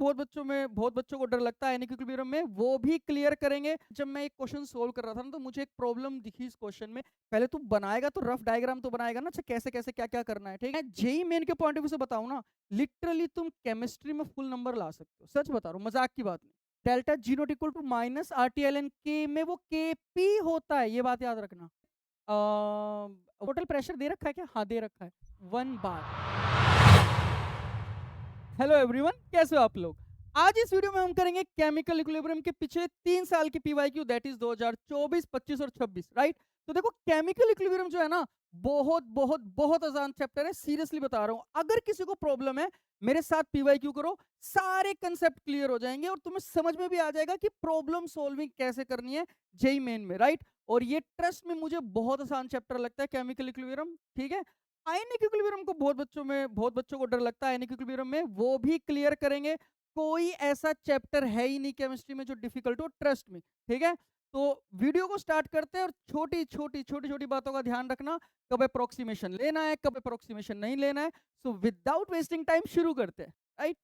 बहुत बच्चों को डर लगता है आयनिक इक्विलिब्रियम में, वो भी क्लियर करेंगे। जब मैं एक क्वेश्चन सोल्व कर रहा था ना, तो मुझे एक प्रॉब्लम दिखी इस क्वेश्चन में। पहले तू बनाएगा तो रफ डायग्राम तो बनाएगा ना, अच्छा कैसे कैसे क्या क्या करना है, ठीक है। जेई मेन के पॉइंट ऑफ व्यू से बताऊं ना, लिटरली तुम केमिस्ट्री में फुल नंबर ला सकते हो, सच बता रहा हूँ, मजाक की बात नहीं। Delta G not equal to minus R T L N K में वो के पी होता है, ये बात याद रखना। टोटल प्रेशर दे रखा है क्या? हाँ दे रखा है, 1 बार। हेलो एवरीवन, कैसे हो आप लोग? आज इस वीडियो में हम करेंगे केमिकल इक्विलिब्रियम के पिछले 3 साल की पीवाईक्यू, दैट इज 2024, 25 और 26, राइट। तो देखो केमिकल इक्विलिब्रियम जो है ना, बहुत बहुत बहुत आसान चैप्टर है, सीरियसली बता रहा हूं। अगर किसी को प्रॉब्लम है, मेरे साथ पीवाईक्यू करो, सारे कंसेप्ट क्लियर हो जाएंगे और तुम्हें समझ में भी आ जाएगा कि प्रॉब्लम सॉल्विंग कैसे करनी है जेई मेन में, राइट। और ये ट्रस्ट में मुझे बहुत आसान चैप्टर लगता है केमिकल इक्विलिब्रियम, ठीक है। आयनिक इक्विलिब्रियम को बहुत बच्चों को डर लगता है आयनिक इक्विलिब्रियम में, वो भी क्लियर करेंगे। कोई ऐसा चैप्टर है ही नहीं केमिस्ट्री में जो डिफिकल्ट हो, ट्रस्ट में, ठीक है। तो वीडियो को स्टार्ट करते हैं और छोटी छोटी बातों का ध्यान रखना, कब अप्रोक्सीमेशन लेना है, कब अप्रोक्सीमेशन नहीं लेना है। सो विदाउट वेस्टिंग टाइम शुरू करते हैं, राइट।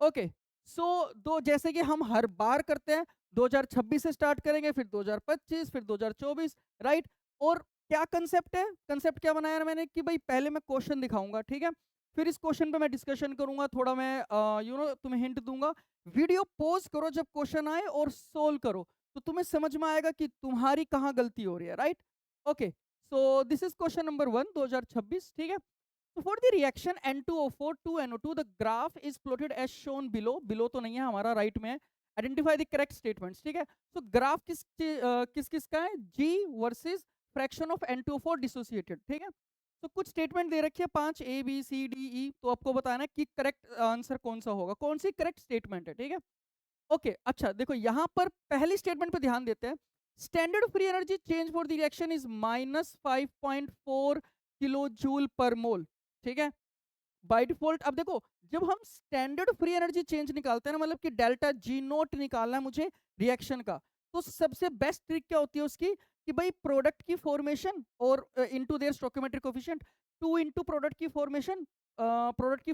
ओके, सो दो जैसे कि हम हर बार करते हैं, 2026 से स्टार्ट करेंगे, फिर 2025, फिर 2024, राइट। और क्या कंसेप्ट है, कंसेप्ट क्या बनाया मैंने कि भाई पहले मैं क्वेश्चन दिखाऊंगा, ठीक है। फिर इस क्वेश्चन पे मैं डिस्कशन करूंगा, थोड़ा मैं तुम्हें हिंट दूंगा। वीडियो पॉज करो जब क्वेश्चन आए और सोल्व करो, तो तुम्हें समझ में आएगा कि तुम्हारी कहाँ गलती हो रही है, right. Okay, so this is question number 1, 2026, ठीक है। So for the reaction N2O4 to NO2, the graph is plotted as shown below. Below तो नहीं है हमारा, राइट में है। Identify the correct statements, ठीक है। So ग्राफ किस किस का है? G versus fraction of N2O4 dissociated, ठीक है। तो कुछ स्टेटमेंट दे रखी है 5 A B C D E, तो आपको बताना है कि करेक्ट आंसर कौन सा होगा, कौन सी करेक्ट स्टेटमेंट है, ठीक है। ओके, अच्छा देखो यहाँ पर पहली स्टेटमेंट पे ध्यान देते हैं। Standard free energy change for the reaction is -5.4 kilo joule per mole, ठीक है, बाय डिफॉल्ट। अब देखो, जब हम स्टैंडर्ड फ्री एनर्जी चेंज निकालते हैं ना, मतलब कि डेल्टा जी नोट निकालना है मुझे रिएक्शन का, तो सबसे बेस्ट ट्रिक क्या होती है उसकी कि भाई प्रोडक्ट की फॉर्मेशन और into their stoichiometric coefficient, 2 into product की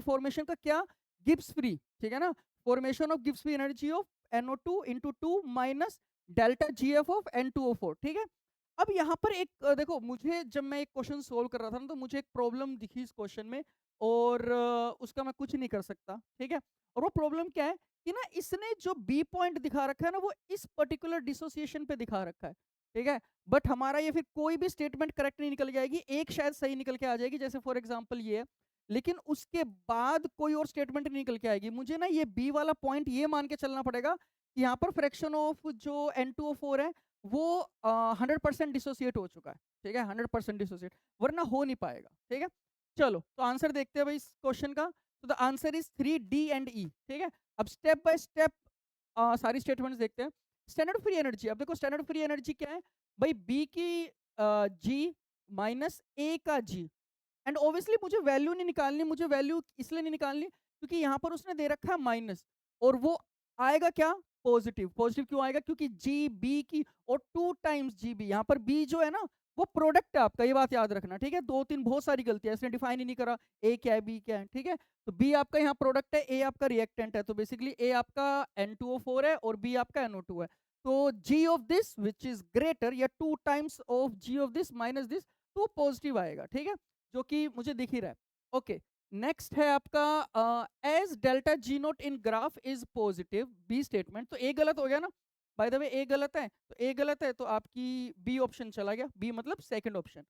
फॉर्मेशन का क्या, गिब्स फ्री, ठीक है ना। Formation of Gibbs free energy of NO2 into 2 minus delta GF of N2O4, ठीक है। अब यहाँ पर एक देखो, मुझे जब मैं एक क्वेश्चन सोल्व कर रहा था ना, तो मुझे एक प्रॉब्लम दिखी इस क्वेश्चन में, और उसका मैं कुछ नहीं कर सकता, ठीक है। और वो प्रॉब्लम क्या है कि ना, इसने जो बी पॉइंट दिखा रखा है ना, वो इस पर्टिकुलर डिसोसिएशन पे दिखा रखा है, ठीक है। बट हमारा ये फिर कोई भी स्टेटमेंट करेक्ट नहीं निकल जाएगी, एक शायद सही निकल के आ जाएगी, जैसे फॉर एग्जांपल ये है, लेकिन उसके बाद कोई और स्टेटमेंट नहीं निकल के आएगी। मुझे ना ये बी वाला पॉइंट ये मान के चलना पड़ेगा कि यहाँ पर फ्रैक्शन ऑफ जो N2O4 है, वो 100% डिसोसिएट हो चुका है, ठीक है, 100% डिसोसिएट, वरना हो नहीं पाएगा, ठीक है। चलो तो आंसर देखते हैं भाई इस क्वेश्चन का। तो the answer is 3D and E, ठीक है। अब स्टेप बाय स्टेप सारी स्टेटमेंट्स देखते हैं। स्टैंडर्ड फ्री एनर्जी, अब देखो स्टैंडर्ड फ्री एनर्जी क्या है भाई, बी की जी माइनस ए का जी, एंड ऑब्वियसली मुझे वैल्यू नहीं निकालनी, मुझे वैल्यू इसलिए नहीं निकालनी क्योंकि यहाँ पर उसने दे रखा है माइनस, और वो आएगा क्या, पॉजिटिव। पॉजिटिव क्यों आएगा, क्योंकि जी बी की और 2 टाइम्स जी बी, यहाँ पर बी जो है ना वो प्रोडक्ट है आपका, ये बात याद रखना, ठीक है। 2 3 बहुत सारी गलतियां, इसने डिफाइन ही नहीं करा ए क्या है बी क्या है, ठीक है। तो बी आपका यहाँ प्रोडक्ट है, ए आपका रिएक्टेंट है, तो बेसिकली ए आपका N2O4 है और बी आपका NO2 है। तो G of this which is greater, या 2 times of G of this minus this, तो पॉजिटिव आएगा, ठीक है, जो कि मुझे दिख ही रहा है। ओके, नेक्स्ट है आपका as delta G naught in graph is positive, B statement. तो ए गलत हो गया ना, बाय द वे ए गलत है, तो ए गलत है तो आपकी बी ऑप्शन चला गया, बी मतलब second option.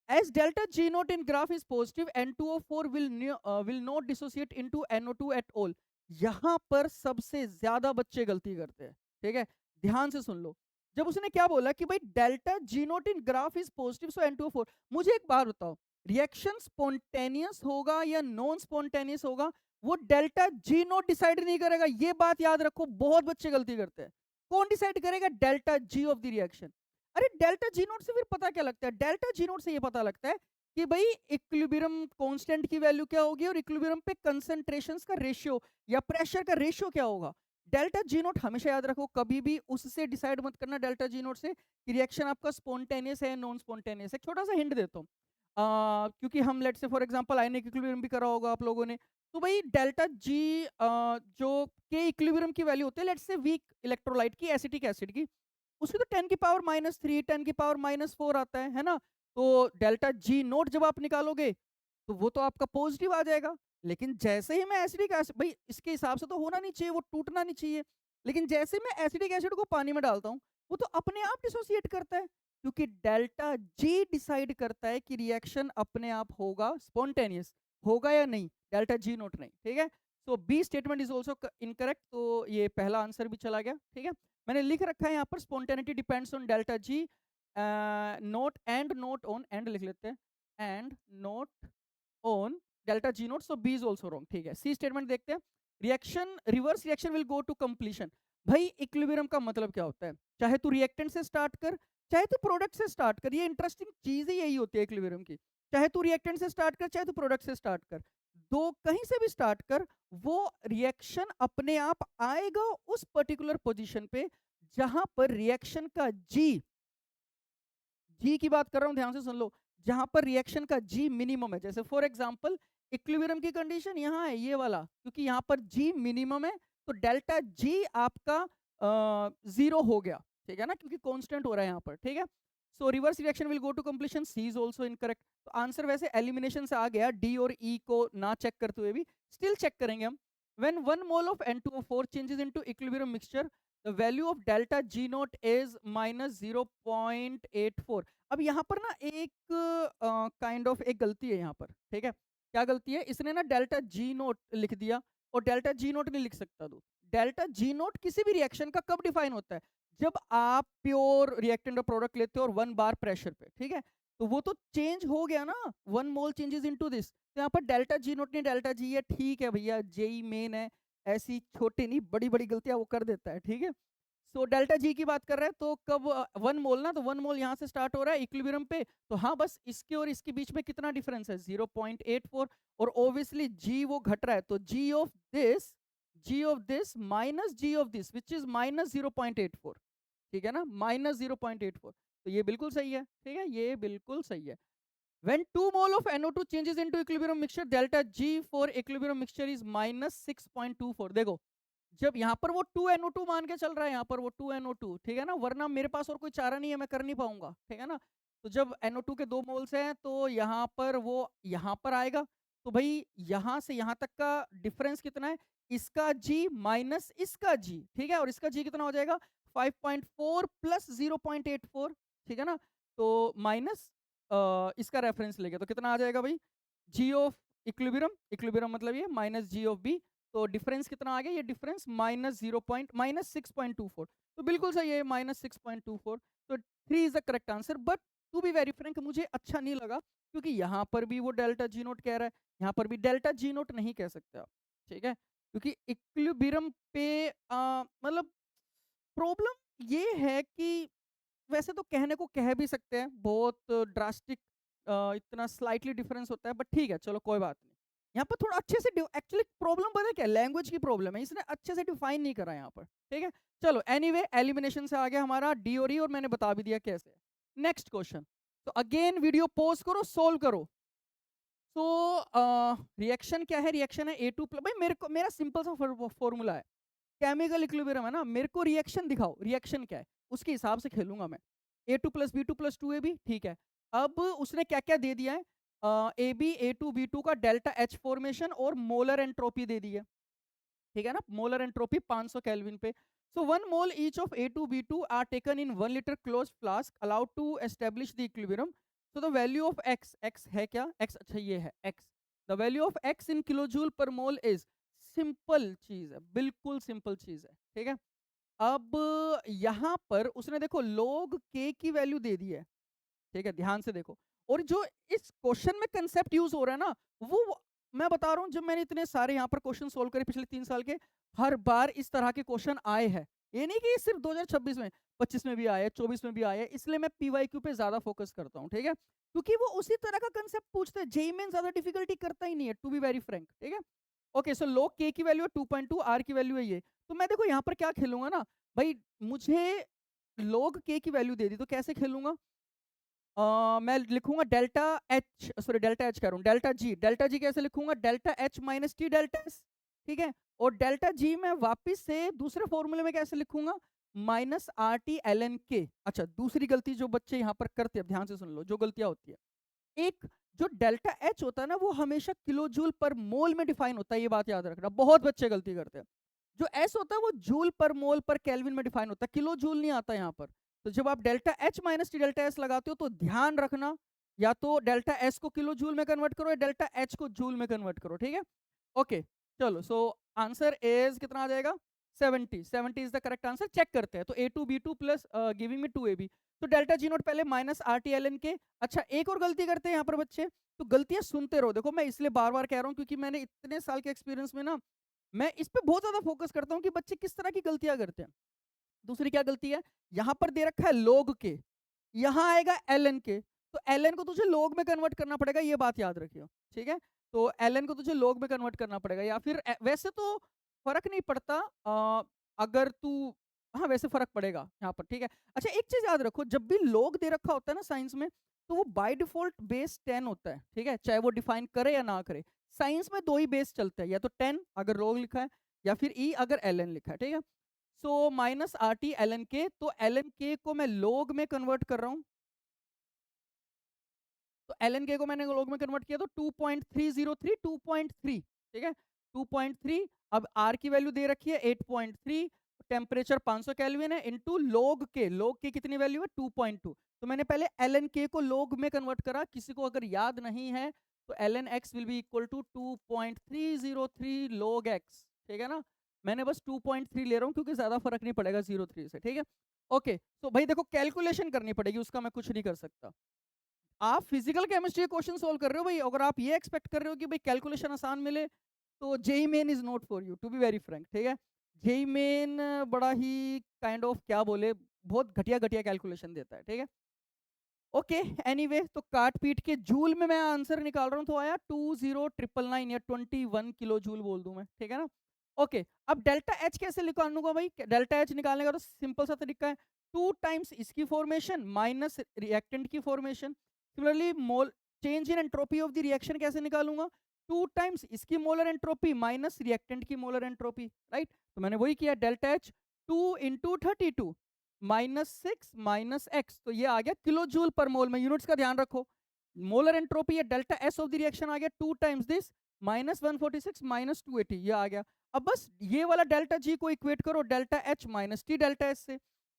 As delta G naught in graph is positive, N2O4 will not dissociate into NO2 at all। यहां पर सबसे ज्यादा बच्चे गलती करते हैं, ठीक है, ध्यान से सुन लो। जब उसने क्या बोला कि भाई delta G naught in graph is positive so N2O4, मुझे एक बात बताओ, रिएक्शन स्पॉन्टेनियस होगा या नॉन स्पॉन्टेनियस होगा, वो डेल्टा जी नोट डिसाइड नहीं करेगा, ये बात याद रखो, बहुत बच्चे गलती करते हैं। कौन डिसाइड करेगा, delta G of the reaction. अरे डेल्टा जी नोट से फिर पता क्या लगता है, डेल्टा जी नोट से ये पता लगता है कि भाई इक्विलिब्रियम कांस्टेंट की वैल्यू क्या होगी और इक्विलिब्रियम पे कंसंट्रेशंस का रेशियो या प्रेशर का रेशियो क्या होगा। डेल्टा जी नोट हमेशा याद रखो, कभी भी उससे डिसाइड मत करना डेल्टा जी नोट से कि रिएक्शन आपका स्पॉन्टेनियस है नॉन स्पॉन्टेनियस है। छोटा सा हिंट देता हूँ, क्योंकि हम लेट से फॉर एग्जांपल आयनिक इक्विलिब्रियम भी करा होगा आप लोगों ने, तो भाई डेल्टा जी जो के इक्विलिब्रियम की वैल्यू होती है, लेट्स से वीक इलेक्ट्रोलाइट की, एसिटिक एसिड की, उसकी तो 10⁻³ 10⁻⁴ आता है ना। तो डेल्टा जी नोट जब आप निकालोगे तो वो तो आपका पॉजिटिव आ जाएगा। लेकिन जैसे ही मैं एसिडिक एसिड, भाई इसके हिसाब से तो होना नहीं चाहिए, वो टूटना नहीं चाहिए। लेकिन जैसे मैं एसिडिक एसिड को पानी में डालता हूँ, वो तो अपने आप डिसोसिएट करता है, क्योंकि डेल्टा जी डिसाइड करता है कि रिएक्शन अपने आप होगा, स्पॉन्टेनियस होगा या नहीं, डेल्टा जी नोट नहीं। ठीक है, so B statement is also incorrect, तो ये पहला आंसर भी चला गया। ठीक है, मैंने लिख रखा है यहाँ पर spontaneity depends on delta G naught and not on, and लिख लेते हैं, and not on delta G naught, so B is also wrong. ठीक है, सी स्टेटमेंट देखते हैं, reaction reverse reaction will go to completion. भाई इक्विलिब्रियम का मतलब क्या होता है, चाहे तू रिएक्टेंट से स्टार्ट कर, चाहे तू प्रोडक्ट से स्टार्ट कर, ये इंटरेस्टिंग चीज ही यही होती है इक्विलिब्रियम की। चाहे तू रिएक्टेंट से स्टार्ट कर, चाहे तू प्रोडक्ट से स्टार्ट कर, दो कहीं से भी स्टार्ट कर, वो रिएक्शन अपने आप आएगा उस पर्टिकुलर पोजीशन पे जहां पर रिएक्शन का जी, जी की बात कर रहा हूं, ध्यान से सुन लो, जहां पर रिएक्शन का जी मिनिमम है। जैसे फॉर एग्जांपल इक्विलिब्रियम की कंडीशन यहां है, ये वाला, क्योंकि यहां पर जी मिनिमम है, तो डेल्टा जी आपका 0 हो गया। ठीक है ना, क्योंकि कांस्टेंट हो रहा है यहां पर। ठीक है, so reverse reaction will go to completion, C is also incorrect. तो आंसर वैसे एलिमिनेशन से आ गया, डी और ई को ना चेक करते हुए भी स्टिल चेक करेंगे हम। When 1 mole of N2O4 changes into equilibrium mixture, the value of delta G naught is -0.84। अब यहाँ पर ना एक काइंड ऑफ एक गलती है यहाँ पर। ठीक है, क्या गलती है, इसने ना डेल्टा जी नोट लिख दिया, और डेल्टा जी नोट नहीं लिख सकता तू। डेल्टा जी नोट किसी भी रिएक्शन का कब डिफाइन होता है, जब आप प्योर रिएक्टेंट और प्रोडक्ट लेते हो और 1 बार प्रेशर पे। ठीक है, तो वो तो चेंज हो गया ना, 1 मोल चेंजेस इनटू दिस, तो यहाँ पर डेल्टा जी नोट नहीं डेल्टा जी है। ठीक है भैया, जेई मेन है, ऐसी छोटी नहीं बड़ी बड़ी गलतियां वो कर देता है। ठीक है, सो डेल्टा जी की बात कर रहे हैं, तो कब 1 मोल ना, तो 1 मोल यहाँ से स्टार्ट हो रहा है इक्विलिब्रियम पे, तो हाँ बस इसके और इसके बीच में कितना डिफरेंस है, 0.84, और ऑब्वियसली जी वो घट रहा है, तो G of this minus G of this which is -0.84। ठीक है ना, -0.84, तो ये बिल्कुल सही है। ठीक है, ये बिल्कुल सही है। When 2 mole of NO2 changes into equilibrium mixture, delta G for equilibrium mixture is -6.24। देखो, जब यहाँ पर वो 2NO2 मान के चल रहा है, यहाँ पर वो 2NO2, ठीक है ना, वरना मेरे पास और कोई चारा नहीं है, मैं कर नहीं पाऊंगा। ठीक है ना, तो जब NO2 के 2 मोल्स हैं, तो यहाँ पर वो यहाँ पर आएगा, तो भाई यहाँ से यहाँ तक का डिफरेंस कितना है, इसका G माइनस इसका G। ठीक है, और इसका G कितना हो जाएगा, 5.4 प्लस 0.84। ठीक है ना, तो माइनस इसका रेफरेंस लेके तो कितना आ जाएगा भाई, जी ऑफ इक्विलिब्रियम, इक्विलिब्रियम मतलब ये, माइनस जी ऑफ बी, तो डिफरेंस कितना आ गया, ये डिफरेंस -6.24। तो बिल्कुल सही है, -6.24, तो 3 is the correct answer. But to be very frank, मुझे अच्छा नहीं लगा, क्योंकि यहाँ पर भी वो डेल्टा जी नोट कह रहा है, यहाँ पर भी डेल्टा जी नोट नहीं कह सकते आप। ठीक है, क्योंकि इक्विलिब्रियम पे मतलब प्रॉब्लम ये है कि वैसे तो कहने को कह भी सकते हैं, बहुत ड्रास्टिक इतना स्लाइटली डिफरेंस होता है, बट ठीक है चलो कोई बात नहीं। यहाँ पर थोड़ा अच्छे से एक्चुअली प्रॉब्लम पता है क्या, लैंग्वेज की प्रॉब्लम है, इसने अच्छे से डिफाइन नहीं करा यहाँ पर। ठीक है, चलो एनीवे एलिमिनेशन से आ गया हमारा डी और ई, और मैंने बता भी दिया कैसे। नेक्स्ट क्वेश्चन, तो अगेन वीडियो पॉज करो, सोल्व करो। तो रिएक्शन क्या है, रिएक्शन है A2 प्लस, भाई मेरे को मेरा सिंपल सा फॉर्मूला है, केमिकल इक्विलिब्रियम है ना, मेरे को रिएक्शन दिखाओ, रिएक्शन क्या है, उसके हिसाब से खेलूंगा मैं। A2 plus B2 plus 2AB, ठीक है। अब उसने क्या क्या दे दिया है, AB A2 B2 का डेल्टा H फॉर्मेशन और मोलर एंट्रोपी दे दी है। ठीक है ना, मोलर एंट्रोपी 500 केल्विन पे। So 1 mole each of A2 B2 are taken in 1 litre close flask allowed to establish the equilibrium. So the value of x है क्या, x, अच्छा ये है x, the value of x in kilojoule per mole is, simple चीज है, बिल्कुल simple चीज है। ठीक है, अब यहां पर उसने देखो log k की वैल्यू दे दी है। ठीक है, ध्यान से देखो, और जो इस क्वेश्चन में कंसेप्ट यूज हो रहा है ना, वो मैं बता रहा हूं, जब मैंने इतने सारे यहाँ पर क्वेश्चन सोल्व करे पिछले 3 साल के, हर बार इस तरह के क्वेश्चन आए हैं। ये नहीं कि सिर्फ 2026 में, 25 में भी आए, 24 में भी आए, इसलिए मैं पीवाईक्यू पे ज्यादा फोकस करता हूँ। ठीक है, क्योंकि वो उसी तरह का कंसेप्ट पूछते हैं, जेई में ज्यादा डिफिकल्टी करता ही नहीं है, टू बी वेरी फ्रैंक। ठीक है, ओके, सो log k की वैल्यू है 2.2, r की वैल्यू है ये, तो मैं देखो यहाँ पर क्या खेलूंगा ना भाई, मुझे log k की वैल्यू दे दी, तो कैसे खेलूंगा, मैं लिखूंगा delta H, sorry delta H कह रहा हूँ, डेल्टा जी कैसे लिखूंगा, delta H minus T delta S, ठीक है। और डेल्टा जी मैं वापिस से दूसरे फॉर्मूले में कैसे लिखूंगा, minus R T L N K. अच्छा, दूसरी गलती जो बच्चे यहाँ पर करते हैं, ध्यान से सुन लो जो गलतियां होती है, एक जो डेल्टा एच होता है ना वो हमेशा किलो जूल पर मोल में डिफाइन होता है, ये बात याद रखना, बहुत बच्चे गलती करते हैं। जो एस होता है वो जूल पर मोल पर केल्विन में डिफाइन होता है, किलो जूल नहीं आता यहाँ पर। तो जब आप delta H minus T delta S लगाते हो तो ध्यान रखना, या तो डेल्टा एस को किलो जूल में कन्वर्ट करो या डेल्टा एच को जूल में कन्वर्ट करो, ठीक है। ओके, चलो, सो आंसर इज कितना आ जाएगा, 70। 70 is the correct answer. Check करते हैं, तो A two B two plus giving में 2ab, तो डेल्टा जी नोट पहले minus R T L N K. अच्छा, एक और गलती करते हैं यहाँ पर बच्चे, तो गलतियां सुनते रहो, देखो मैं इसलिए बार बार कह रहा हूँ क्योंकि मैंने इतने साल के एक्सपीरियंस में ना, मैं इस पे बहुत ज्यादा फोकस करता हूँ कि बच्चे किस तरह की गलतियां करते हैं। दूसरी क्या गलती है, यहां पर दे रखा है लोग के, यहां आएगा एल एन के, तो एल एन को तुझे लोग में कन्वर्ट करना पड़ेगा, ये बात याद रखियो, ठीक है। तो एल एन को तुझे लोग में कन्वर्ट करना पड़ेगा, या फिर वैसे तो फर्क नहीं पड़ता, अगर तू, हाँ वैसे फर्क पड़ेगा यहाँ पर, ठीक है। अच्छा, एक चीज याद रखो, जब भी लोग दे रखा होता है ना साइंस में, तो वो बाय डिफॉल्ट बेस 10 होता है, ठीक है, चाहे वो डिफाइन करे या ना करे। साइंस में दो ही बेस चलते हैं, या तो 10 अगर लोग लिखा है, या फिर ई अगर एल एन लिखा है, ठीक है। So minus R T L N K, तो एल एन के को मैं लोग में कन्वर्ट कर रहा हूं, तो एल एन के को मैंने लोग में कन्वर्ट किया तो 2.303, 2.3, ठीक है, 2.3। अब आर की वैल्यू दे रखी है 8.3, टेम्परेचर 500 केल्विन है, इनटू लोग के कितनी वैल्यू है 2.2। तो मैंने पहले एल एन के को लोग में कन्वर्ट करा, किसी को अगर याद नहीं है तो L N X will be equal to 2.303 log x, ठीक है ना। मैंने बस 2.3 ले रहा हूँ क्योंकि ज्यादा फर्क नहीं पड़ेगा 0.3 से, ठीक है। ओके, तो भाई देखो कैलकुलेशन करनी पड़ेगी, उसका मैं कुछ नहीं कर सकता। आप फिजिकल केमिस्ट्री क्वेश्चन सोल्व कर रहे हो भाई, अगर आप ये एक्सपेक्ट कर रहे हो कि भाई कैलकुलेशन आसान मिले, तो JEE main is not for you, to be very frank, ठीक है। जेई मेन बड़ा ही काइंड ऑफ क्या बोले, बहुत घटिया घटिया कैलकुलेशन देता है, ठीक है। ओके, एनीवे, तो काट पीट के जूल में मैं आंसर निकाल रहा हूँ, तो आया 20999 या 21 किलो जूल बोल दूं मैं, ठीक है ना। ओके, अब डेल्टा एच कैसे निकालूंगा भाई, डेल्टा एच निकालने का तो सिंपल सा तरीका है, 2 टाइम्स इसकी फॉर्मेशन माइनस रिएक्टेंट की formation. Similarly mole change in entropy of the reaction कैसे निकालूंगा, 2 टाइम्स इसकी मोलर एंट्रोपी माइनस रिएक्टेंट की मोलर एंट्रोपी, राइट। तो मैंने वही किया, delta H 2 × 32 minus 6 minus X, तो ये आ गया किलो जूल पर मोल में, यूनिट्स का ध्यान रखो। मोलर एंट्रोपी है delta S of the reaction आ गया 2 टाइम्स दिस, माइनस 146 माइनस 280, ये आ गया। अब बस ये वाला डेल्टा जी को इक्वेट करो delta H minus T delta S से,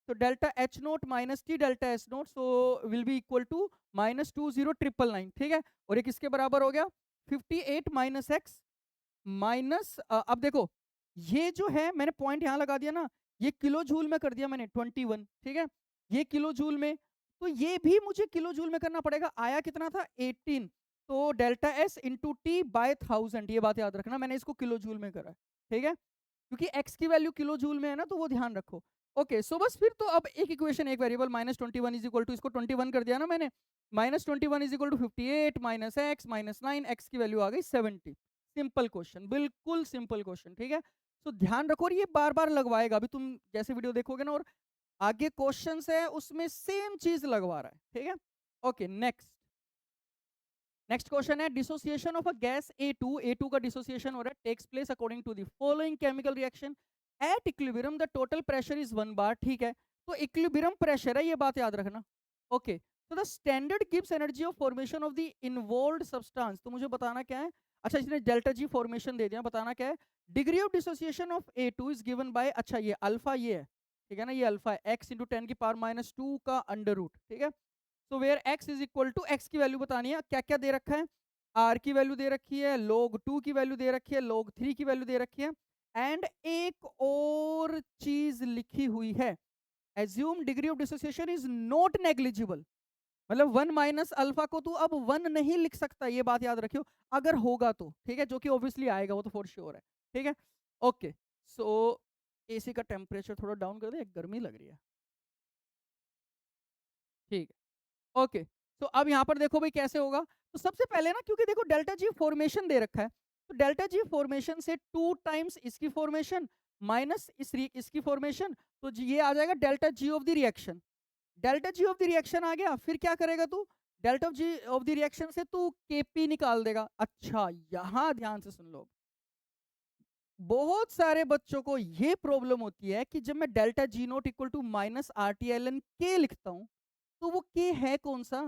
तो delta H naught minus T delta S naught, so will be equal to minus 20999, ठीक है। और ये किसके बराबर हो गया, 58 माइनस एक्स माइनस, अब देखो ये जो है मैंने पॉइंट यहां लगा दिया ना, ये किलो जूल में कर दिया मैंने 21, ठीक है, ये किलो जूल में, तो ये भी मुझे किलो जूल में करना पड़ेगा, आया कितना था 18, तो delta S into T by 1000, ये बात याद रखना, मैंने इसको किलो जूल में करा, ठीक है, क्योंकि एक्स की वैल्यू किलो जूल में है ना, तो वो ध्यान रखो। ओके, सो बस फिर तो अब एक इक्वेशन एक variable minus 21 is equal to, इसको 21 कर दिया ना मैंने, minus 21 is equal to 58 minus X minus 9, X की वैल्यू आ गई 70। सिंपल क्वेश्चन, बिल्कुल सिंपल क्वेश्चन, ठीक है। तो ध्यान रखो, और ये बार बार लगवाएगा, अभी तुम जैसे वीडियो देखोगे ना, और आगे क्वेश्चंस है उसमें सेम चीज लगवा रहा है, ठीक है। ओके, नेक्स्ट नेक्स्ट क्वेश्चन है, dissociation of a gas A2 का डिसोसिएशन हो रहा है, takes place according to the following chemical reaction at equilibrium the total pressure is 1 bar, ठीक है। तो इक्विलिब्रियम प्रेशर है, ये बात याद रखना। ओके, तो the standard gives energy of formation of the involved substance, तो मुझे बताना क्या है, अच्छा इसने डेल्टा जी फॉर्मेशन दे दिया, बताना क्या है, degree of dissociation of A2 is given by, अच्छा ये अल्फा ये है, ठीक है ना, ये अल्फा है, x इंटू 10⁻⁻2 का अंडर रूट, ठीक है। So where x is equal to, x की वैल्यू बतानी है, क्या क्या दे रखा है, r की वैल्यू दे रखी है, log 2 की वैल्यू दे रखी है, log 3 की वैल्यू दे रखी है, एंड एक और चीज लिखी हुई है, assume degree of dissociation is not negligible, मतलब 1 माइनस अल्फा को तू अब 1 नहीं लिख सकता, ये बात याद रखियो, अगर होगा तो, ठीक है, जो कि ऑब्वियसली आएगा, वो तो फॉर श्योर है, ठीक है। ओके, सो एसी का टेम्परेचर थोड़ा डाउन कर दे, गर्मी लग रही है, ठीक है। ओके, तो अब यहाँ पर देखो भाई कैसे होगा, तो सबसे पहले ना, क्योंकि देखो डेल्टा जी फॉर्मेशन दे रखा है, तो डेल्टा जी फॉर्मेशन से 2 टाइम्स इसकी फॉर्मेशन माइनस इसकी फॉर्मेशन, तो ये आ जाएगा delta G of the reaction, delta G of the reaction आ गया, फिर क्या करेगा तू, delta G of the reaction से तू केपी निकाल देगा। अच्छा यहां ध्यान से सुन लो, बहुत सारे बच्चों को ये प्रॉब्लम होती है कि जब मैं delta G naught equal to minus R T L N K लिखता हूं, तो वो के है कौन सा,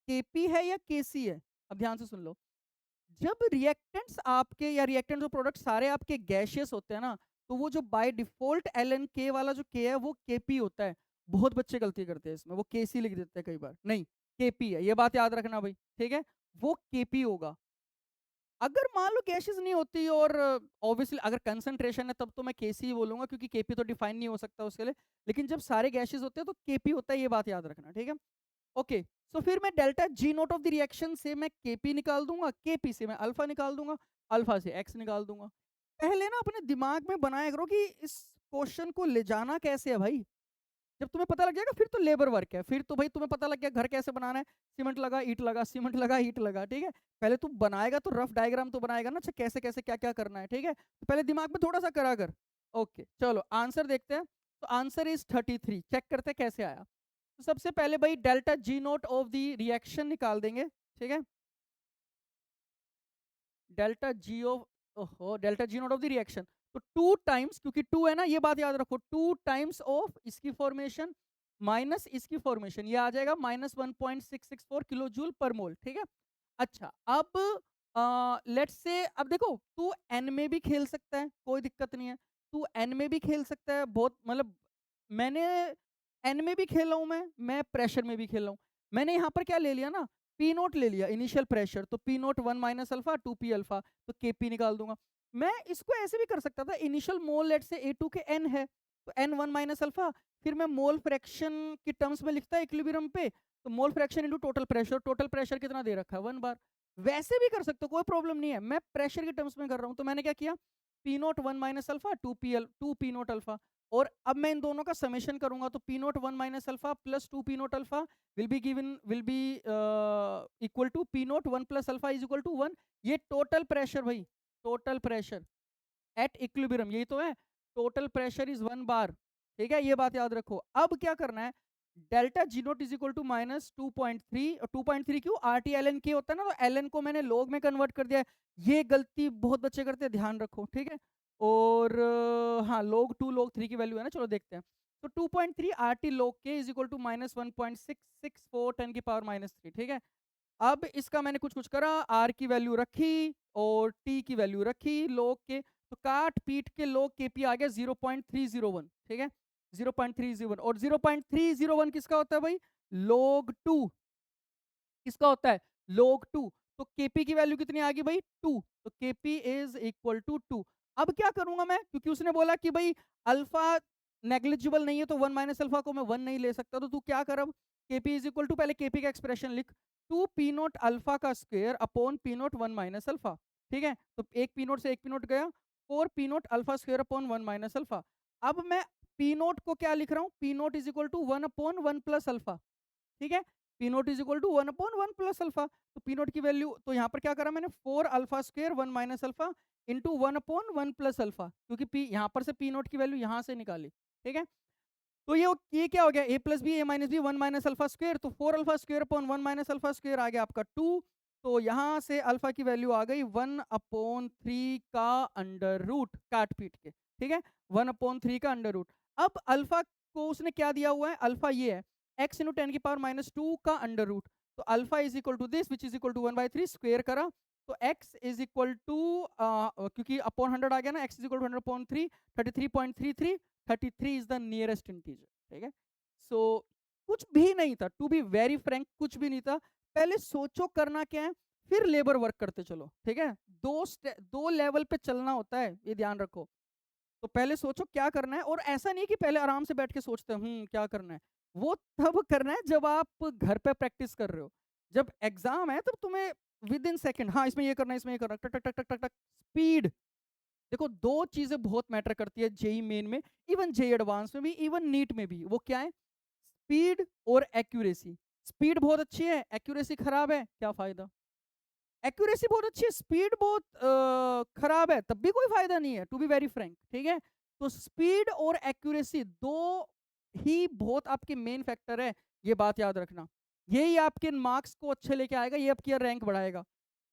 केपी है या केसी है। अब ध्यान से सुन लो, जब रिएक्टेंट्स आपके या रिएक्टेंट्स और प्रोडक्ट सारे आपके गैशियस होते हैं ना, तो वो जो बाय डिफॉल्ट एल एन के वाला जो के है वो केपी होता है। बहुत बच्चे गलती करते हैं इसमें, वो केसी लिख देते हैं कई बार, नहीं केपी है, ये बात याद रखना भाई, ठीक है, वो केपी होगा। अगर मान लो गैसेस नहीं होती और ऑब्वियसली अगर कंसंट्रेशन है तब तो मैं केसी ही बोलूंगा, क्योंकि केपी तो डिफाइन नहीं हो सकता उसके लिए, लेकिन जब सारे गैसेस होते हैं तो केपी होता है, ये बात याद रखना, ठीक है। ओके, सो फिर मैं delta G note of the reaction से मैं केपी निकाल दूंगा, केपी से मैं अल्फा निकाल दूंगा, अल्फा से एक्स निकाल दूंगा। पहले ना अपने दिमाग में बनाया करो कि इस क्वेश्चन को ले जाना कैसे है भाई। जब तुम्हें पता लग जाएगा फिर तो लेबर वर्क है, फिर तो भाई तुम्हें पता लग गया घर कैसे बनाना है, सीमेंट लगा ईट लगा, सीमेंट लगा ईट लगा, ठीक है। पहले तू बनाएगा तो रफ डायग्राम तो बनाएगा ना, अच्छा कैसे कैसे क्या क्या करना है, ठीक है, तो पहले दिमाग में थोड़ा सा करा कर। ओके चलो आंसर देखते हैं, तो आंसर इज 33, चेक करते हैं कैसे आया। तो सबसे पहले भाई delta G note of the reaction निकाल देंगे, ठीक है, डेल्टा जी ऑफ, ओहो delta G note of the reaction, तो टू टाइम्स, क्योंकि टू है ना, ये बात याद रखो, टू टाइम्स ऑफ इसकी फॉर्मेशन माइनस इसकी फॉर्मेशन, ये आ जाएगा -1.664 किलो जूल पर मोल, ठीक है। अच्छा अब लेट्स से, अब देखो तू एन में भी खेल सकता है, कोई दिक्कत नहीं है, तू एन में भी खेल सकता है, बहुत मतलब मैंने एन में भी खेला हूं, मैं प्रेशर में भी खेला हूं। मैंने यहाँ पर क्या ले लिया ना, पी नोट ले लिया इनिशियल प्रेशर, तो P naught 1 minus alpha 2 P alpha, तो के पी निकाल दूंगा। मैं इसको ऐसे भी कर सकता था, इनिशियल मोल लेट से ए टू के एन है, तो एन 1 माइनस अल्फा, फिर मैं मोल फ्रैक्शन की टर्म्स में लिखता है इक्विलिब्रियम पे, तो mole fraction into total pressure कितना दे रखा है 1 बार। वैसे भी कर सकते हो, कोई प्रॉब्लम नहीं है, मैं प्रेशर के टर्म्स में कर रहा हूं, तो मैंने क्या किया, P naught 1 minus alpha 2 P naught alpha, और अब मैं इन दोनों का समेशन करूंगा, तो P naught 1 minus alpha plus 2 P naught alpha will be equal to P naught 1 plus alpha is equal to 1। ये टोटल प्रेशर भाई, टोटल प्रेशर एट इक्विलिब्रियम, यही तो है, टोटल प्रेशर इज 1 बार, ठीक है, ये बात याद रखो। अब क्या करना है, delta G naught is equal to -2.3, 2.3 क्यों, आर टी एल एन के होता है ना, तो एल एन को मैंने लॉग में कन्वर्ट कर दिया है, ये गलती बहुत बच्चे करते हैं, ध्यान रखो, ठीक है। और हाँ log 2 log 3 की वैल्यू है ना, चलो देखते हैं। तो 2.3 आर टी log के इज इक्वल टू -1.664 10 की पावर -3, ठीक है। अब इसका मैंने कुछ कुछ करा, आर की वैल्यू रखी और टी की वैल्यू रखी लोग के, तो काट पीट के लोग के पी आ गया 0.301, ठीक है, 0.301, और 0.301 किसका होता है भाई, log 2, किसका होता है, log 2, तो केपी की वैल्यू कितनी आ गई भाई 2, तो केपी इज इक्वल टू 2। अब क्या करूंगा मैं, क्योंकि उसने बोला कि भाई अल्फा नेग्लिजिबल नहीं है, तो 1 माइनस अल्फा को मैं 1 नहीं ले सकता, तो तू क्या कर, अब केपी इज इक्वल टू, पहले केपी का एक्सप्रेशन लिख, 2 पी नोट अल्फा का square upon P naught 1 minus alpha, ठीक है, तो एक पी नोट से एक पी नोट गया, 4 P naught alpha square upon 1 minus alpha. अब मैं पी नोट को क्या लिख रहा हूँ, P naught is equal to 1 upon 1 plus alpha, ठीक है, P naught is equal to 1 upon 1 plus alpha, तो पी नोट की वैल्यू, तो यहाँ पर क्या करा मैंने, 4 alpha square 1 minus alpha into 1 upon 1 plus alpha, क्योंकि पी यहाँ पर से पी नोट की वैल्यू यहाँ से निकाली, ठीक है। तो ये क्या हो गया, A plus B A minus B 1 minus alpha square, तो 4 alpha square upon 1 minus alpha square आ गया आपका 2, तो यहाँ से अल्फा की वैल्यू आ गई 1/3 का अंडर रूट, काट पीट के, ठीक है, 1/3 का अंडर रूट। अब अल्फा को उसने क्या दिया हुआ है, अल्फा ये है x इंटू 10 की पावर -2 का अंडर रूट, तो alpha is equal to this which is equal to 1/3 square करा, तो x इज इक्वल टू, क्योंकि अपॉन 100 आ गया ना, x is equal to 100/3, 33.33, 33 is the nearest integer, ठीक है। सो कुछ भी नहीं था, टू बी वेरी फ्रैंक, कुछ भी नहीं था। पहले सोचो करना क्या है, फिर लेबर वर्क करते चलो, ठीक है, दो लेवल पे चलना होता है, ये ध्यान रखो। तो पहले सोचो क्या करना है, और ऐसा नहीं कि पहले आराम से बैठ के सोचते हैं क्या करना है, वो तब करना है जब आप घर पे प्रैक्टिस कर रहे हो, जब एग्जाम है तब तुम्हें विद इन सेकेंड, हाँ इसमें ये करना है, इसमें ये करना है, टक टक टक टक टक टक, स्पीड। देखो दो चीजें बहुत मैटर करती है जेई मेन में, इवन जेई एडवांस में भी, इवन नीट में भी, वो क्या है, स्पीड और एक्यूरेसी। स्पीड बहुत अच्छी है, एक्यूरेसी खराब है, क्या फायदा, एक्यूरेसी बहुत अच्छी है, स्पीड बहुत खराब है, तब भी कोई फायदा नहीं है, टू बी वेरी फ्रैंक, ठीक है। तो स्पीड और एक्यूरेसी दो ही बहुत आपके मेन फैक्टर है, ये बात याद रखना। यही आपके मार्क्स को अच्छे लेके आएगा, ये आपकी रैंक बढ़ाएगा।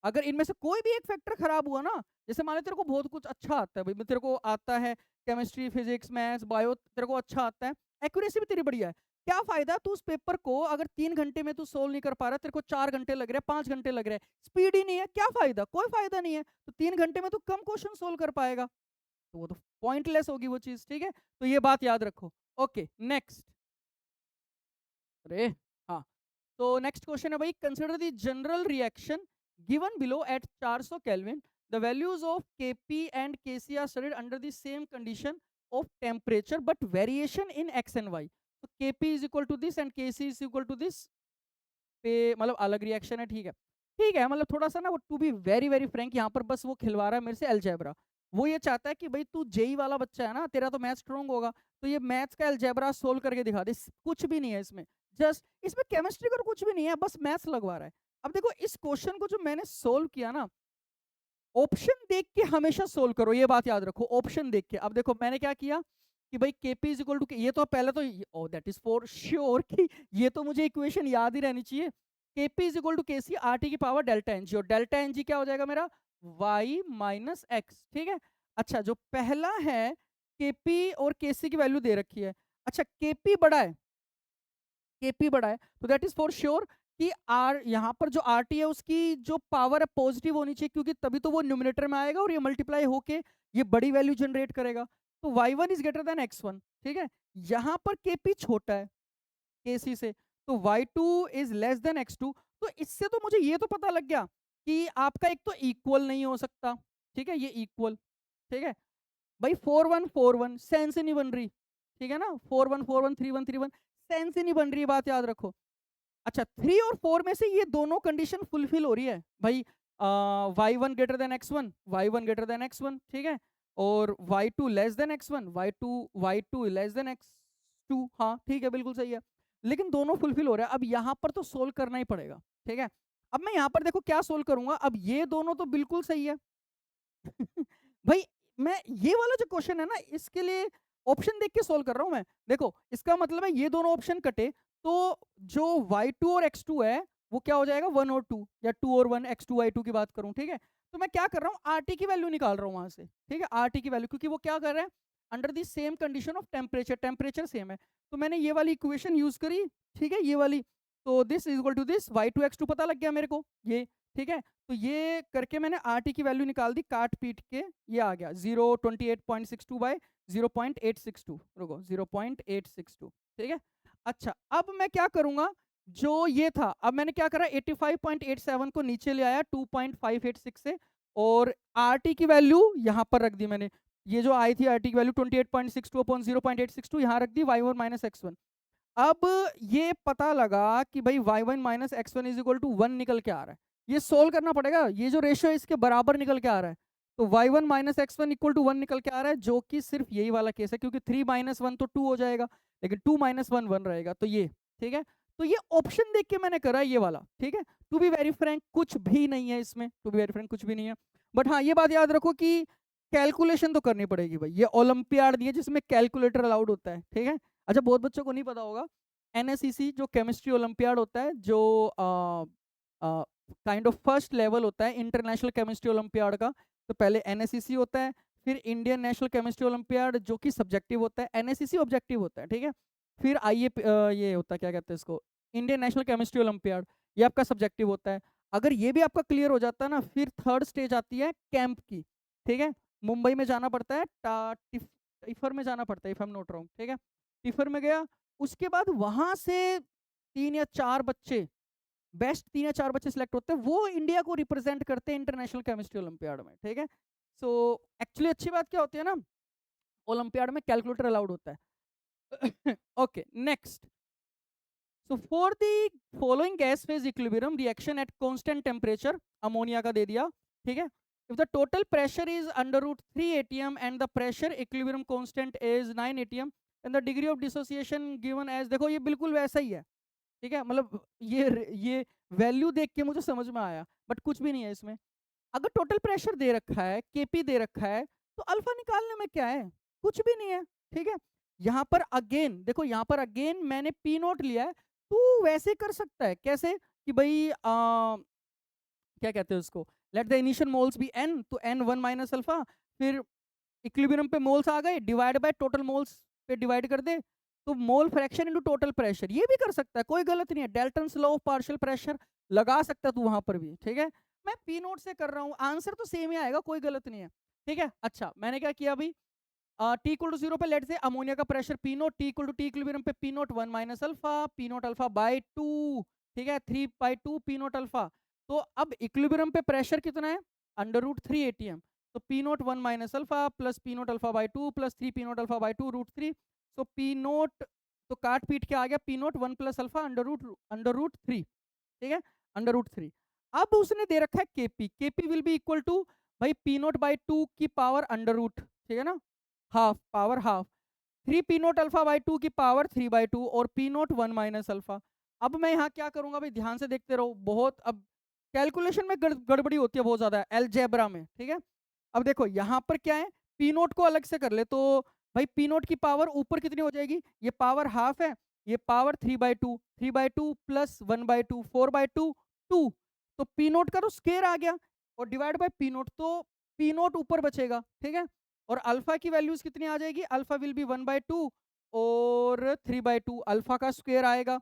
अगर इनमें से कोई भी एक फैक्टर खराब हुआ ना, जैसे मान लो तेरे को बहुत कुछ अच्छा आता है भाई, तेरे को आता है केमिस्ट्री, फिजिक्स, मैथ्स, बायो, तेरे को अच्छा आता है, एक्यूरेसी भी तेरी बढ़िया है, क्या फायदा तू उस पेपर को अगर 3 घंटे में तू सोल्व नहीं कर पा रहा, तेरे को 4 घंटे लग रहे हैं, 5 घंटे लग रहे हैं, स्पीड ही नहीं है, क्या फायदा? कोई फायदा नहीं है। तो 3 घंटे में तू कम क्वेश्चन सोल्व कर पाएगा, तो वो तो पॉइंटलेस होगी वो चीज, ठीक है। तो ये बात याद रखो। Okay next. अरे हाँ, तो नेक्स्ट क्वेश्चन है भाई, consider the general reaction given below at 400 kelvin, the values of Kp and Kc are studied under the same condition of temperature but variation in x and y। तो Kp is equal to this and Kc is equal to this, पे मतलब अलग reaction है, ठीक है। ठीक है, मतलब थोड़ा सा ना वो, to be very very frank, यहाँ पर बस वो खिलवा रहा है मेरे से अलजेब्रा। वो ये चाहता है कि भाई तू जेई वाला बच्चा है ना, तेरा तो मैथ स्ट्रॉन्ग होगा, तो ये मैथ्स का अलजेब्रा सोल्व करके दिखा दे। कुछ भी नहीं है इसमें, जस्ट इसमें केमिस्ट्री का कुछ भी नहीं है, बस मैथ्स लगवा रहा है। अब देखो इस क्वेश्चन को जो मैंने सोल्व किया ना, ऑप्शन देख के हमेशा सोल्व करो, ये बात याद रखो, ऑप्शन देख के। अब देखो मैंने क्या किया कि भाई Kp इज इक्वल टू, ये तो पहले तो ओ दैट इज फॉर श्योर कि ये तो मुझे इक्वेशन याद ही रहनी चाहिए। Kp is equal to Kc RT की पावर डेल्टा एनजी, और डेल्टा एनजी क्या हो जाएगा मेरा, y माइनस एक्स, ठीक है। अच्छा जो पहला है, Kp और Kc की वैल्यू दे रखी है। अच्छा Kp बड़ा है, Kp बड़ा है, तो दैट इज फॉर श्योर कि आर, यहाँ पर जो आर टी है उसकी जो पावर है पॉजिटिव होनी चाहिए, क्योंकि तभी तो वो न्यूमिनेटर में आएगा और ये मल्टीप्लाई होके ये बड़ी वैल्यू जनरेट करेगा। तो y1 is greater than x1, ठीक है। यहाँ पर Kp छोटा है Kc से, तो y2 is less than x2। तो इससे तो मुझे ये तो पता लग गया कि आपका एक तो इक्वल नहीं हो सकता, ठीक है, ये इक्वल, ठीक है भाई। 4 1 4 1 सेंस ही नहीं बन रही, ठीक है ना, 4 1 4 1 3 1 3 1 सेंस ही नहीं बन रही, बात याद रखो। अच्छा 3 और 4 में से ये दोनों कंडीशन फुलफिल हो रही है भाई, y1 greater than x1, y1 greater than x1, ठीक है, और y2 less than x1, y2 less than x2, हाँ ठीक है बिल्कुल सही है। लेकिन दोनों फुलफिल हो रहा है, अब यहाँ पर तो सोल्व करना ही पड़ेगा, ठीक है। अब मैं यहाँ पर देखो क्या सोल्व करूंगा, अब ये दोनों तो बिल्कुल सही है भाई मैं ये वाला जो क्वेश्चन है ना, इसके लिए ऑप्शन देख के सोल्व कर रहा हूं मैं। देखो इसका मतलब है ये दोनों ऑप्शन कटे, तो जो y2 और x2 है वो क्या हो जाएगा, 1 और 2, या 2 और 1, x2 y2 की बात करूं, ठीक है। तो मैं क्या कर रहा हूं, RT की वैल्यू निकाल रहा हूं वहां से, ठीक है, RT की वैल्यू, क्योंकि वो क्या कर रहा है, under the same condition of temperature, temperature same है। तो मैंने ये वाली इक्वेशन यूज करी, ठीक है, ये वाली। तो this is equal to this, y2 x2 पता लग गया मेरे को ये, ठीक है। तो ये करके मैंने RT की वैल्यू निकाल दी, काट पीट के ये आ गया 028.62 बाय 0.862, रुको 0.862, ठीक है। अच्छा अब मैं क्या करूंगा, जो ये था, अब मैंने क्या करा, 85.87 को नीचे ले आया 2.586 से, और RT की वैल्यू यहाँ पर रख दी मैंने, ये जो आई थी RT की वैल्यू 28.62 अपॉन 0.862 यहाँ रख दी, y1 माइनस x1। अब ये पता लगा कि भाई y1 minus x1 is equal to 1 निकल के आ रहा है, ये सोल्व करना पड़ेगा, ये जो रेशियो है इसके बराबर निकल के आ रहा है। तो y1 minus x1 equal to 1 निकल के आ रहा है, जो कि सिर्फ यही वाला केस है, क्योंकि 3 माइनस 1 तो 2 हो जाएगा, लेकिन 2 माइनस 1 1 रहेगा, तो ये, ठीक है। तो ये ऑप्शन देख के मैंने करा ये वाला, ठीक है। टू बी वेरी फ्रैंक कुछ भी नहीं है इसमें, टू बी वेरी फ्रैंक कुछ भी नहीं है। बट हाँ ये बात याद रखो कि कैलकुलेशन तो करनी पड़ेगी भाई, ये ओलंपियाड दिए जिसमें कैलकुलेटर अलाउड होता है, ठीक है। अच्छा बहुत बच्चों को नहीं पता होगा, NSEC जो केमिस्ट्री ओलंपियाड होता है, जो काइंड ऑफ फर्स्ट लेवल होता है इंटरनेशनल केमिस्ट्री ओलंपियाड का, तो पहले NSEC होता है, फिर इंडियन नेशनल केमिस्ट्री ओलंपियाड जो कि सब्जेक्टिव होता है, NSEC ऑब्जेक्टिव होता है, ठीक है। फिर ये होता है, क्या कहते हैं इसको, इंडियन नेशनल केमिस्ट्री ओलंपियाड, ये आपका सब्जेक्टिव होता है। अगर ये भी आपका क्लियर हो जाता है ना, फिर थर्ड स्टेज आती है कैंप की, ठीक है। मुंबई में जाना पड़ता है, टिफर में जाना पड़ता है, if I am not wrong, ठीक है। टिफर में गया, उसके बाद वहां से 3 या 4 बच्चे, बेस्ट 3 या 4 बच्चे सिलेक्ट होते हैं, वो इंडिया को रिप्रेजेंट करते हैं इंटरनेशनल केमिस्ट्री ओलंपियाड में, ठीक है। सो एक्चुअली अच्छी बात क्या होती है ना, ओलंपियाड में कैलकुलेटर अलाउड होता है okay next. So for the following gas phase equilibrium reaction at constant temperature, ammonia का दे दिया, ठीक है। If the total pressure is under root 3 atm and the pressure equilibrium constant is 9 atm, then the degree of dissociation given as, देखो ये बिल्कुल वैसा ही है, ठीक है, मतलब ये वैल्यू देख के मुझे समझ में आया, बट कुछ भी नहीं है इसमें। अगर टोटल प्रेशर दे रखा है, Kp दे रखा है, तो अल्फा निकालने में क्या है, कुछ भी नहीं है, ठीक है। यहाँ पर अगेन देखो, यहाँ पर अगेन मैंने पी नोट लिया है, तू वैसे कर सकता है। कैसे कि भाई क्या कहते हैं उसको, let the initial moles be N, तो एन वन माइनस अल्फा, फिर इक्विलिब्रियम पे मोल्स आ गए, डिवाइड बाय टोटल मोल्स पे डिवाइड कर दे, तो mole fraction into total pressure, ये भी कर सकता है, कोई गलत नहीं है। Dalton's law of partial pressure लगा सकता है तू वहां पर भी, ठीक है। मैं पी नोट से कर रहा हूँ, आंसर तो सेम ही आएगा, कोई गलत नहीं है, ठीक है। अच्छा, मैंने क्या किया भाई, टी इक्वल टू 0 पे लेट से अमोनिया का pressure P naught, T equal to T equilibrium पे P naught 1 minus alpha, P naught alpha by 2, ठीक है, 3/2 पी नोट अल्फा। तो अब इक्विलिब्रियम पे प्रेशर कितना है, अंडर रूट 3 एटीएम, तो P naught 1 minus alpha plus P naught alpha by 2 plus 3 P naught alpha by 2 root 3, तो P note, तो काट पीट के आ गया P naught 1 plus alpha under root 3, ठीक है, अंडर रूट 3। अब उसने दे रखा है K P, K P will be equal to भाई पी नोट बाई 2 की पावर अंडर रूट, ठीक है ना, half, power half, 3 P naught alpha by 2 की पावर 3/2 और पी नोट 1 माइनस अल्फा। अब मैं यहाँ क्या करूंगा भाई, ध्यान से देखते रहो, बहुत अब कैलकुलेशन में गड़बड़ी होती है बहुत ज्यादा अलजेब्रा में, ठीक है। अब देखो यहाँ पर क्या है, पी नोट को अलग से कर ले, तो भाई पी नोट की पावर ऊपर कितनी हो जाएगी, ये पावर हाफ है, ये पावर 3/2, 3/2 प्लस 1/2 4/2 2, तो पी नोट का तो स्केयर आ गया, और डिवाइड बाय पी नोट, तो पी नोट ऊपर बचेगा, ठीक है। और अल्फा की वैल्यूज कितनी आ जाएगी, अल्फा विल बी 1/2 और 3/2, अल्फा का स्क्वायर आएगा,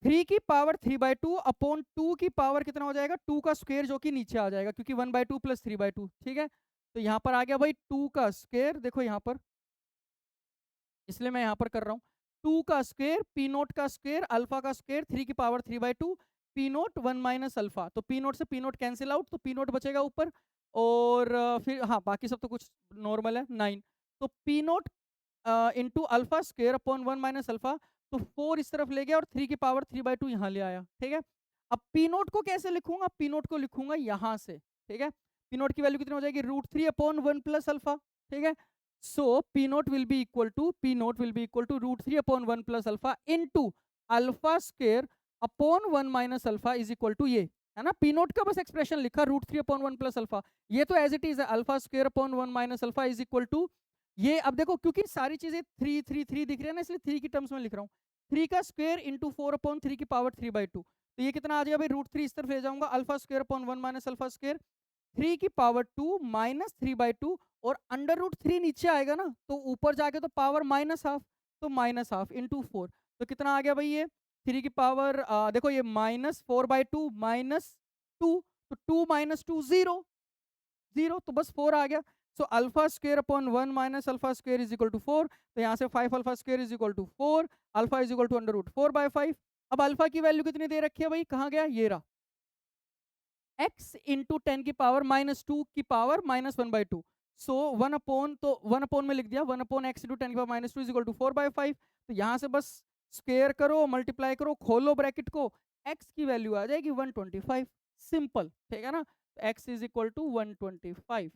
3 की पावर 3/2 अपॉन 2 की पावर कितना हो जाएगा, 2 का स्क्वायर, जो कि नीचे आ जाएगा क्योंकि 1/2 प्लस 3/2, ठीक है। तो यहाँ पर आ गया भाई 2 का स्क्वायर, देखो यहाँ पर, इसलिए मैं यहाँ पर कर रहा हूँ, 2 का स्क्वायर, पी नोट का स्क्वायर, अल्फा का स्क्वायर, 3 की power 3/2, P naught 1 minus alpha, तो पी नोट से पी नोट कैंसिल आउट, तो पी नोट बचेगा ऊपर, और फिर हाँ बाकी सब तो कुछ नॉर्मल है 9, तो P note into alpha square upon 1 minus alpha, तो 4 इस तरफ ले गया और 3 की पावर 3/2 यहाँ ले आया, ठीक है। अब पी नोट को कैसे लिखूंगा, पी नोट को लिखूंगा यहाँ से, ठीक है। पी नोट की वैल्यू कितनी हो जाएगी, √3 अपॉन 1 प्लस अल्फा, ठीक है। So P naught will be equal to, P naught will be equal to √3 upon 1 plus alpha into alpha square upon 1 minus alpha is equal to ये, है ना। P note का बस एक्सप्रेशन लिखा, √3 upon 1 plus alpha, ये तो as it is है, alpha square upon 1 minus alpha is equal to ये। अब देखो क्योंकि सारी चीजें 3 3 3 दिख रही है ना, इसलिए 3 की टर्म्स में लिख रहा हूँ, 3 का स्क्वायर इंटू 4 अपॉन 3 की पावर 3/2, तो ये कितना आ जाएगा भाई, √3 इस तरफ ले जाऊंगा, alpha square upon 1 minus alpha square, 3 की पावर 2 माइनस 3/2, और अंडर रूट 3 नीचे आएगा ना, तो ऊपर जाके तो पावर माइनस हाफ, तो माइनस हाफ इंटू 4, तो कितना आ गया भाई ये 3 की पावर देखो ये -4/2 -2, तो 2 - 2 0 0, तो बस 4 आ गया। So alpha square upon 1 minus alpha square is equal to 4, तो यहाँ से 5 alpha square is equal to 4, alpha is equal to √4/5। अब अल्फा की वैल्यू कितनी दे रखी है भाई, कहाँ गया, ये रहा, x इंटू 10 की पावर -2 की पावर -1/2, सो 1 अपॉन, तो 1 अपॉन में लिख दिया, 1 अपॉन x इंटू 10 की पावर -2 इज इक्वल टू 4/5, तो यहाँ से बस स्क्वायर करो, मल्टीप्लाई करो, खोलो ब्रैकेट को, x की वैल्यू आ जाएगी 125, सिंपल, ठीक है ना, x is equal to 125,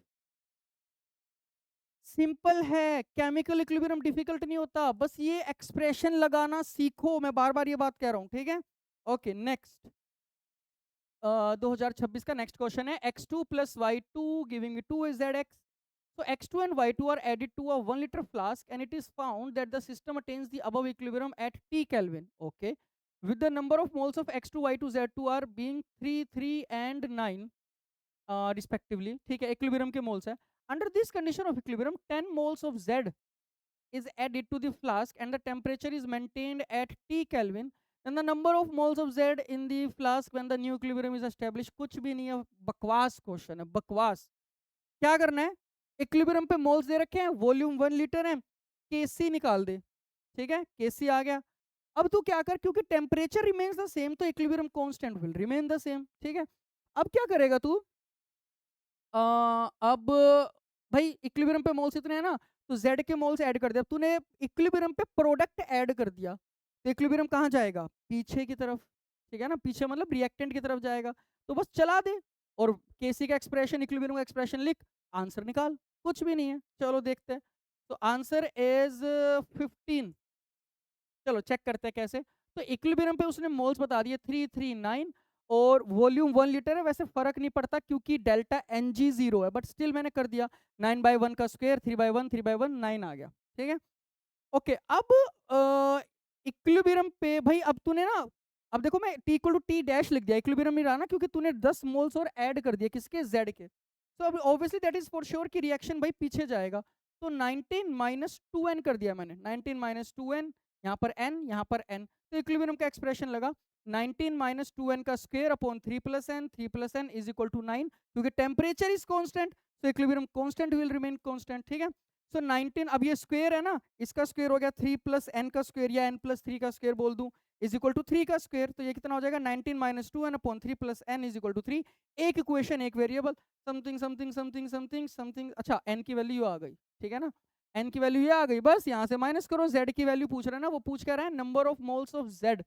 simple है। केमिकल इक्विलिब्रियम डिफिकल्ट नहीं होता, बस ये एक्सप्रेशन लगाना सीखो, मैं बार बार ये बात कह रहा हूँ, ठीक है। ओके नेक्स्ट, 2026 का नेक्स्ट क्वेश्चन है, x2 plus y2 giving me 2 zx. So x2 and y2 are added to a 1 liter flask and it is found that the system attains the above equilibrium at T Kelvin. Okay. With the number of moles of x2, y2, z2 are being 3, 3 and 9 respectively. ठीक है, equilibrium के moles है. Under this condition of equilibrium, 10 moles of z is added to the flask and the temperature is maintained at T Kelvin, and the number of moles of Z in the flask when the new equilibrium is established. कुछ भी नहीं है, बकवास question है, बकवास। क्या करना है, इक्विलिब्रियम पे मोल्स दे रखे हैं, वॉल्यूम 1 लीटर है, केसी निकाल दे, ठीक है, केसी आ गया। अब तू क्या कर, क्योंकि टेम्परेचर रिमेन्स द सेम, तो equilibrium constant will remain the same, ठीक है। अब क्या करेगा तू, अब भाई इक्विलिब्रियम पे मोल्स इतने हैं ना, तो Z के मोल्स ऐड कर दिया, तूने इक्विलिब्रियम पे प्रोडक्ट ऐड कर दिया, तो इक्विलिब्रियम कहाँ जाएगा, पीछे की तरफ, ठीक है ना, पीछे मतलब रिएक्टेंट की तरफ जाएगा, तो बस चला दे, और केसी का एक्सप्रेशन, इक्विलिब्रियम का एक्सप्रेशन लिख, आंसर निकाल, कुछ भी नहीं है। चलो देखते हैं, तो आंसर इज 15। चलो चेक करते हैं कैसे, तो इक्विलिब्रियम पे उसने मोल्स बता दिए 339, और वॉल्यूम 1 लीटर है, वैसे फर्क नहीं पड़ता क्योंकि डेल्टा Ng 0 है, बट स्टिल मैंने कर दिया, 9/1 का स्क्वायर, 3/1 3/1 9 आ गया, ठीक है। ओके, अब इक्विलिब्रियम पे भाई अब तूने ना, अब देखो मैं T equal to T dash लिख दिया, इक्विलिब्रियम नहीं रहा ना, क्योंकि तूने 10 मोल्स और ऐड कर दिए किसके, जेड के। तो अब obviously that is for sure कि रिएक्शन भाई पीछे जाएगा। तो 19 माइनस 2n कर दिया मैंने, 19 माइनस 2n, यहाँ पर n, यहाँ पर n, तो इक्विलिब्रियम का एक्सप्रेशन लगा 19 माइनस 2n का square upon 3 plus n, 3 plus n is equal to 9, क्योंकि temperature is constant, so equilibrium constant will remain constant, ठीक है। सो 19, अब ये स्क्वायर है ना, इसका स्क्वायर हो गया 3 प्लस एन का स्क्वायर, या n प्लस 3 का स्क्वायर बोल दूं, इज इक्वल टू 3 का स्क्वायर, तो ये कितना हो जाएगा 19 minus 2n upon 3 plus n is equal to 3। एक इक्वेशन एक variable, something something something something something, अच्छा n की वैल्यू आ गई, ठीक है ना, n की वैल्यू ये आ गई, बस यहाँ से माइनस करो, z की वैल्यू पूछ रहा है ना, वो पूछ कर रहा है number of moles of z,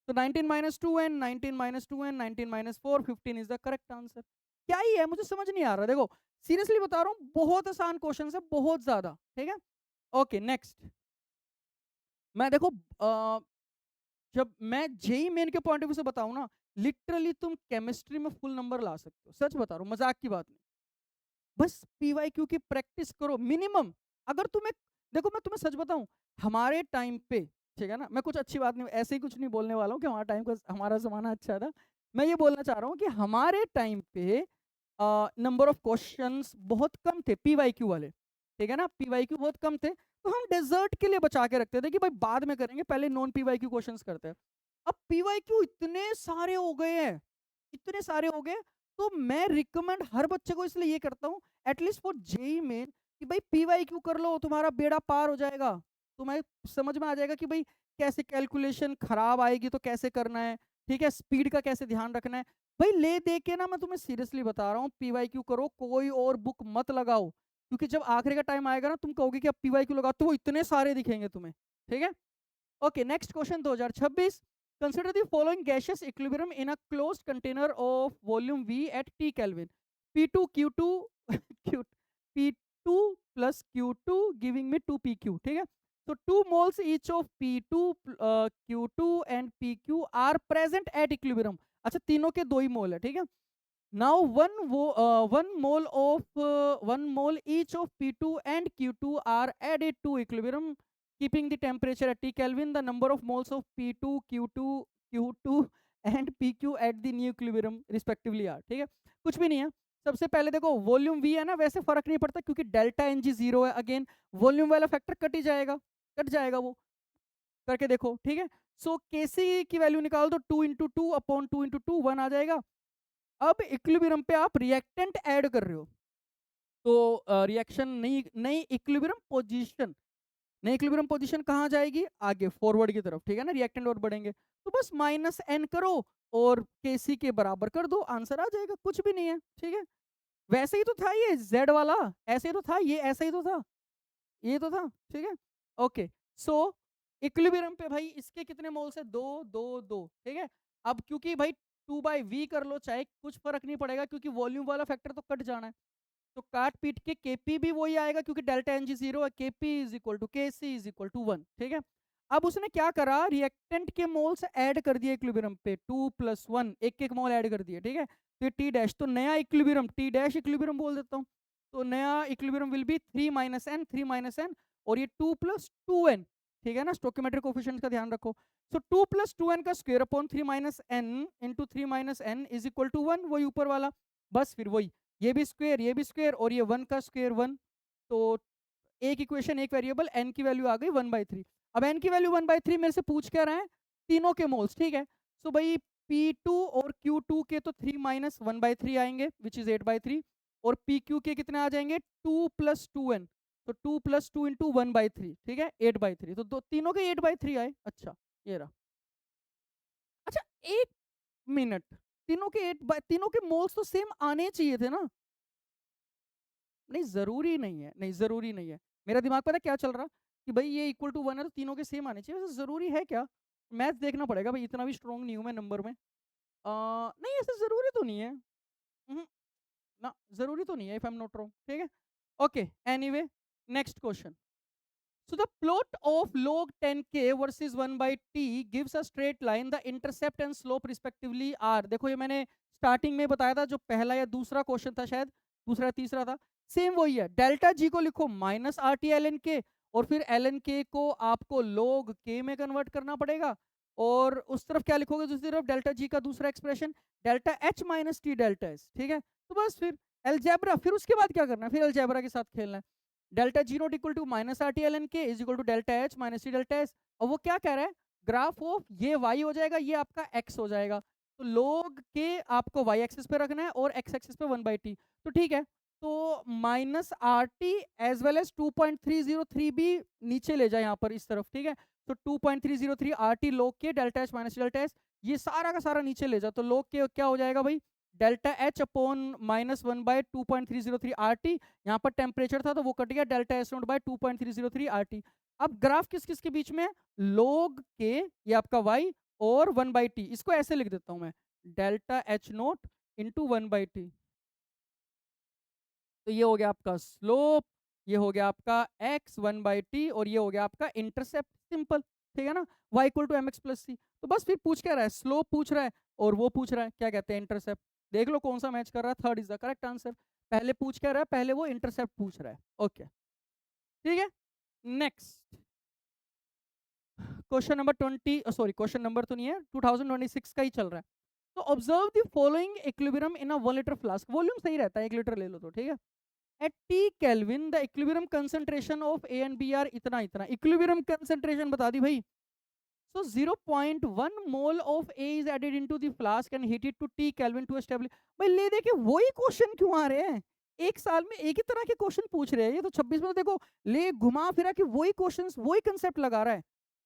तो 19 minus 2n, 19 minus 2n, 19 minus 4, 15 is the correct answer. क्या ही है, मुझे समझ नहीं आ रहा, देखो सीरियसली बता रहा हूँ, बहुत आसान क्वेश्चन है, बहुत ज्यादा, ठीक है। ओके नेक्स्ट, मैं देखो जब मैं जेई मेन के पॉइंट ऑफ व्यू से बताऊं ना, लिटरली तुम केमिस्ट्री में फुल नंबर ला सकते हो, सच बता रहा हूँ, मजाक की बात नहीं। बस पीवाईक्यू की प्रैक्टिस करो मिनिमम। अगर तुम्हें, देखो मैं तुम्हें सच बताऊं, हमारे टाइम पे, ठीक है ना, मैं कुछ अच्छी बात नहीं, ऐसे ही कुछ नहीं बोलने वाला हूँ कि हमारा टाइम का, हमारा जमाना अच्छा था। मैं ये बोलना चाह रहा हूँ कि हमारे टाइम पे नंबर ऑफ क्वेश्चंस बहुत कम थे पीवाईक्यू वाले, ठीक है ना, पीवाईक्यू बहुत कम थे, तो हम डेजर्ट के लिए बचा के रखते थे कि भाई बाद में करेंगे, पहले नॉन पीवाईक्यू क्वेश्चंस करते हैं। अब पीवाईक्यू इतने सारे हो गए हैं, इतने सारे हो गए, तो मैं रिकमेंड हर बच्चे को इसलिए ये करता हूँ, एटलीस्ट फॉर जेई में, कि भाई पीवाईक्यू कर लो, तुम्हारा बेड़ा पार हो जाएगा, तुम्हें समझ में आ जाएगा कि भाई कैसे कैलकुलेशन खराब आएगी तो कैसे करना है, ठीक है, स्पीड का कैसे ध्यान रखना है। भाई ले दे के ना, मैं तुम्हें सीरियसली बता रहा हूँ, पीवाईक्यू करो, कोई और बुक मत लगाओ, क्योंकि जब आखिरी का टाइम आएगा ना, तुम कहोगे कि अब पीवाईक्यू लगाओ, तो वो इतने सारे दिखेंगे तुम्हें, ठीक है। Okay next question 2026, consider the following gaseous equilibrium in a closed container of volume V at T Kelvin, P2 Q2 Q, P2 plus Q2 giving me 2 PQ, ठीक है। तो 2 moles each of P2 Q2 and PQ are present at equilibrium, अच्छा तीनों के दो ही मोल है, ठीक है। Now one mole each of P2 and Q2 are added to equilibrium, keeping the temperature at T Kelvin. The number of moles of P2, Q2 and PQ at the new equilibrium respectively are, ठीक है। कुछ भी नहीं है, सबसे पहले देखो volume V है ना, वैसे फर्क नहीं पड़ता क्योंकि डेल्टा एन जी जीरो है, अगेन वॉल्यूम वाला फैक्टर कट ही जाएगा, कट जाएगा वो, करके देखो, ठीक है। सो केसी की वैल्यू निकाल दो, 2 × 2 अपॉन 2 × 2 1 आ जाएगा। अब इक्विलिब्रियम पे आप रिएक्टेंट ऐड कर रहे हो, तो रिएक्शन नई नई इक्विलिब्रियम पोजीशन, नई इक्विलिब्रियम पोजीशन कहाँ जाएगी, आगे फॉरवर्ड की तरफ, ठीक है ना, रिएक्टेंट और बढ़ेंगे, तो बस माइनस एन करो और केसी के बराबर कर दो, आंसर आ जाएगा, कुछ भी नहीं है, ठीक है। वैसे ही तो था ये जेड वाला, ऐसे ही तो था ये, ऐसा ही तो था, ये तो था, ठीक है। ओके सो इक्विलिब्रियम पे भाई इसके कितने मोल्स है, 2 2 2, ठीक है। अब क्योंकि भाई 2/v कर लो चाहे, कुछ फर्क नहीं पड़ेगा, क्योंकि वॉल्यूम वाला फैक्टर तो कट जाना है, तो काट पीट के केपी भी वही आएगा, क्योंकि डेल्टा एन जी जीरो है, केपी इज इक्वल टू के सी इज इक्वल टू 1, ठीक है। अब उसने क्या करा, रिएक्टेंट के मोल्स ऐड कर दिए इक्विलिब्रियम पे, 2 + 1, एक एक मोल ऐड कर दिए, ठीक है। तो टी डैश, तो नया इक्विलिब्रियम, टी डैश इक्विलिब्रियम बोल देता हूँ, तो नया इक्विलिब्रियम विल बी 3 - n, और ये 2 + 2n, ठीक है ना, स्टोकियोमेट्रिक कोफिशिएंट का ध्यान रखो। सो 2 + 2n का square upon 3 - n × 3 - n is equal to 1, वही ऊपर वाला, बस फिर वही, ये भी स्क्वायर, ये भी स्क्वायर, और ये 1 का स्क्वायर 1, तो एक इक्वेशन एक वेरिएबल, n की वैल्यू आ गई 1/3। अब n की वैल्यू 1/3 मेरे से पूछ क्या रहा है, तीनों के मोल्स, ठीक है। सो भाई P2 और Q2 के तो 3 - 1/3 आएंगे विच इज 8/3, और PQ के कितने आ जाएंगे, 2 + 2n, तो 2 + 2 × 1/3, ठीक है, 8/3, तो दो तीनों के 8/3 आए, अच्छा ये रहा। अच्छा एक मिनट, तीनों के तीनों के मोल्स तो सेम आने चाहिए थे ना, नहीं जरूरी नहीं है, नहीं जरूरी नहीं है, मेरा दिमाग पता क्या चल रहा, कि भाई ये इक्वल टू 1 है तो तीनों के सेम आने चाहिए, वैसे जरूरी है क्या, मैथ देखना पड़ेगा भाई, इतना भी स्ट्रॉन्ग नहीं हूं मैं नंबर में, नहीं ऐसे जरूरी तो नहीं है, ना जरूरी तो नहीं है, if I am not wrong, ठीक है। Okay anyway next question, so the plot of log 10k versus 1/t gives a straight line, the intercept and slope respectively are, देखो ये मैंने स्टार्टिंग में बताया था, जो पहला या दूसरा क्वेश्चन था शायद, दूसरा तीसरा था, सेम वही है, डेल्टा जी को लिखो -RT ln k, और फिर ln k को आपको log k में कन्वर्ट करना पड़ेगा, और उस तरफ क्या लिखोगे, दूसरी तरफ डेल्टा जी का दूसरा expression delta H minus T delta S, ठीक है। तो बस फिर अलजेब्रा, फिर उसके बाद क्या करना है, फिर अलजेब्रा के साथ खेलना है। Delta G not equal to minus R T L N K is equal to delta H minus T delta S. और वो क्या कह रहा है, ग्राफ ऑफ ये y हो जाएगा, ये आपका x हो जाएगा, तो log के आपको y एक्सिस पे रखना है और x एक्सिस पे 1/t। तो ठीक है, तो minus R T as well as 2.303 भी नीचे ले जाए यहाँ पर इस तरफ, ठीक है। तो 2.303 आर टी log के delta H minus delta S, ये सारा का सारा नीचे ले जाओ, तो log के क्या हो जाएगा भाई, delta H upon -1/2.303 R T. यहाँ पर टेम्परेचर था तो वो कट गया, delta S naught by 2.303 R T. अब ग्राफ किस किस के बीच में, log के ये आपका y और 1/t, इसको ऐसे लिख देता हूं मैं, delta H note into 1/t। तो ये हो गया आपका स्लोप, ये हो गया आपका x 1/t, और ये हो गया आपका इंटरसेप्ट, सिंपल, ठीक है ना, y equal to mx plus C. तो बस फिर पूछ क्या रहा है, स्लोप पूछ रहा है, और वो पूछ रहा है क्या कहते हैं, इंटरसेप्ट। देख लो कौन सा मैच कर रहा है, third is the correct answer. पहले पूछ क्या रहा है, पहले वो इंटरसेप्ट पूछ रहा है, ओके, ठीक है। Next question number 20, sorry question number तो नहीं है, 2026 का ही चल रहा है। तो observe the following equilibrium in a 1 litre flask, volume सही रहता है, 1 लीटर ले लो तो, ठीक है। At T kelvin the equilibrium concentration of A and B are इतना इतना, इक्विलिब्रियम कंसंट्रेशन बता दी भाई। So 0.1 mole of A is added into the flask and heated to T Kelvin to establish। भाई ले देखे वही क्वेश्चन क्यों आ रहे हैं, एक साल में एक ही तरह के क्वेश्चन पूछ रहे हैं, ये तो 26 में तो देखो ले घुमा फिरा के वही क्वेश्चंस वही कंसेप्ट लगा रहा है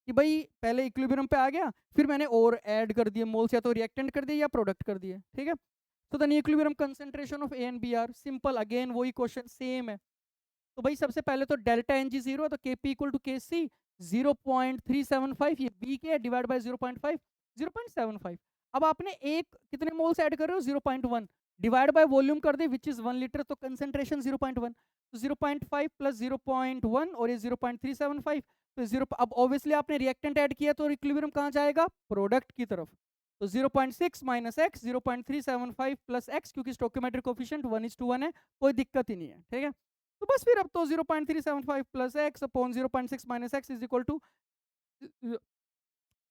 कि भाई पहले इक्विलिब्रियम पे आ गया, फिर मैंने और ऐड कर दिए मोल्स, या तो रिएक्टेंट कर दिए या प्रोडक्ट कर दिए, ठीक है। तो the equilibrium concentration of A and B are, simple, again वही क्वेश्चन सेम है। तो भाई सबसे पहले तो डेल्टा एन जी जीरो है, तो के पी इक्वल टू के सी 0.375, ये बी के डिवाइड बाय 0.5, 0.75। अब आपने एक कितने मोल्स ऐड कर रहे हो, 0.1, डिवाइड बाय वॉल्यूम कर दे विच इज 1 लीटर, तो कंसंट्रेशन 0.1, तो 0.5 प्लस 0.1 और ये 0.375, तो 0, अब ऑब्वियसली आपने रिएक्टेंट ऐड किया तो इक्विलिब्रियम कहाँ जाएगा, प्रोडक्ट की तरफ। तो 0.6 माइनस एक्स 0.375 प्लस एक्स, क्योंकि स्टोकियोमेट्रिक कोफिशिएंट 1:1 है, कोई दिक्कत ही नहीं है, ठीक है। तो बस फिर अब तो 0.375 plus X upon 0.6 minus x is equal to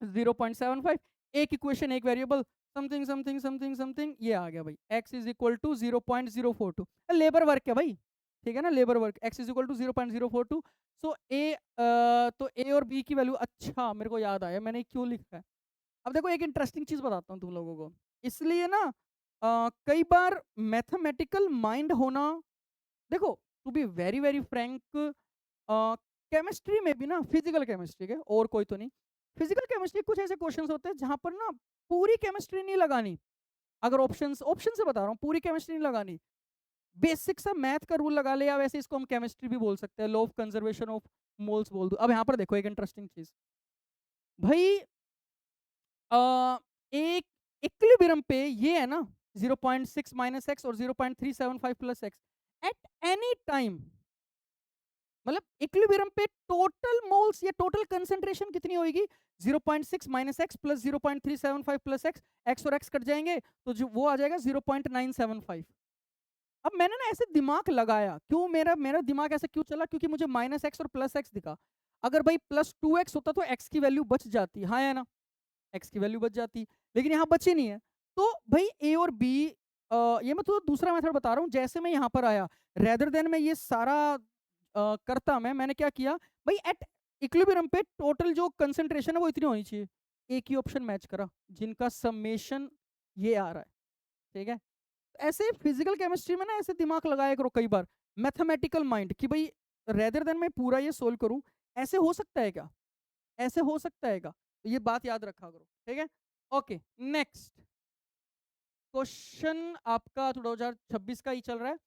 0.75। एक इक्वेशन एक variable, something something something something, ये आ गया भाई, x is equal to 0.042, labour work है भाई, ठीक है ना, labour work, x is equal to 0.042। So A, तो ए और बी की वैल्यू, अच्छा मेरे को याद आया मैंने क्यों लिखा है। अब देखो एक इंटरेस्टिंग चीज बताता हूँ तुम लोगों को, इसलिए ना कई बार मैथमेटिकल माइंड होना, देखो to be very very frank, chemistry में भी ना, फिजिकल केमिस्ट्री के और कोई तो नहीं, फिजिकल केमिस्ट्री कुछ ऐसे क्वेश्चंस होते हैं जहां पर ना पूरी केमिस्ट्री नहीं लगानी, अगर ऑप्शंस ऑप्शन से बता रहा हूँ, पूरी केमिस्ट्री नहीं लगानी, बेसिक सा मैथ का रूल लगा ले, या वैसे इसको हम केमिस्ट्री भी बोल सकते हैं, law of conservation of moles बोल दो। अब यहाँ पर देखो एक इंटरेस्टिंग चीज भाई, एक इक्विलिब्रियम पे ये है ना 0.6 माइनस एक्स और 0.375 plus x, at any time, मतलब इक्विलिब्रियम पे टोटल मोल्स या टोटल कंसंट्रेशन कितनी होगी, 0.6 minus X plus 0.375 plus x, x और एक्स कट जाएंगे तो जो वो आ जाएगा 0.975। अब मैंने ना ऐसे दिमाग लगाया, क्यों मेरा मेरा दिमाग ऐसे क्यों चला, क्योंकि मुझे माइनस एक्स और प्लस एक्स दिखा। अगर भाई प्लस 2x होता तो एक्स की वैल्यू बच जाती, हाँ है ना, एक्स की वैल्यू बच जाती, लेकिन यहाँ बची नहीं है। तो भाई ए और बी, ये मैं तो दूसरा मेथड बता रहा हूँ, जैसे मैं यहाँ पर आया, रेदर देन मैं ये सारा करता, मैंने क्या किया भाई, एट इक्विलिब्रियम पे टोटल जो कंसंट्रेशन है वो इतनी होनी चाहिए, एक ही ऑप्शन मैच करा जिनका समेशन ये आ रहा है, ठीक है। ऐसे फिजिकल केमिस्ट्री में ना ऐसे दिमाग लगाया करो कई बार, मैथमेटिकल माइंड, कि भाई रेदर देन मैं पूरा ये सोल्व करूं, ऐसे हो सकता है क्या, ऐसे हो सकता है क्या, तो ये बात याद रखा करो, ठीक है। ओके, नेक्स्ट क्वेश्चन आपका 2026 का ही चल रहा है।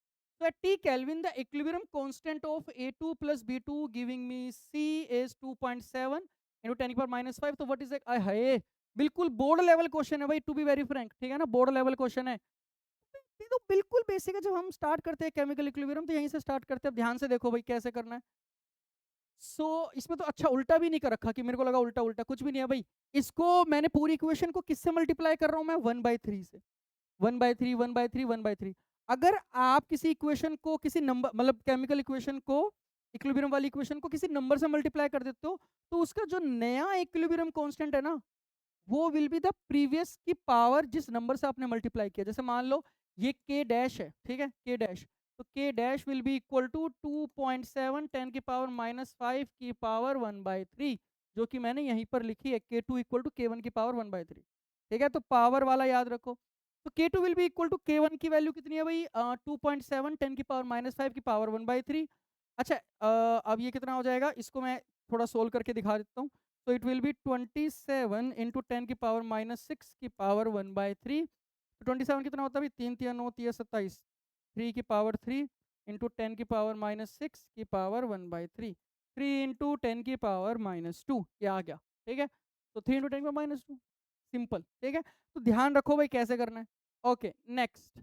तो eight T kelvin the equilibrium constant of A2 plus B2 giving me C is 2.7 into 10 की पावर -5, तो व्हाट इज इट, हाय बिल्कुल बोर्ड लेवल क्वेश्चन है भाई, टू बी वेरी फ्रैंक, ठीक है ना, बोर्ड लेवल क्वेश्चन है। ये तो बिल्कुल बेसिक है, जब हम स्टार्ट करते हैं केमिकल इक्विलिब्रियम तो यहीं से स्टार्ट करते हैं, ध्यान से देखो भाई कैसे करना है। इसमें तो अच्छा उल्टा भी नहीं कर रखा कि मेरे को लगा उल्टा उल्टा, कुछ भी नहीं है भाई। इसको मैंने पूरी इक्वेशन को किससे मल्टीप्लाई कर रहा हूं मैं, 1/3 से, 1/3 1/3 1/3। अगर आप किसी इक्वेशन को किसी नंबर, मतलब केमिकल इक्वेशन को इक्विलिब्रियम वाली इक्वेशन को किसी नंबर से मल्टीप्लाई कर देते हो, तो उसका जो नया इक्विलिब्रियम कांस्टेंट है ना, वो विल बी द प्रीवियस की पावर जिस नंबर से आपने मल्टीप्लाई किया। जैसे मान लो ये k डैश है, ठीक है, k डैश, तो k dash will be equal to 2.7 10 की पावर -5 की पावर 1/3, जो कि मैंने यहीं पर लिखी है, k2 इक्वल टू k1 की पावर 1/3। ठीक है, तो पावर वाला याद रखो। तो k2 will be equal to k1 की वैल्यू कितनी है भाई, 2.7 10 की पावर -5 की पावर 1/3। अच्छा, अब ये कितना हो जाएगा, इसको मैं थोड़ा सोल्व करके दिखा देता हूँ। तो इट विल बी 27 इंटू 10 की पावर -6 की पावर 1/3। तो 27 कितना होता है भाई, 3 3 9 3 27, 3 की पावर 3 इंटू 10 की पावर -6 की पावर 1/3, 3 इंटू 10 की पावर -2, ये आ गया। ठीक है, तो 3 इंटू 10 की पावर -2, सिंपल। ठीक है, तो ध्यान रखो भाई कैसे करना है। Okay, next.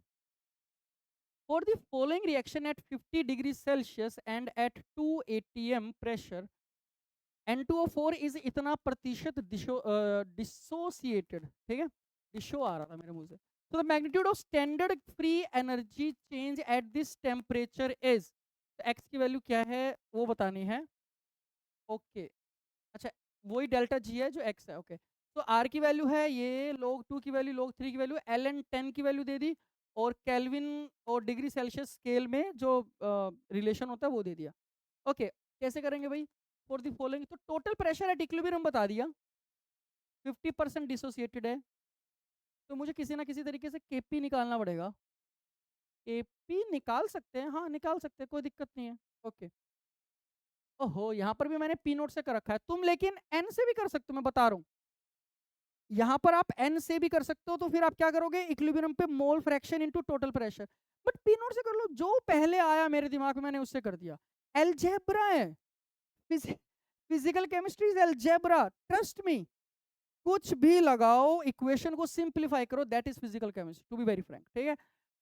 For the following reaction at 50 degrees Celsius and at 2 atm pressure, N2O4 is इतना प्रतिशत डिसोसिएटेड, ठीक है, डिशो आ रहा था मेरे मुंह से। तो the magnitude of standard free energy change at this temperature is, x की वैल्यू क्या है वो बतानी है। ओके, अच्छा, वही डेल्टा जी है जो एक्स है। ओके, तो आर की वैल्यू है ये, log 2 की वैल्यू, log 3 की वैल्यू, एल एन 10 की वैल्यू दे दी, और केल्विन और डिग्री सेल्सियस स्केल में जो रिलेशन होता है वो दे दिया। ओके, कैसे करेंगे भाई, फॉर दी फॉलोइंग, तो टोटल प्रेशर एट इक्विलिब्रियम बता दिया, 50% डिसोसिएटेड है, तो मुझे किसी ना किसी तरीके से केपी निकालना पड़ेगा। केपी निकाल सकते हैं, हाँ निकाल सकते हैं, कोई दिक्कत नहीं है। ओके, ओहो, यहाँ पर भी मैंने पी नोट से कर रखा है, तुम लेकिन एन से भी कर सकते हो, मैं बता रहा हूँ। यहाँ पर आप एन से भी कर सकते हो, तो फिर आप क्या करोगे, इक्विलिब्रियम पे मोल fraction into total pressure. But P note से कर लो, जो पहले आया मेरे दिमाग में मैंने उससे कर दिया। एलजेब्रा है, physical chemistry is algebra, trust me. कुछ भी लगाओ, इक्वेशन को सिंप्लीफाई करो, that is physical chemistry, to be very frank. ठीक है,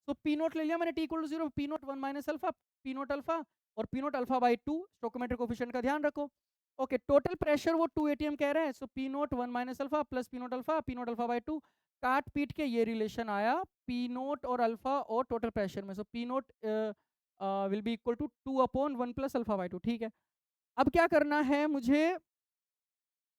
तो पी नोट ले लिया मैंने, T equal to 0, P naught 1 minus alpha, P naught alpha, और P naught alpha by 2, stoichiometric coefficient का ध्यान रखो। ओके, टोटल प्रेशर वो 2 एटीएम कह रहे हैं, so P naught 1 minus alpha plus P naught alpha by 2, काट पीट के ये रिलेशन आया पी नोट और अल्फा और टोटल प्रेशर में, so P naught will be equal to 2/1 plus alpha by 2। ठीक है, अब क्या करना है मुझे,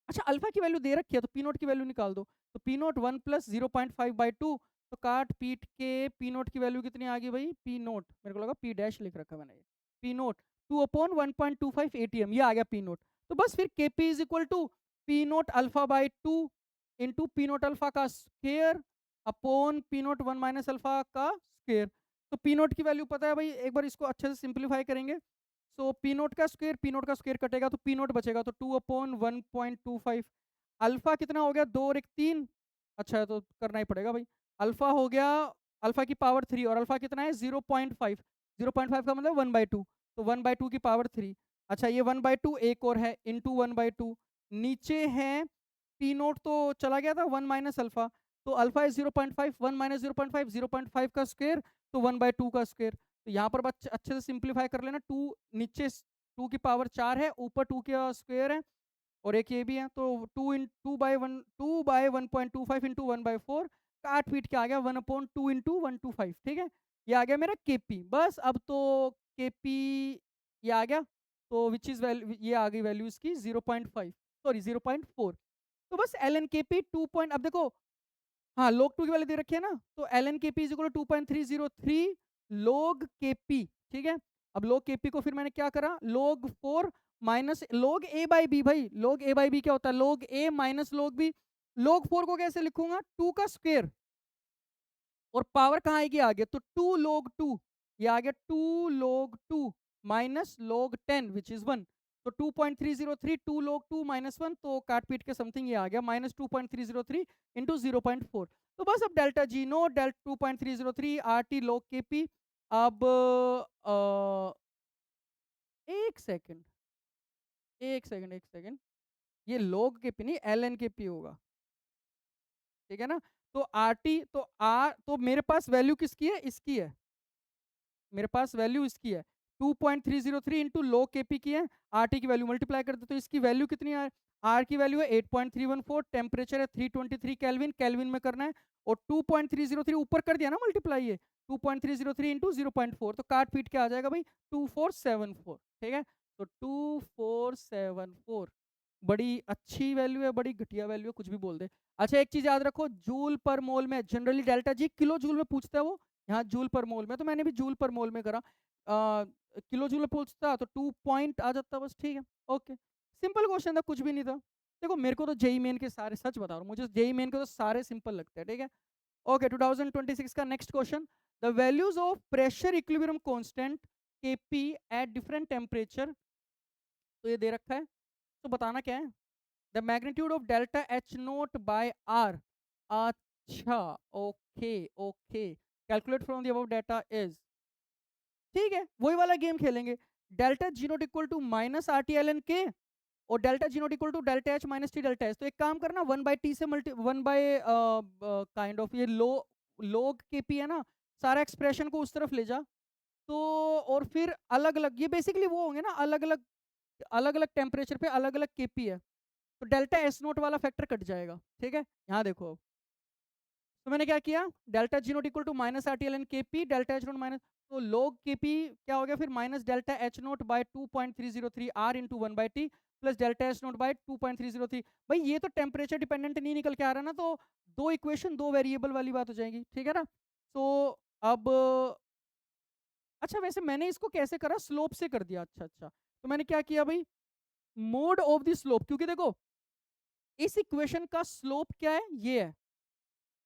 अच्छा अल्फा की वैल्यू दे रखी है तो पी नोट की वैल्यू निकाल दो, तो पी नोट 1 प्लस 0.5/2, तो काट पीट के पी नोट की वैल्यू कितनी आ गई भाई, पी नोट, मेरे को लगा पी डैश लिख रखा मैंने, पी नोट 2/1.25 एटीएम, ये आ गया पी नोट। तो बस फिर K P is equal to P naught alpha by 2 into P naught alpha का square upon P naught 1 minus alpha का स्केयर। तो पी नोट की वैल्यू पता है भाई, एक बार इसको अच्छे से सिंप्लीफाई करेंगे, सो पी नोट का स्क्वायर, पी नोट का स्क्वायर कटेगा तो पी नोट बचेगा, तो 2/1.25, अल्फा कितना हो गया, 2 और 1 3, अच्छा है तो करना ही पड़ेगा भाई, अल्फा हो गया, अल्फा की पावर 3, और अल्फा कितना है 0.5, 0.5 का मतलब 1/2, तो 1/2 की पावर 3। अच्छा, ये 1/2 एक और है इंटू 1/2, नीचे है पी नोट तो चला गया था 1 माइनस अल्फा, तो अल्फा है 0.5, 1 माइनस 0.5, 0.5 का स्क्वायर, तो 1/2 का स्क्वायर। तो यहाँ पर बस अच्छे से सिंप्लीफाई कर लेना, 2 नीचे 2 की पावर 4 है, ऊपर 2 का स्क्वायर है, और एक ये भी है, तो 2/1.25 इंटू 1/4, काट पीट के आ गया 1/2 इंटू 125। ठीक है, ये आ गया मेरा केपी, बस अब तो केपी ये आ गया, तो विच इज वैल्यू, ये आ गई वैल्यू इसकी 0.5, सॉरी 0.4, तो बस L N K P 2 point, अब देखो, हाँ log 2 की वैल्यू दे रखी है ना, तो L N K P is equal to 2.303 log K P. ठीक है, अब log के पी को फिर मैंने क्या करा, log 4 minus log A by B, भाई log ए बाई बी क्या होता है, log A minus log B, log 4 को कैसे लिखूंगा, 2 का स्क्वायर, और पावर कहाँ आएगी आगे, तो 2 log 2, ये आ गया 2 log 2 minus log 10 which is 1, तो 2.303 2 log 2 माइनस 1, तो काट पीट के समथिंग ये आ गया माइनस 2.303 इंटू 0.4, तो बस अब डेल्टा जी नो डेल्ट 2.303 R T log K P. अब एक सेकेंड, एक सेकेंड, ये log के पी नहीं एल एन के पी होगा, ठीक है ना, तो आर टी, तो आर, तो मेरे पास वैल्यू किसकी है, इसकी है, मेरे पास वैल्यू इसकी है 2.303 इंटू log के पी की है, आर टी की वैल्यू मल्टीप्लाई कर दे तो इसकी वैल्यू कितनी है, आर की वैल्यू है 8.314, टेम्परेचर है 323 केल्विन, केल्विन में करना है, और 2.303 ऊपर कर दिया ना मल्टीप्लाई, ये 2.303 इंटू 0.4, तो काट पीट के आ जाएगा भाई 2474। ठीक है, तो 2474 बड़ी अच्छी वैल्यू है, बड़ी घटिया वैल्यू है, कुछ भी बोल दे। अच्छा एक चीज याद रखो, जूल पर मोल में generally delta G kilo joule में पूछता है वो, यहाँ जूल पर मोल में, तो मैंने भी जूल पर मोल में करा। किलो जूल में पूछता तो 2 पॉइंट आ जाता बस, ठीक है। ओके, सिंपल क्वेश्चन था, कुछ भी नहीं था। देखो मेरे को तो जेई मेन के सारे, सच बता रहा हूँ, मुझे जेई मेन के तो सारे सिंपल लगते हैं, ठीक है। ओके 2026 का next question, the values of pressure equilibrium constant KP at different temperature, तो ये दे रखा है, तो बताना क्या है, the magnitude of delta H naught by R. अच्छा okay okay, calculate from the above data is, ठीक है वही वाला गेम खेलेंगे। Delta G naught equal to minus R T L N K, और delta G naught equal to delta H minus T delta H. तो एक काम करना, 1/t से मल्टी 1 ये लोग के पी है ना, सारा एक्सप्रेशन को उस तरफ ले जा। तो और फिर अलग अलग, ये बेसिकली वो होंगे ना, अलग अलग टेम्परेचर पे अलग अलग केपी है, तो डेल्टा एस नोट वाला फैक्टर कट जाएगा, ठीक है। यहाँ देखो, तो मैंने क्या किया, delta G naught equal to minus R T L N K P delta H naught minus, तो लोग के पी क्या हो गया फिर, minus delta H naught by 2.303 R into 1/t plus delta H naught by 2.303। भाई ये तो temperature dependent नहीं निकल के आ रहा ना, तो दो इक्वेशन दो वेरिएबल वाली बात हो जाएगी, ठीक है ना। तो अब अच्छा वैसे मैंने इसको कैसे करा, स्लोप से कर दिया, अच्छा अच्छा। तो मैंने क्या किया भाई, मोड ऑफ द स्लोप, क्योंकि देखो इस इक्वेशन का स्लोप क्या है, ये है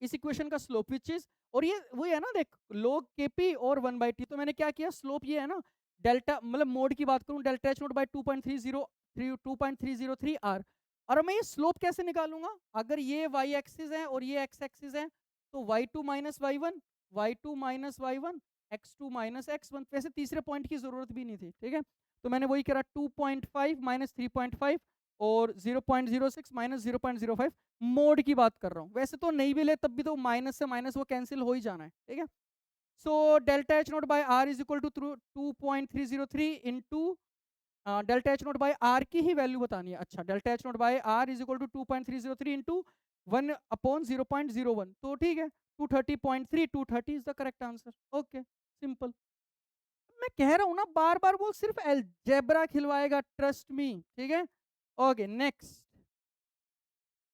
इस इक्वेशन का स्लोप विच इज, और ये वही है ना, देख log kp और 1/t, तो मैंने क्या किया, स्लोप ये है ना, डेल्टा मतलब मोड की बात करूं, delta H naught by 2.303 R. और मैं ये स्लोप कैसे निकालूंगा, अगर ये वाई एक्सिस है और ये एक्स एक्सिस है, तो y2 minus Y one, y2 minus Y one, x2 minus x1, वैसे तीसरे पॉइंट की जरूरत भी नहीं थी, ठीक है। तो मैंने वही करा 2.5 माइनस 3.5 और 0.06 माइनस 0.05, मोड की बात कर रहा हूँ, वैसे तो नहीं भी ले तब भी तो माइनस से माइनस वो कैंसिल हो ही जाना है, ठीक है। So delta H naught by R is equal to 2.303 into delta H naught by R की ही वैल्यू बतानी है। अच्छा delta H naught by R is equal to 2.303 into 1/0.01, तो ठीक है 230.3, 230 is the correct answer. Okay simple, मैं कह रहा हूं ना बार बार वो सिर्फ एल्जेब्रा खिलवाएगा, ट्रस्ट मी, ठीक है। ओके नेक्स्ट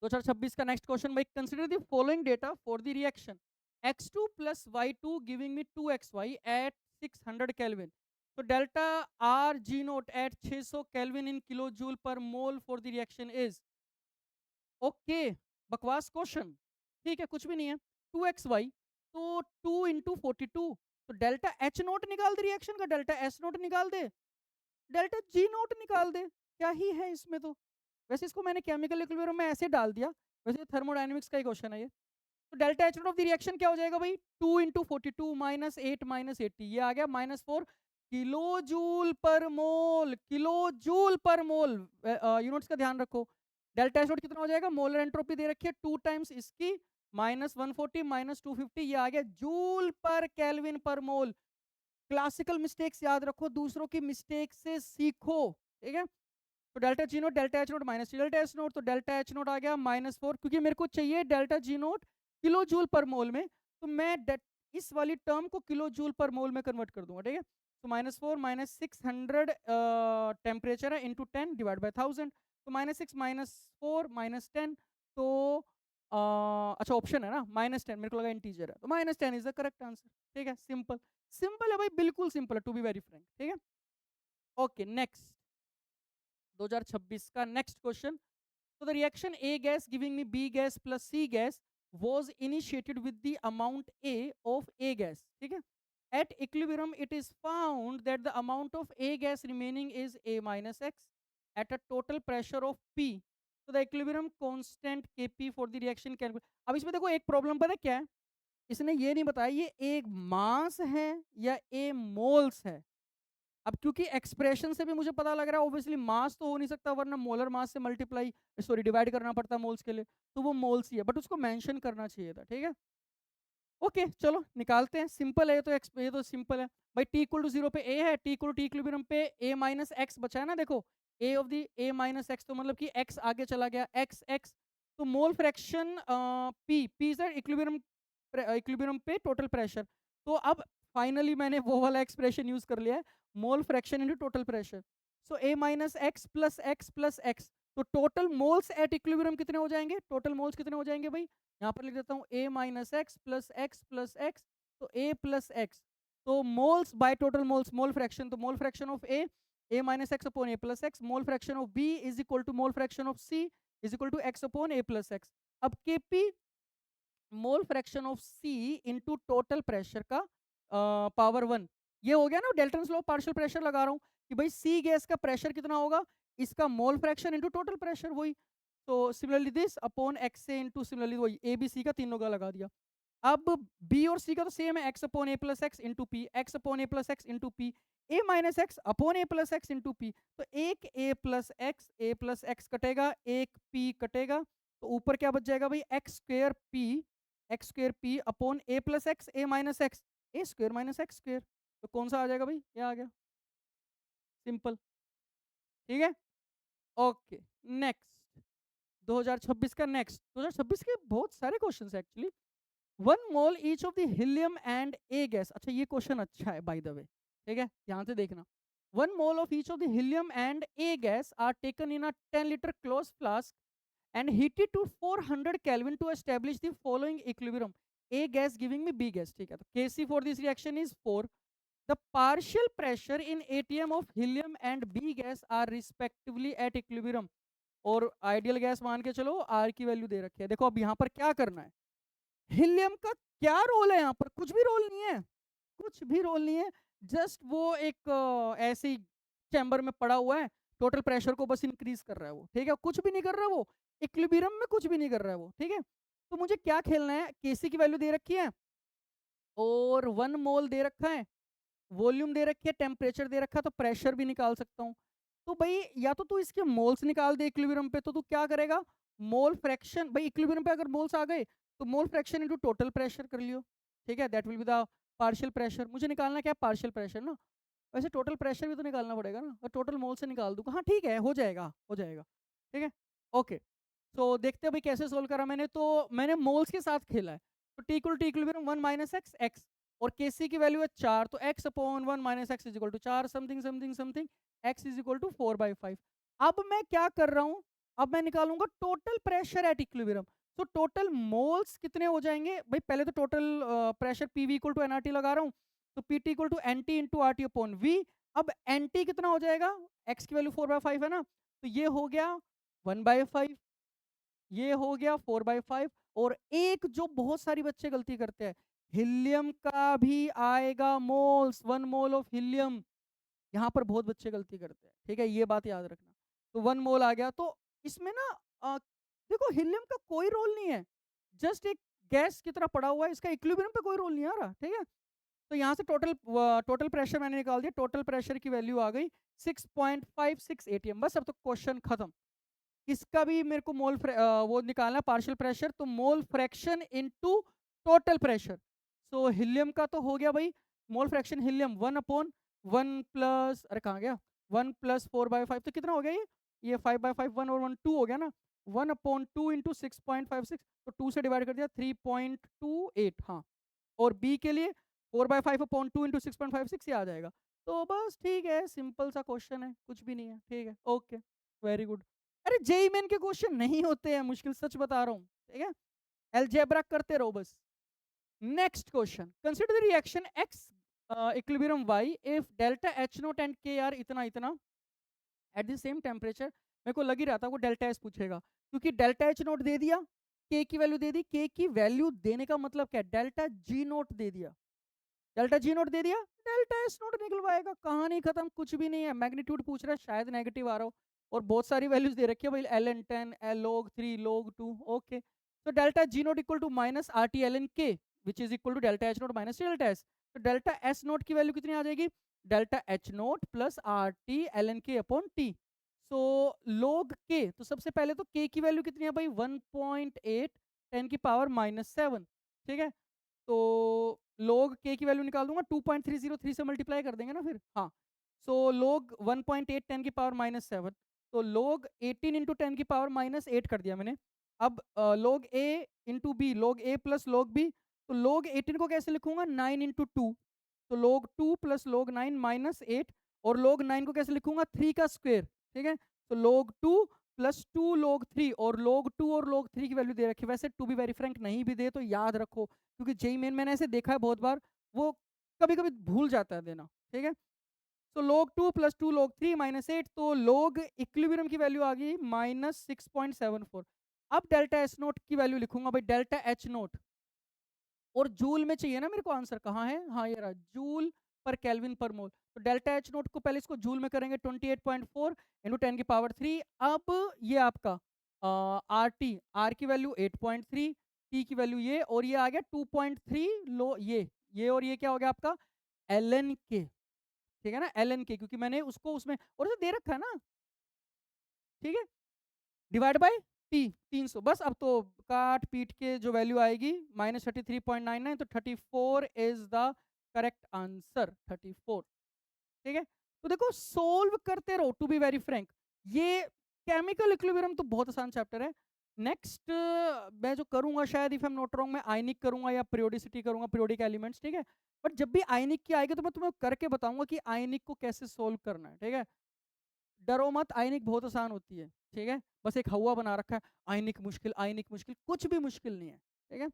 2026 का नेक्स्ट क्वेश्चन भाई, consider the following data for the reaction x2 plus y2 giving me 2xy at 600 kelvin, तो delta R G naught at 600 kelvin in kilo joule per mole for the reaction is, okay बकवास question, ठीक है कुछ भी नहीं है। 2xy, तो 2 into 42, तो डेल्टा एच नोट निकाल दे, रिएक्शन का डेल्टा एस नोट निकाल दे, डेल्टा जी नोट निकाल दे, क्या ही है इसमें तो। वैसे इसको मैंने केमिकल इक्विलिब्रियम में ऐसे डाल दिया, वैसे थर्मोडायनेमिक्स का ही क्वेश्चन है ये। तो delta H note of the reaction क्या हो जाएगा भाई, 2 इंटू 42 माइनस 8 माइनस 80, ये आ गया -4 किलो जूल पर मोल, किलो जूल पर मोल। यूनिट्स का ध्यान रखो, डेल्टा एच नोट कितना हो जाएगा, मोलर एंट्रोपी दे रखी है 2 टाइम्स इसकी, -140 -250, ये आ गया जूल पर केल्विन पर मोल। क्लासिकल मिस्टेक्स याद रखो, दूसरों की मिस्टेक से सीखो, ठीक है। तो delta G naught delta H naught minus delta H naught, तो डेल्टा एच नोट आ गया -4, क्योंकि मेरे को चाहिए delta G naught kilo joule per mole में, तो मैं इस वाली टर्म को किलो जूल पर मोल में कन्वर्ट कर दूंगा, ठीक है। तो -4 -600 टेम्परेचर है इंटू 10 डिवाइड बाई 1000, तो -6 -4 -10, तो अच्छा ऑप्शन है ना -10, मेरे को लगा इंटीजर है, तो -10 इज द करेक्ट आंसर, ठीक है। सिंपल सिंपल है भाई, बिल्कुल सिंपल है, टू बी वेरी फ्रैंक, ठीक है। ओके नेक्स्ट 2026 का next question, so the reaction A gas giving me B gas plus C gas was initiated with the amount A of A gas, ठीक है। At equilibrium it is found that the amount of A gas remaining is A minus X at a total pressure of P, so the equilibrium constant Kp for the reaction can be, अब इसमें देखो एक problem पता है क्या है, इसने ये नहीं बताया ये एक मास है या ए मोल्स है। अब क्योंकि एक्सप्रेशन से भी मुझे पता लग रहा है ऑब्वियसली मास तो हो नहीं सकता, वरना मोलर मास से मल्टीप्लाई सॉरी डिवाइड करना पड़ता मोल्स के लिए, तो वो मोल्स ही है, बट उसको मेंशन करना चाहिए था, ठीक है। ओके चलो निकालते हैं, सिंपल है ये तो, ये तो सिंपल है भाई। टी इक्वल टू 0 पे ए है, T equal to T equilibrium पे ए माइनस एक्स बचा है ना, देखो A of the A minus X, तो मतलब कि एक्स आगे चला गया, एक्स एक्स, तो mole fraction P, P is equilibrium, equilibrium पे टोटल प्रेशर। तो अब फाइनली मैंने वो वाला एक्सप्रेशन यूज कर लिया है, मोल fraction into total pressure. So A minus X plus x plus X, तो टोटल मोल्स एट इक्विलिब्रियम कितने हो जाएंगे, टोटल मोल्स कितने हो जाएंगे भाई, यहाँ पर लिख देता हूँ A minus X plus X, तो A प्लस एक्स, तो moles by total moles, mole fraction, तो mole fraction of A minus X upon A plus X, mole fraction of B is equal to mole fraction of C is equal to X upon A plus X. अब Kp mole fraction of C into total pressure का power 1, ये हो गया ना, Dalton's law partial pressure लगा रहा हूँ कि भाई C गैस का प्रेशर कितना होगा, इसका mole fraction into total pressure वही, तो सिमिलरली दिस अपॉन एक्स से इनटू सिमिलरली वही A B C का तीनों का लगा दिया। अब B और C का तो सेम है, x upon A plus x into P, x upon A plus x into P, A minus X upon A plus x into P, तो एक A प्लस एक्स कटेगा, एक P कटेगा, तो ऊपर क्या बच जाएगा भाई, x square P upon A plus x, A minus x, A square minus x square, तो कौन सा आ जाएगा भाई, ये आ गया, सिंपल, ठीक है। ओके, नेक्स्ट 2026 का, नेक्स्ट 2026 के बहुत सारे क्वेश्चंस है actually. 1 mole each of the helium and a gas, अच्छा ये क्वेश्चन अच्छा है बाय द वे, ठीक है, ध्यान से देखना। 1 mole of each of the helium and a gas are taken in a 10 litre close flask and heated to 400 Kelvin to establish the following equilibrium. A gas giving me B gas, ठीक है, तो Kc for this reaction is 4. The partial pressure in ATM of helium and B gas are respectively at equilibrium. और ideal gas मान के चलो, R की value दे रखी है। देखो अब यहाँ पर क्या करना है, हीलियम का क्या रोल है यहाँ पर, कुछ भी रोल नहीं है, कुछ भी रोल नहीं है, जस्ट वो एक ऐसे ही चैम्बर में पड़ा हुआ है, टोटल प्रेशर को बस इंक्रीज कर रहा है वो, ठीक है, कुछ भी नहीं कर रहा है वो, इक्विलिब्रियम में कुछ भी नहीं कर रहा है वो, ठीक है। तो मुझे क्या खेलना है, केसी की वैल्यू दे रखी है और 1 मोल दे रखा है, वॉल्यूम दे रखी है, टेम्परेचर दे रखा है, तो प्रेशर भी निकाल सकता हूँ। तो भाई या तो तू इसके मोल्स निकाल दे इक्विलिब्रियम पे, तो तू क्या करेगा, मोल फ्रैक्शन, भाई इक्विलिब्रियम पे अगर मोल्स आ गए तो mole fraction into total pressure कर लियो, ठीक है, that will be the partial pressure. मुझे निकालना क्या है, पार्शियल प्रेशर ना, वैसे टोटल प्रेशर भी तो निकालना पड़ेगा ना, और टोटल मोल से निकाल दूंगा, हाँ ठीक है, हो जाएगा हो जाएगा, ठीक है। ओके, तो देखते हैं भाई कैसे सोल्व करा मैंने, तो मैंने मोल्स के साथ खेला है, तो T equal to equilibrium 1 minus x x, और केसी की वैल्यू है 4, तो x upon 1 minus x is equal to 4 something something something, x is equal to 4/5। अब मैं क्या कर रहा हूँ, अब मैं निकालूंगा टोटल प्रेशर एट इक्विलिब्रियम, तो टोटल मोल्स कितने हो जाएंगे भाई, पहले तो total pressure P V equal to NRT लगा रहा हूँ, तो P T equal to N T into R T upon V. अब एन टी कितना हो जाएगा, x की वैल्यू 4/5 है ना, तो ये हो गया 1/5, ये हो गया 4/5, और एक जो बहुत सारी बच्चे गलती करते हैं, हीलियम का भी आएगा मोल्स, 1 मोल ऑफ हीलियम, यहाँ पर बहुत बच्चे गलती करते हैं, ठीक है, ये बात याद रखना। तो 1 मोल आ गया, तो इसमें ना देखो हीलियम का कोई रोल नहीं है, जस्ट एक गैस की तरह पड़ा हुआ है, इसका इक्विलिब्रियम पे कोई रोल नहीं आ रहा, ठीक है। तो यहाँ से टोटल प्रेशर मैंने निकाल दिया, टोटल प्रेशर की वैल्यू आ गई 6.56 एटीएम, बस अब तो क्वेश्चन खत्म। इसका भी मेरे को वो निकालना पार्शियल प्रेशर, तो mole fraction into total pressure. So helium का तो हो गया भाई, मोल फ्रैक्शन हीलियम 1/1 प्लस, अरे कहाँ गया, 1 प्लस 4/5, तो कितना हो गया ये 5/5, 1 और 1 2 हो गया ना, 1/2 इंटू 6.56, तो 2 से डिवाइड कर दिया 3.28, हाँ, और बी के लिए 4/5/2 इंटू 6.56 ये आ जाएगा। तो बस ठीक है, सिंपल सा क्वेश्चन है, कुछ भी नहीं है, ठीक है, ओके, वेरी गुड। अरे जेई मेन के क्वेश्चन नहीं होते हैं मुश्किल, सच बता रहा हूँ, ठीक है, अलजेब्रा करते रहो बस। Next question, consider the reaction X equilibrium Y if delta H naught and K R इतना इतना एट द सेम टेम्परेचर। मेरे को लग ही रहा था वो डेल्टा एच पूछेगा, क्योंकि डेल्टा एच नोट दे दिया, के की वैल्यू दे दी, के की वैल्यू देने का मतलब क्या है, डेल्टा जी नोट दे दिया, डेल्टा जी नोट दे दिया, डेल्टा एस नोट निकलवाएगा, कहानी खत्म, कुछ भी नहीं है। मैग्नीट्यूड पूछ रहा है, शायद नेगेटिव आ रहा हो, और बहुत सारी वैल्यूज दे रखी है भाई, ln10 log3 log2, ओके। तो delta G naught equal to minus R T L N K which is equal to delta H naught minus delta S, तो डेल्टा एस नोट की वैल्यू कितनी आ जाएगी, delta H naught plus R T L N K upon T. So log K, तो सबसे पहले तो के की वैल्यू कितनी है भाई, 1.8 10 की पावर -7, ठीक है। तो log k की वैल्यू निकाल दूंगा, 2.303 से मल्टीप्लाई कर देंगे ना फिर, हाँ। सो log 1.8 10 की पावर -7, तो log 18 इंटू 10 की पावर -8 कर दिया मैंने। अब log a into B, log a plus log b, तो log 18 को कैसे लिखूंगा, 9 इंटू 2, तो log 2 प्लस log 9 -8, और log 9 को कैसे लिखूंगा, 3 का स्क्वायर, ठीक है। तो log 2 प्लस 2 log 3, और log 2 और log 3 की वैल्यू दे रखी है। वैसे टू बी वेरी फ्रैंक नहीं भी दे तो याद रखो, क्योंकि जेई मेन मैंने ऐसे देखा है बहुत बार, वो कभी कभी भूल जाता है देना, ठीक है। तो log 2 प्लस 2 log 3 माइनस 8, तो log इक्विलिब्रियम की वैल्यू आ गई -6.74। अब डेल्टा एच नोट की वैल्यू लिखूंगा भाई, डेल्टा एच नोट, और जूल में चाहिए ना मेरे को आंसर, कहाँ है, हाँ ये रहा, जूल पर केल्विन पर मोल। तो डेल्टा एच नोट को पहले इसको जूल में करेंगे, 28.4 इंटू 10⁻3। अब ये आपका आर टी, आर की वैल्यू 8.3, टी की वैल्यू ये, और ये आ गया 2.3 लो, ये और ये क्या हो गया आपका एल एन के, ठीक है ना, एल एन के, क्योंकि मैंने उसको उसमें और उसे दे रखा है ना, ठीक है, डिवाइड बाय टी 300, बस। अब तो काट पीट के जो वैल्यू आएगी -33.99, तो 34 इज द करेक्ट आंसर, 34, ठीक है। तो देखो सोल्व करते रहो, टू बी वेरी फ्रैंक। ये केमिकल इक्विलिब्रियम तो बहुत आसान चैप्टर है। नेक्स्ट मैं जो करूंगा, शायद if I am not wrong, मैं आयनिक करूंगा या पीरियोडिसिटी करूंगा, पीरियोडिक एलिमेंट्स, ठीक है। बट जब भी आयनिक की आएगी तो मैं तुम्हें करके बताऊंगा कि आयनिक को कैसे सोल्व करना है, ठीक है। डरो मत, आयनिक बहुत आसान होती है, ठीक है। बस एक हवा बना रखा है, आयनिक मुश्किल, आयनिक मुश्किल, कुछ भी मुश्किल नहीं है, ठीक है।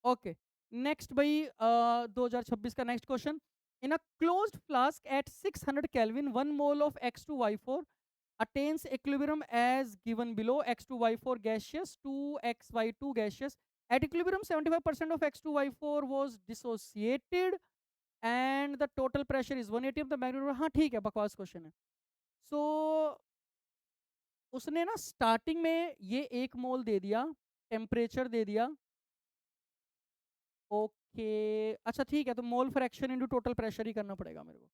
ओके, नेक्स्ट भाई 2026 का next question. In a closed flask at 600 kelvin 1 mole of X2Y4 attains equilibrium as given below. X2Y4 gaseous, 2XY2 gaseous. At equilibrium 75% of X2Y4 was dissociated and the total pressure is 180 of the magnitude. हाँ ठीक है, बकवास question है। सो उसने ना starting में ये 1 मोल दे दिया, टेम्परेचर दे दिया, ओके अच्छा ठीक है, तो mole fraction into total pressure ही करना पड़ेगा मेरे को।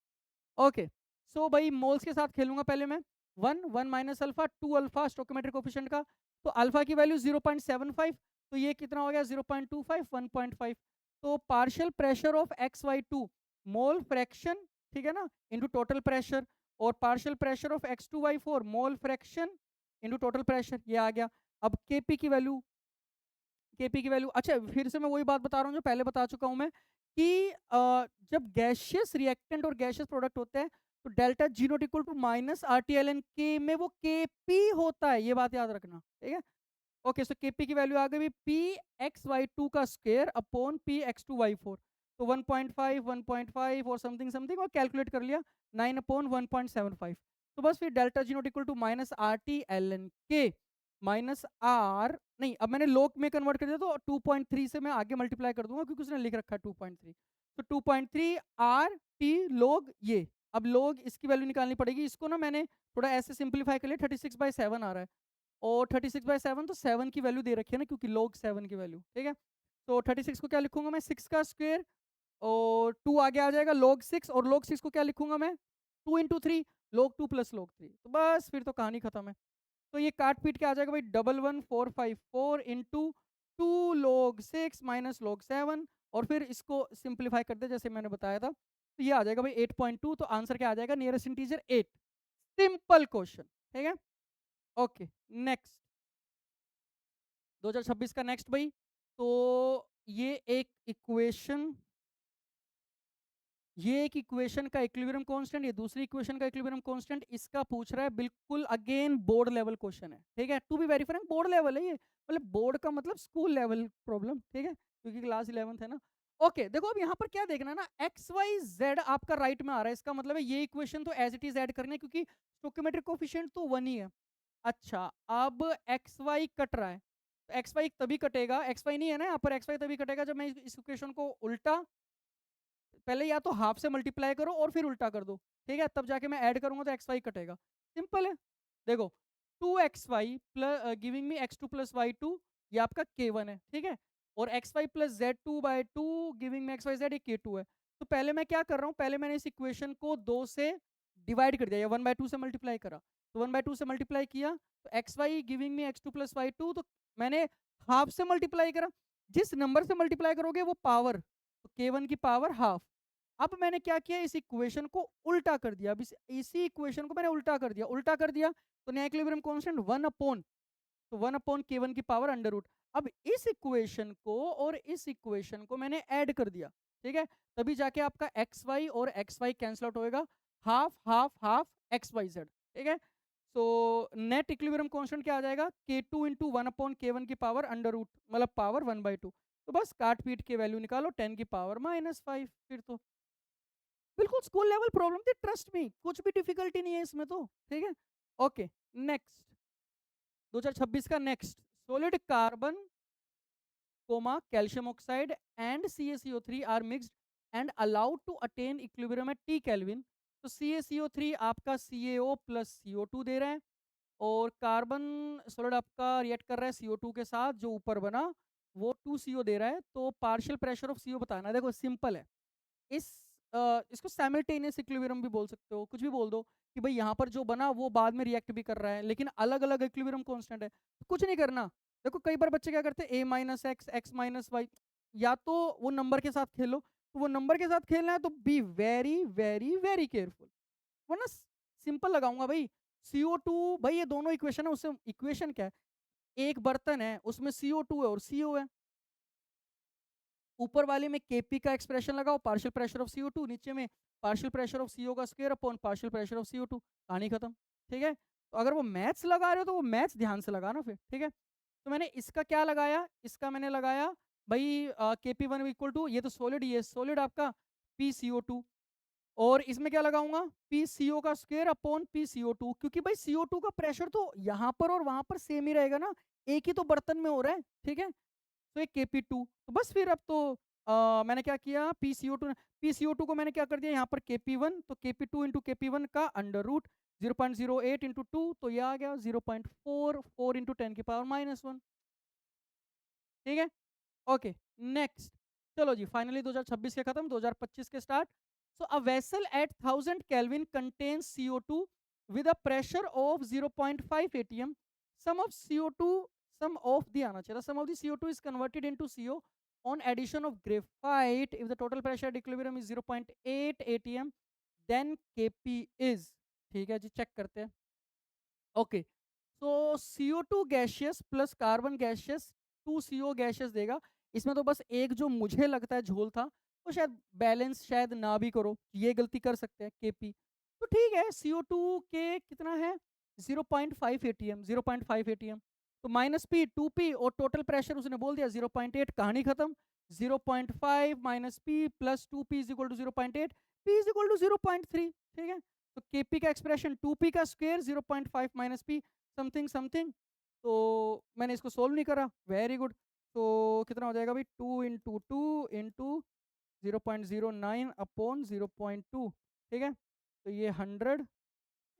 ओके, सो भाई मोल्स के साथ खेलूंगा पहले मैं, 1 माइनस अल्फा 2 अल्फा स्टोकियोमेट्रिक कोफिशिएंट का, तो अल्फा की वैल्यू 0.75, तो ये कितना हो गया 0.25, 1.5। तो partial pressure of XY2 mole fraction, ठीक है ना, इंटू टोटल प्रेशर, और partial pressure of X2Y4 mole fraction into total pressure, ये आ गया। अब केपी की वैल्यू, केपी की वैल्यू, अच्छा फिर से मैं वही बात बता रहा हूँ जो पहले बता चुका हूँ मैं, कि जब गैशियस रिएक्टेंट और गैशियस प्रोडक्ट होते हैं तो delta G not equal to minus R T L N K में वो के पी होता है, ये बात याद रखना, ठीक है। ओके, सो के पी की वैल्यू आ गई पी एक्स वाई टू का square upon P X two Y four, तो 1.5 और समथिंग समथिंग, और कैलकुलेट कर लिया 9/1.75। तो बस फिर delta G not equal to minus R T L N K minus R, नहीं अब मैंने लोग में कन्वर्ट कर दिया, तो 2.3 से मैं आगे मल्टीप्लाई कर दूंगा क्योंकि उसने लिख रखा है 2.3, तो 2.3 आर टी लोग ये। अब लोग इसकी वैल्यू निकालनी पड़ेगी, इसको ना मैंने थोड़ा ऐसे सिंप्लीफाई कर लिया, 36/7 आ रहा है, और 36/7 तो 7 की वैल्यू दे रखी है ना, क्योंकि लोग 7 की वैल्यू, ठीक है। तो 36 को क्या लिखूंगा मैं, 6 का स्क्वायर, और 2 आगे आ जाएगा log 6, और log 6 को क्या लिखूंगा मैं, 2 इंटू 3 log 2 प्लस log 3, तो बस फिर तो कहानी खत्म है। तो ये काट पीट के आ जाएगा भाई 11454 इंटू 2 log 6 माइनस log 7, और फिर इसको सिंप्लीफाई कर दे जैसे मैंने बताया था, तो ये आ जाएगा भाई 8.2, तो आंसर क्या आ जाएगा, नियरेस्ट इंटीजर 8। सिंपल क्वेश्चन, ठीक है। ओके, नेक्स्ट 2026 का नेक्स्ट भाई, तो ये एक इक्वेशन, ये एक इक्वेशन का इक्विलिब्रियम कांस्टेंट, ये दूसरी इक्वेशन का इक्विलिब्रियम कांस्टेंट, इसका पूछ रहा है बिल्कुल अगेन बोर्ड लेवल क्वेश्चन है, ठीक है। To be very frank board level है ये, मतलब बोर्ड का मतलब स्कूल लेवल प्रॉब्लम, ठीक है, क्योंकि क्लास 11th है ना। ओके देखो अब यहाँ पर क्या देखना है ना, एक्स वाई जेड आपका राइट में आ रहा है, इसका मतलब है ये इक्वेशन तो एज इट इज ऐड करनी है, क्योंकि स्टोकियोमेट्रिक कोफिशिएंट तो 1 ही है। अच्छा, अब एक्स वाई कट रहा है, तो एक्स वाई तभी कटेगा, एक्स वाई नहीं है ना यहाँ पर, एक्स वाई तभी कटेगा जब मैं इस इक्वेशन को उल्टा, पहले या तो हाफ से मल्टीप्लाई करो और फिर उल्टा कर दो, ठीक है, तब जाके मैं ऐड करूंगा तो एक्स वाई कटेगा, सिंपल है। देखो 2xy plus giving me x2 plus y2, ये आपका k1 है, ठीक है, और xy plus z2/2 giving me xyz, ये k2 है। तो पहले मैं क्या कर रहा हूँ, पहले मैंने इस इक्वेशन को 2 से डिवाइड कर दिया, या 1/2 से मल्टीप्लाई करा, तो 1/2 से मल्टीप्लाई किया तो xy giving me x2 plus y2, तो मैंने हाफ से मल्टीप्लाई करा, जिस नंबर से मल्टीप्लाई करोगे वो पावर, तो k1 की पावर हाफ। अब मैंने क्या किया, इस इक्वेशन को उल्टा कर दिया, अब इसी इक्वेशन को मैंने उल्टा कर दिया, उल्टा कर दिया तो नया इक्विलिब्रियम कांस्टेंट 1 अपॉन, तो 1 अपॉन k1 की पावर अंडर रूट। अब इस इक्वेशन को और इस इक्वेशन को मैंने ऐड कर दिया, ठीक है, तभी जाके आपका एक्स वाई और एक्स वाई कैंसिल आउट होएगा, half half half X Y Z, ठीक है। सो नेट इक्विलिब्रियम कांस्टेंट क्या आ जाएगा, k2 into one upon k1 की पावर अंडर रूट, मतलब पावर 1/2। तो बस काट पीट के वैल्यू निकालो, 10 की पावर -5। फिर तो बिल्कुल स्कूल लेवल प्रॉब्लम थी, ट्रस्ट मी, कुछ भी डिफिकल्टी नहीं है इसमें तो, ठीक है। ओके, नेक्स्ट 2026 का next, solid carbon comma calcium oxide and CaCO3 are mixed and allowed to attain equilibrium at T kelvin. तो CaCO3 आपका CaO प्लस CO2 दे रहा है, और कार्बन सॉलिड आपका रिएक्ट कर रहा है CO2 के साथ, जो ऊपर बना वो 2CO दे रहा है। तो पार्शियल प्रेशर ऑफ CO बताना है। देखो सिंपल है, इस इसको साइमल्टेनियस इक्विलिब्रियम भी बोल सकते हो, कुछ भी बोल दो कि भाई यहाँ पर जो बना वो बाद में रिएक्ट भी कर रहा है, लेकिन अलग अलग इक्विलिब्रियम कांस्टेंट है, तो कुछ नहीं करना। देखो कई बार बच्चे क्या करते हैं, a-x x-y, या तो वो नंबर के साथ खेलो, तो वो नंबर के साथ खेलना है तो B very very very careful, वरना सिंपल लगाऊंगा भाई। CO2, भाई ये दोनों इक्वेशन है, उससे इक्वेशन क्या है, एक बर्तन है उसमें CO2 है और CO है, ऊपर वाले में Kp का एक्सप्रेशन लगाओ, पार्शियल प्रेशर ऑफ CO2, नीचे में पार्शियल प्रेशर ऑफ CO का square upon partial pressure of CO2, कहानी खत्म, ठीक है। तो अगर वो मैथ्स लगा रहे हो तो वो मैथ्स ध्यान से लगाना फिर, ठीक है। तो मैंने इसका क्या लगाया, इसका मैंने लगाया भाई Kp1 इक्वल टू, ये तो सॉलिड, ये सॉलिड आपका PCO2, और इसमें क्या लगाऊंगा, PCO का स्क्वायर अपॉन PCO2, क्योंकि भाई CO2 का प्रेशर तो यहाँ पर और वहां पर सेम ही रहेगा ना, एक ही तो बर्तन में हो रहा है, ठीक है। तो एक Kp2, तो बस फिर अब तो मैंने क्या किया, PCO2 को मैंने क्या कर दिया यहाँ पर Kp1, तो Kp2 इंटू Kp1 का अंडर रूट 0.08 इंटू 2, तो ये आ गया 0.44 इंटू 10 की पावर -1, ठीक है। ओके, नेक्स्ट, चलो जी फाइनली 2026 के खत्म, 2025 के start. So a vessel at 1000 kelvin contains CO2 with a pressure of 0.5 atm, some of CO2, some of the आना चाहिए, some of the CO2 is converted into CO on addition of graphite if the total pressure at equilibrium is 0.8 atm, then Kp is, ठीक है जी, check करते हैं। Okay, तो CO2 gaseous plus carbon gaseous 2CO gaseous देगा। इसमें तो बस एक जो मुझे लगता है झोल था, वो शायद बैलेंस शायद ना भी करो, ये गलती कर सकते हैं Kp। तो ठीक है, CO2 के कितना है 0.5 atm, 0.5 atm, तो -P 2P, और टोटल प्रेशर उसने बोल दिया 0.8, कहानी खत्म। 0.5 -P plus 2P is equal to 0.8, P is equal to 0.3, ठीक है। तो Kp का एक्सप्रेशन 2P का स्क्वायर 0.5 -P समथिंग समथिंग। तो मैंने इसको सोल्व नहीं करा, वेरी गुड। तो कितना हो जाएगा भाई, 2 इंटू 2 इंटू 0.09 अपॉन 0.2, ठीक है। तो ये 100,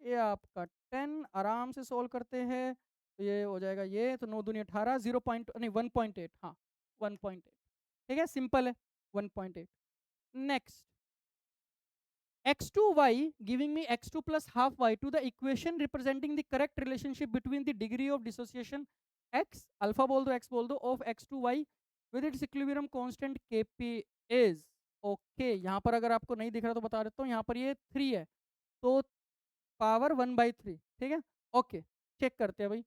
ये आपका 10, आराम से सोल्व करते हैं, तो ये हो जाएगा, ये तो 9 दूनी 18, 0 पॉइंट नहीं 1.8, हाँ 1.8, ठीक है, सिंपल है 1.8। Next, x2y giving me x2 plus half y to the equation representing the correct relationship between the degree of dissociation x, alpha बोल दो x बोल दो, of x2y with its equilibrium constant Kp is, okay यहाँ पर अगर आपको नहीं दिख रहा तो बता देता हूँ, यहाँ पर ये 3 है, तो पावर 1/3, ठीक है। ओके, चेक करते हैं भाई।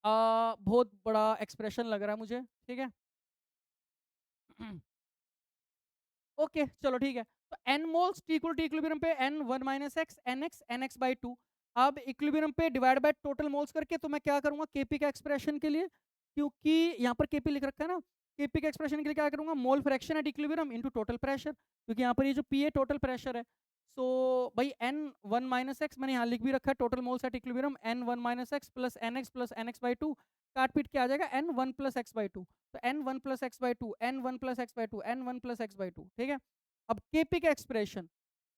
बहुत बड़ा एक्सप्रेशन लग रहा है मुझे, ठीक है। ओके चलो ठीक है, तो n moles T equal to equilibrium पे n 1 minus X N X by 2। अब इक्विलिब्रियम पे डिवाइड बाय टोटल मोल्स करके, तो मैं क्या करूंगा Kp का एक्सप्रेशन के लिए, क्योंकि यहाँ पर Kp लिख रखा है ना, Kp के एक्सप्रेशन के लिए क्या करूंगा, mole fraction at equilibrium into total pressure, क्योंकि यहाँ पर ये जो P है टोटल प्रेशर है। सो भाई n 1 माइनस एक्स मैंने यहाँ लिख भी रखा है, total moles at equilibrium n 1 minus X plus N X by 2, काट पीट के आ जाएगा n 1 प्लस एक्स बाई 2, तो n 1 plus x by 2, n 1 plus x by 2, n 1 plus x by 2, ठीक है। अब Kp का एक्सप्रेशन,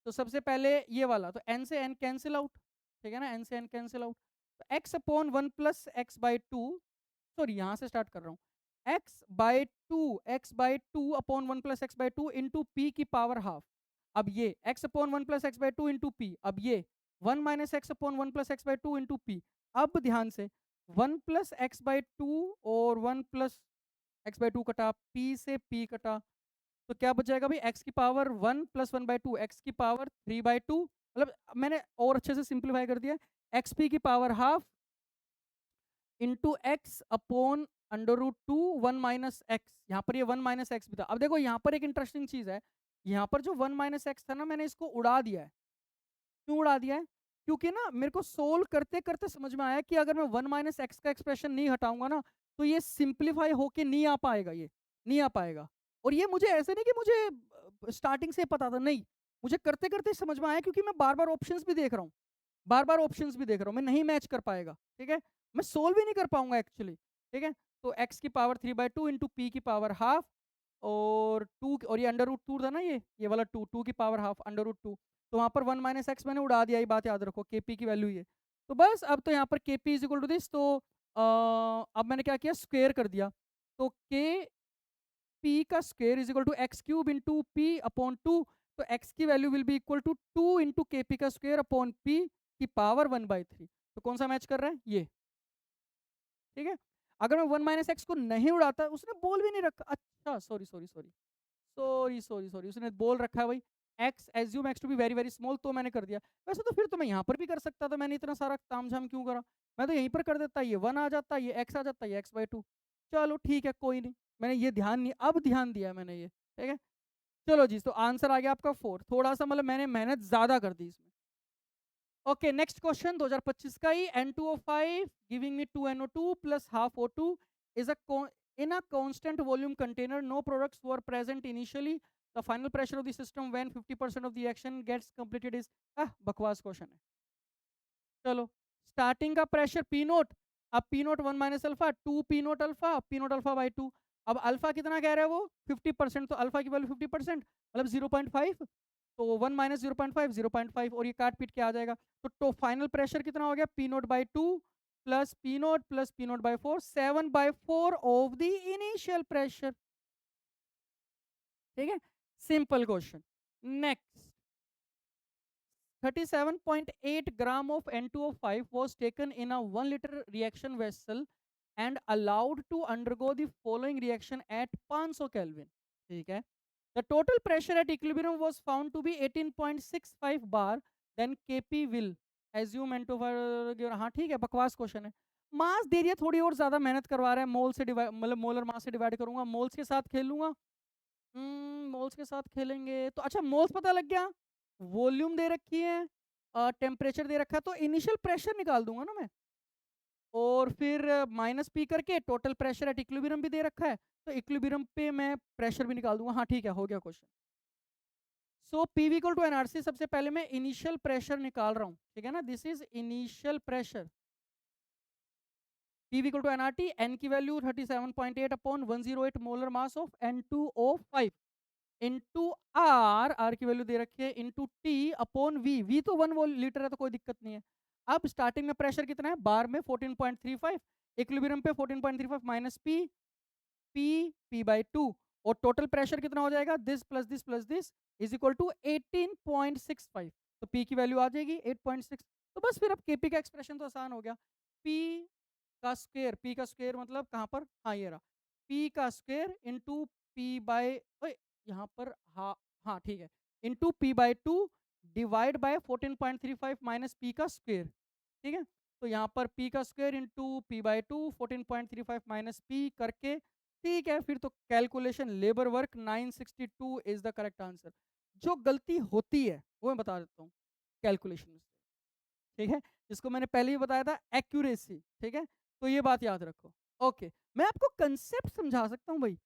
तो सबसे पहले ये वाला, तो n से n कैंसिल आउट, ठीक है ना, n से n कैंसिल आउट, तो x upon 1 plus x by 2, sorry यहाँ से स्टार्ट कर रहा हूँ, x by two upon 1 plus x by 2 into P की पावर हाफ। अब ये x upon 1 plus x by 2 into P, अब ये 1 minus X upon 1 plus x by 2 into P. अब ध्यान से 1 प्लस एक्स बाई 2 और 1 प्लस एक्स बाई 2 कटा, p से p कटा, तो क्या बचेगा भाई, x की पावर 1 प्लस 1/2, एक्स की पावर 3/2, मतलब मैंने और अच्छे से सिंप्लीफाई कर दिया, एक्स पी की power half into X upon under root 2 1 minus X, यहाँ पर ये 1 माइनस एक्स भी था। अब देखो यहाँ पर एक इंटरेस्टिंग चीज है, यहाँ पर जो 1 माइनस एक्स था ना, मैंने इसको उड़ा दिया है। क्यों उड़ा दिया है? क्योंकि ना मेरे को सोल्व करते करते समझ में आया कि अगर मैं 1 माइनस एक्स का एक्सप्रेशन नहीं हटाऊंगा ना, तो ये सिंप्लीफाई होके नहीं आ पाएगा, ये नहीं आ पाएगा। और ये मुझे ऐसे नहीं कि मुझे स्टार्टिंग से पता था, नहीं, मुझे करते करते समझ में आया, क्योंकि मैं बार बार ऑप्शंस भी देख रहा हूँ, बार बार ऑप्शंस भी देख रहा हूँ, मैं नहीं मैच कर पाएगा, ठीक है, मैं सोल्व ही नहीं कर पाऊंगा एक्चुअली, ठीक है। तो एक्स की पावर 3/2 इंटू पी की पावर हाफ, और टू, और ये अंडर रूट टू था ना, ये वाला टू की power half under root two. तो वहाँ पर 1 माइनस एक्स मैंने उड़ा दिया, ये बात याद रखो, के पी की वैल्यू ये। तो बस अब तो यहाँ पर K P is equal to this, तो अब मैंने क्या किया, स्क्वेयर कर दिया। तो के पी का square is equal to X cube into P upon two. तो एक्स की value will be equal to 2 इंटू के पी का स्क्वेयर अपॉन पी की पावर 1/3। तो कौन सा मैच कर रहा है, ये, ठीक है। अगर मैं 1 माइनस एक्स को नहीं उड़ाता, उसने बोल भी नहीं रखा, अच्छा sorry sorry sorry sorry sorry sorry, उसने बोल रखा है भाई X, assume X to be very very small, तो मैंने कर दिया। वैसे तो फिर तो मैं यहाँ पर भी कर सकता था, मैंने इतना सारा तामझाम क्यों करा, मैं तो यहीं पर कर देता, ये 1 आ जाता, ये एक्स आ जाता, ये x/2। चलो ठीक है, कोई नहीं, मैंने ये ध्यान नहीं, अब ध्यान दिया मैंने ये, ठीक है। चलो जी, तो आंसर आ गया आपका 4, थोड़ा सा मतलब मैंने मेहनत ज्यादा कर दी इसमें। ओके, नेक्स्ट क्वेश्चन 2025 का ही, N2O5 giving me 2NO2 plus half O2 is in a constant volume container, no products were present initially, the final pressure of the system when 50% of the action gets completed is, बकवास question है। चलो, starting का pressure P note, अब P naught 1 minus alpha, 2 P naught alpha by 2। अब alpha कितना कह रहा है वो, 50%, तो अल्फा की वैल्यू 50%, मतलब 0.5, तो 1 माइनस 0.5 0.5, और ये काट पीट के आ जाएगा। तो फाइनल प्रेशर कितना हो गया, P naught by 2 plus P naught by 4, 7/4 of the initial pressure, ठीक है। Simple question. Next, 37.8 gram of N2O5 was taken in a 1 liter reaction vessel and allowed to undergo the following reaction at 500 Kelvin, ठीक है। The total pressure at equilibrium was found to be 18.65 bar, then Kp will assume N2O5, हाँ ठीक है, बकवास question है। मास दे दिया, थोड़ी और ज्यादा मेहनत करवा रहा है, मोल से डिवाइड, मतलब मोलर मास से डिवाइड करूंगा, मोल्स के साथ खेलूंगा। मोल्स के साथ खेलेंगे तो अच्छा, मोल्स पता लग गया, वॉल्यूम दे रखी है, टेम्परेचर दे रखा है, तो इनिशियल प्रेशर निकाल दूंगा ना मैं, और फिर माइनस पी करके टोटल प्रेशर एट इक्विलिब्रियम भी दे रखा है, तो इक्विलिब्रियम पे मैं प्रेशर भी निकाल दूंगा। हाँ ठीक है, हो गया question. So P V equal to NRC, सबसे पहले मैं इनिशियल प्रेशर निकाल रहा हूँ, ठीक है ना, this is initial pressure. P V equal to NRT, N की वैल्यू 37.8 अपॉन 108 molar mass of N2O5 into R की वैल्यू दे रखी है, into T upon V, V तो 1 लीटर है तो कोई दिक्कत नहीं है। अब स्टार्टिंग में प्रेशर कितना है, बार में 14.35, इक्विलिब्रियम पे 14.35 माइनस पी, पी बाई 2, और टोटल प्रेशर कितना हो जाएगा, दिस इज इक्वल टू 18.65, तो पी की वैल्यू आ जाएगी 8.6। तो बस फिर अब केपी का एक्सप्रेशन तो आसान हो गया, पी पी का स्क्वायर मतलब कहाँ पर, हाँ ये रहा, पी का स्क्वायर इंटू पी बाई, यहाँ पर, हाँ हाँ ठीक है, into P by 2 divide by 14.35 minus P का स्क्वायर, ठीक है। तो यहाँ पर पी का square into P by 2 14.35 minus P करके, ठीक है, फिर तो calculation labour work 962 is the correct answer. जो गलती होती है वो मैं बता देता हूँ, कैलकुलेशन में, ठीक है, जिसको मैंने पहले ही बताया था, एक्यूरेसी, ठीक है। तो ये बात याद रखो। ओके, मैं आपको कंसेप्ट समझा सकता हूँ भाई,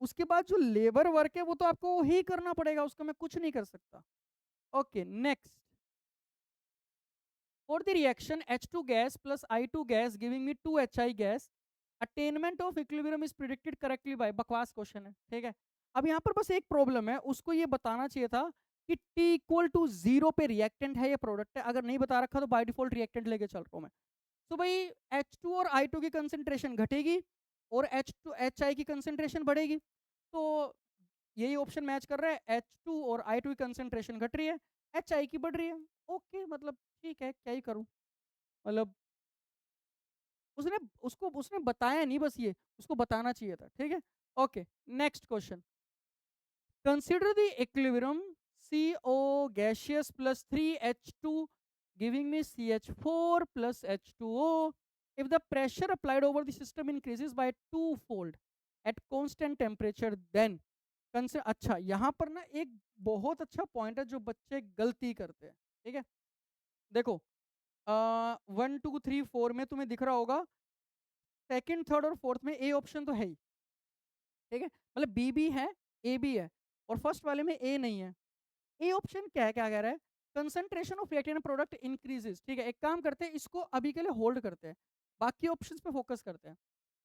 उसके बाद जो लेबर वर्क है वो तो आपको ही करना पड़ेगा, उसका मैं कुछ नहीं कर सकता। Okay, next, for the reaction H2 gas plus I2 gas giving me 2HI gas, attainment of equilibrium is predicted correctly by, बकवास क्वेश्चन है, ठीक है। अब यहाँ पर बस एक प्रॉब्लम है, उसको ये बताना चाहिए था कि T इक्वल टू 0 पे रिएक्टेंट है या प्रोडक्ट है, अगर नहीं बता रखा तो बाय डिफॉल्ट रिएक्टेंट लेके चल रहा हूँ मैं। तो भाई H2 और I2 की कंसेंट्रेशन घटेगी और HI की कंसेंट्रेशन बढ़ेगी, तो यही ऑप्शन मैच कर रहा है, H2 और I2 की कंसेंट्रेशन घट रही है, HI की बढ़ रही है। ओके, मतलब ठीक है, क्या ही करूं, मतलब उसने बताया नहीं, बस ये उसको बताना चाहिए था, ठीक है। Okay, next question, consider the equilibrium CO gaseous plus 3H2 giving me CH4 plus H2O if the pressure applied over the system increases by 2-fold at constant temperature then consider, अच्छा यहाँ पर ना एक बहुत अच्छा पॉइंट है जो बच्चे गलती करते हैं, ठीक है। देखो 1 2 3 4 में तुम्हें दिख रहा होगा, सेकंड थर्ड और फोर्थ में ए ऑप्शन तो है ही, ठीक है, मतलब बी भी है, ए भी है, और फर्स्ट वाले में ए नहीं है। ए ऑप्शन क्या है, क्या कह रहा है, concentration of reactant product increases, ठीक है। एक काम करते हैं, इसको अभी के लिए होल्ड करते हैं, बाकी ऑप्शंस पे फोकस करते हैं।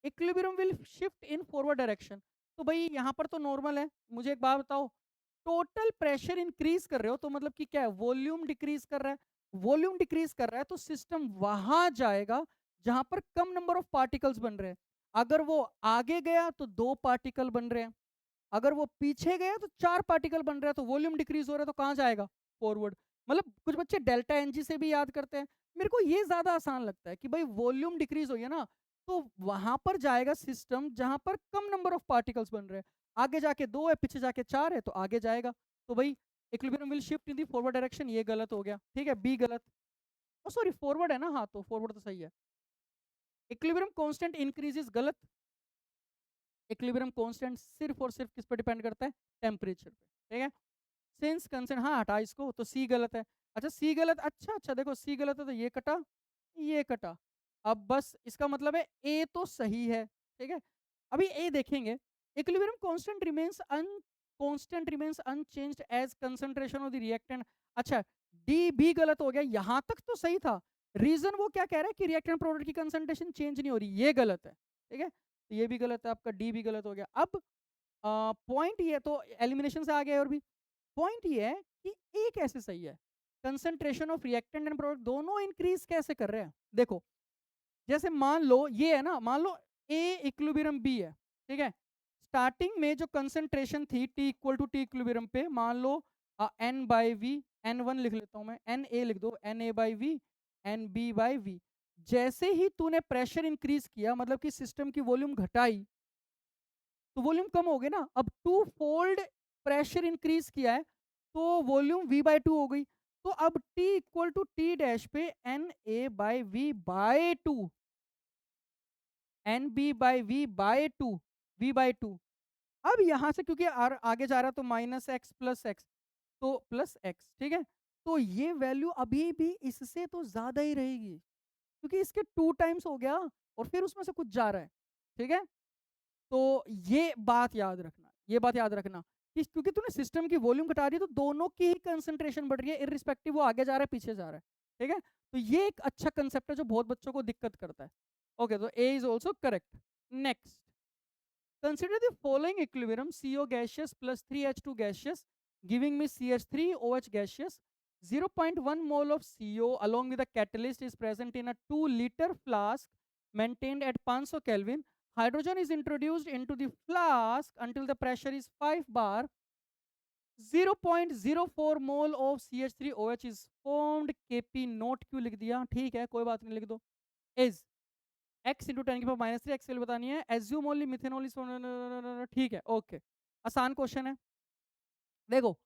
Equilibrium will shift in forward direction, तो भाई यहाँ पर तो नॉर्मल है। मुझे एक बात बताओ, टोटल प्रेशर इंक्रीज कर रहे हो तो मतलब कि क्या है, वॉल्यूम डिक्रीज कर रहा है। वॉल्यूम डिक्रीज कर रहा है तो सिस्टम वहां जाएगा जहां पर कम नंबर ऑफ पार्टिकल्स बन रहे हैं। अगर वो आगे गया तो 2 पार्टिकल बन रहे हैं, अगर वो पीछे गया तो 4 पार्टिकल बन रहे हैं, तो वॉल्यूम डिक्रीज हो रहा है तो कहां जाएगा, फॉरवर्ड। मतलब कुछ बच्चे डेल्टा एनजी से भी याद करते हैं, मेरे को ये ज्यादा आसान लगता है कि भाई वॉल्यूम डिक्रीज हुई है ना, तो वहां पर जाएगा सिस्टम जहां पर कम नंबर ऑफ पार्टिकल्स बन रहे हैं। आगे जाके 2 है, पीछे जाके 4 है, तो आगे जाएगा। तो भाई equilibrium will shift in the forward direction, ये गलत हो गया, ठीक है, बी गलत। ओ सॉरी, फॉरवर्ड है ना, हाँ तो फॉरवर्ड तो सही है। इक्विलिब्रियम कांस्टेंट इंक्रीजेस, गलत। इक्विलिब्रियम कांस्टेंट सिर्फ और सिर्फ किस पे डिपेंड करता है, टेम्परेचर पे, ठीक है। सिंस कंसेंट, हाँ हटा इसको, तो सी गलत है। अच्छा सी गलत, अच्छा अच्छा देखो सी गलत है तो ये कटा, ये कटा। अब बस इसका मतलब है ए तो सही है, ठीक है। अभी ए देखेंगे, equilibrium constant remains unchanged as concentration of the reactant. अच्छा डी भी गलत हो गया, यहां तक तो सही था। रीजन वो क्या कह रहा है कि रिएक्टेंट प्रोडक्ट की कंसंट्रेशन चेंज नहीं हो रही, ये गलत है, ठीक है। तो ये भी गलत है, आपका डी भी गलत हो गया। अब पॉइंट ये तो एलिमिनेशन से आ गया, और भी पॉइंट ये है कि ए कैसे सही है, concentration of reactant and product दोनों इंक्रीज कैसे कर रहे हैं। देखो जैसे मान लो ये है ना, मान लो ए इक्विलिब्रियम बी है, ठीक है। स्टार्टिंग में जो कंसंट्रेशन थी T equal to T equilibrium पे, मान लो N by V, N one लिख लेता हूं मैं, एन ए लिख दो, N A by V, N B by V. जैसे ही तूने प्रेशर इंक्रीज किया, मतलब कि सिस्टम की वॉल्यूम घटाई, तो वॉल्यूम कम हो गई ना। अब 2 फोल्ड प्रेशर इंक्रीज किया है तो वॉल्यूम v बाई 2 हो गई। तो अब t equal to T dash पे N A by V by 2, N B by V by 2, V by 2। अब यहां से क्योंकि आगे जा रहा है तो माइनस एक्स प्लस एक्स, तो प्लस एक्स, ठीक है। तो ये वैल्यू अभी भी इससे तो ज्यादा ही रहेगी, क्योंकि इसके 2 टाइम्स हो गया और फिर उसमें से कुछ जा रहा है, ठीक है। तो ये बात याद रखना, ये बात याद रखना कि क्योंकि तूने सिस्टम की वॉल्यूम घटा रही है तो दोनों की ही कंसंट्रेशन बढ़ रही है, इररिस्पेक्टिव वो आगे जा रहा है पीछे जा रहा है, ठीक है। तो ये एक अच्छा कंसेप्ट है जो बहुत बच्चों को दिक्कत करता है। ओके, तो A is also correct. Next, consider the following equilibrium CO gaseous plus 3H2 gaseous giving me CH3OH gaseous. 0.1 mole of CO along with a catalyst is present in a 2-liter flask maintained at 500 Kelvin. Hydrogen is introduced into the flask until the pressure is 5 bar. 0.04 mole of CH3OH is formed. KP note क्यों लिख दिया, ठीक है कोई बात नहीं, लिख दो। इज x इंटू 10 की पावर माइनस 3 एक्सएल बतानी है। एज्यूम ओनली मिथेनॉल इज, ठीक है ओके, आसान क्वेश्चन है। देखो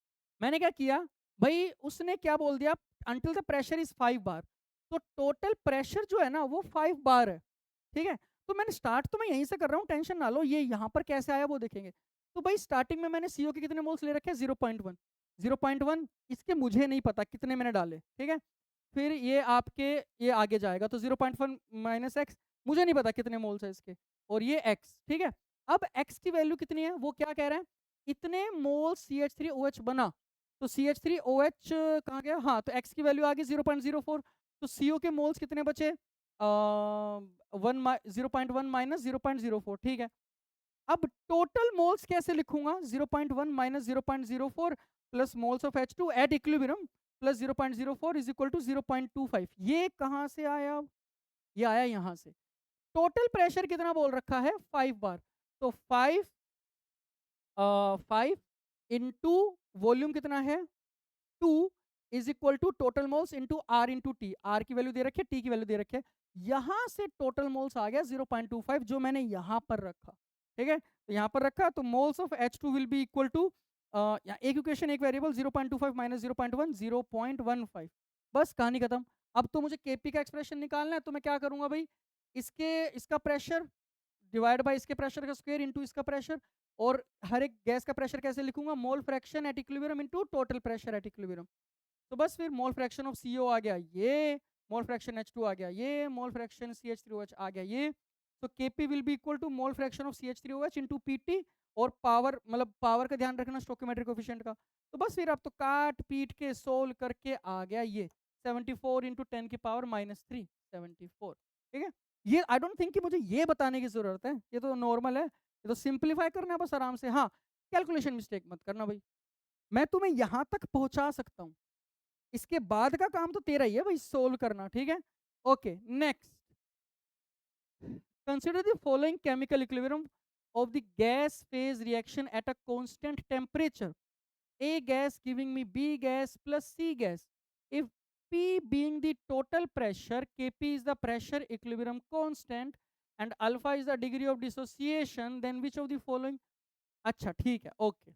मैंने क्या किया भाई, उसने क्या बोल दिया, अंटिल द प्रेशर इज 5 बार, तो टोटल प्रेशर जो है ना वो 5 बार है, ठीक है। तो मैंने स्टार्ट तो मैं यहीं से कर रहा हूँ, टेंशन ना लो, ये यहाँ पर कैसे आया वो देखेंगे। तो भाई स्टार्टिंग में मैंने सीओ के कितने मोल्स ले रखे हैं, 0.1, 0.1, इसके मुझे नहीं पता कितने मैंने डाले, ठीक है। फिर ये आपके ये आगे जाएगा तो 0.1 माइनस एक्स, मुझे नहीं पता कितने मोल्स है इसके, और ये एक्स, ठीक है। अब एक्स की वैल्यू कितनी है वो क्या कह रहा है, इतने मोल CH3OH बना, तो CH3OH कहाँ गया, हाँ तो एक्स की वैल्यू आ गई 0.04, तो CO के मोल्स कितने बचे, 0.1 माइनस 0.04, ठीक है। अब टोटल मोल्स कैसे लिखूंगा, 0.1 minus 0.04 plus moles of H2 at equilibrium plus 0.04 is equal to 0.25। ये कहां से आया, ये आया यहां से। टोटल प्रेशर कितना बोल रखा है, 5 बार, तो 5 इंटू वॉल्यूम कितना है 2 is equal to total moles into R into T, R की वैल्यू दे रखी है, टी की वैल्यू दे रखी है। यहां से टोटल मोल्स आ गया 0.25 जो मैंने यहां पर रखा, ठीक है। तो यहां पर रखा तो moles of H2 will be equal to, एक इक्वेशन एक वेरिएबल 0.25 माइनस 0.1 0.15, बस कहानी खत्म। अब तो मुझे केपी का एक्सप्रेशन निकालना है, तो मैं क्या करूंगा भाई, इसका प्रेशर डिवाइड बाय इसके प्रेशर का स्क्वायर इंटू इसका प्रेशर, और हर एक गैस का प्रेशर कैसे लिखूंगा, mole fraction at equilibrium into total pressure at equilibrium. तो बस फिर मोल फ्रैक्शन ऑफ CO आ गया ये, मोल फ्रैक्शन H2 आ गया ये, मोल फ्रैक्शन CH3OH आ गया ये। तो Kp will be equal to mole fraction of CH3OH into Pt, और पावर मतलब पावर का ध्यान रखना स्टोइकोमेट्रिक कोएफिशिएंट का। तो बस फिर अब तो काट पीट के सोल्व करके आ गया ये 74 इंटू 10 की पावर -3 74। ठीक है, ये आई डोंट थिंक कि मुझे ये बताने की जरूरत है, ये तो नॉर्मल है, ये तो सिंप्लीफाई करना है बस आराम से। हाँ, कैलकुलेशन मिस्टेक मत करना भाई, मैं तुम्हें यहां तक पहुंचा सकता हूं, इसके बाद का काम तो तेरा ही है भाई, सोल्व करना। ठीक है, okay next, consider the following chemical equilibrium of the gas phase reaction at a constant temperature. A gas giving me B gas plus C gas. If P being the total pressure, Kp is the pressure equilibrium constant, and alpha is the degree of dissociation, then which of the following? अच्छा ठीक है, okay.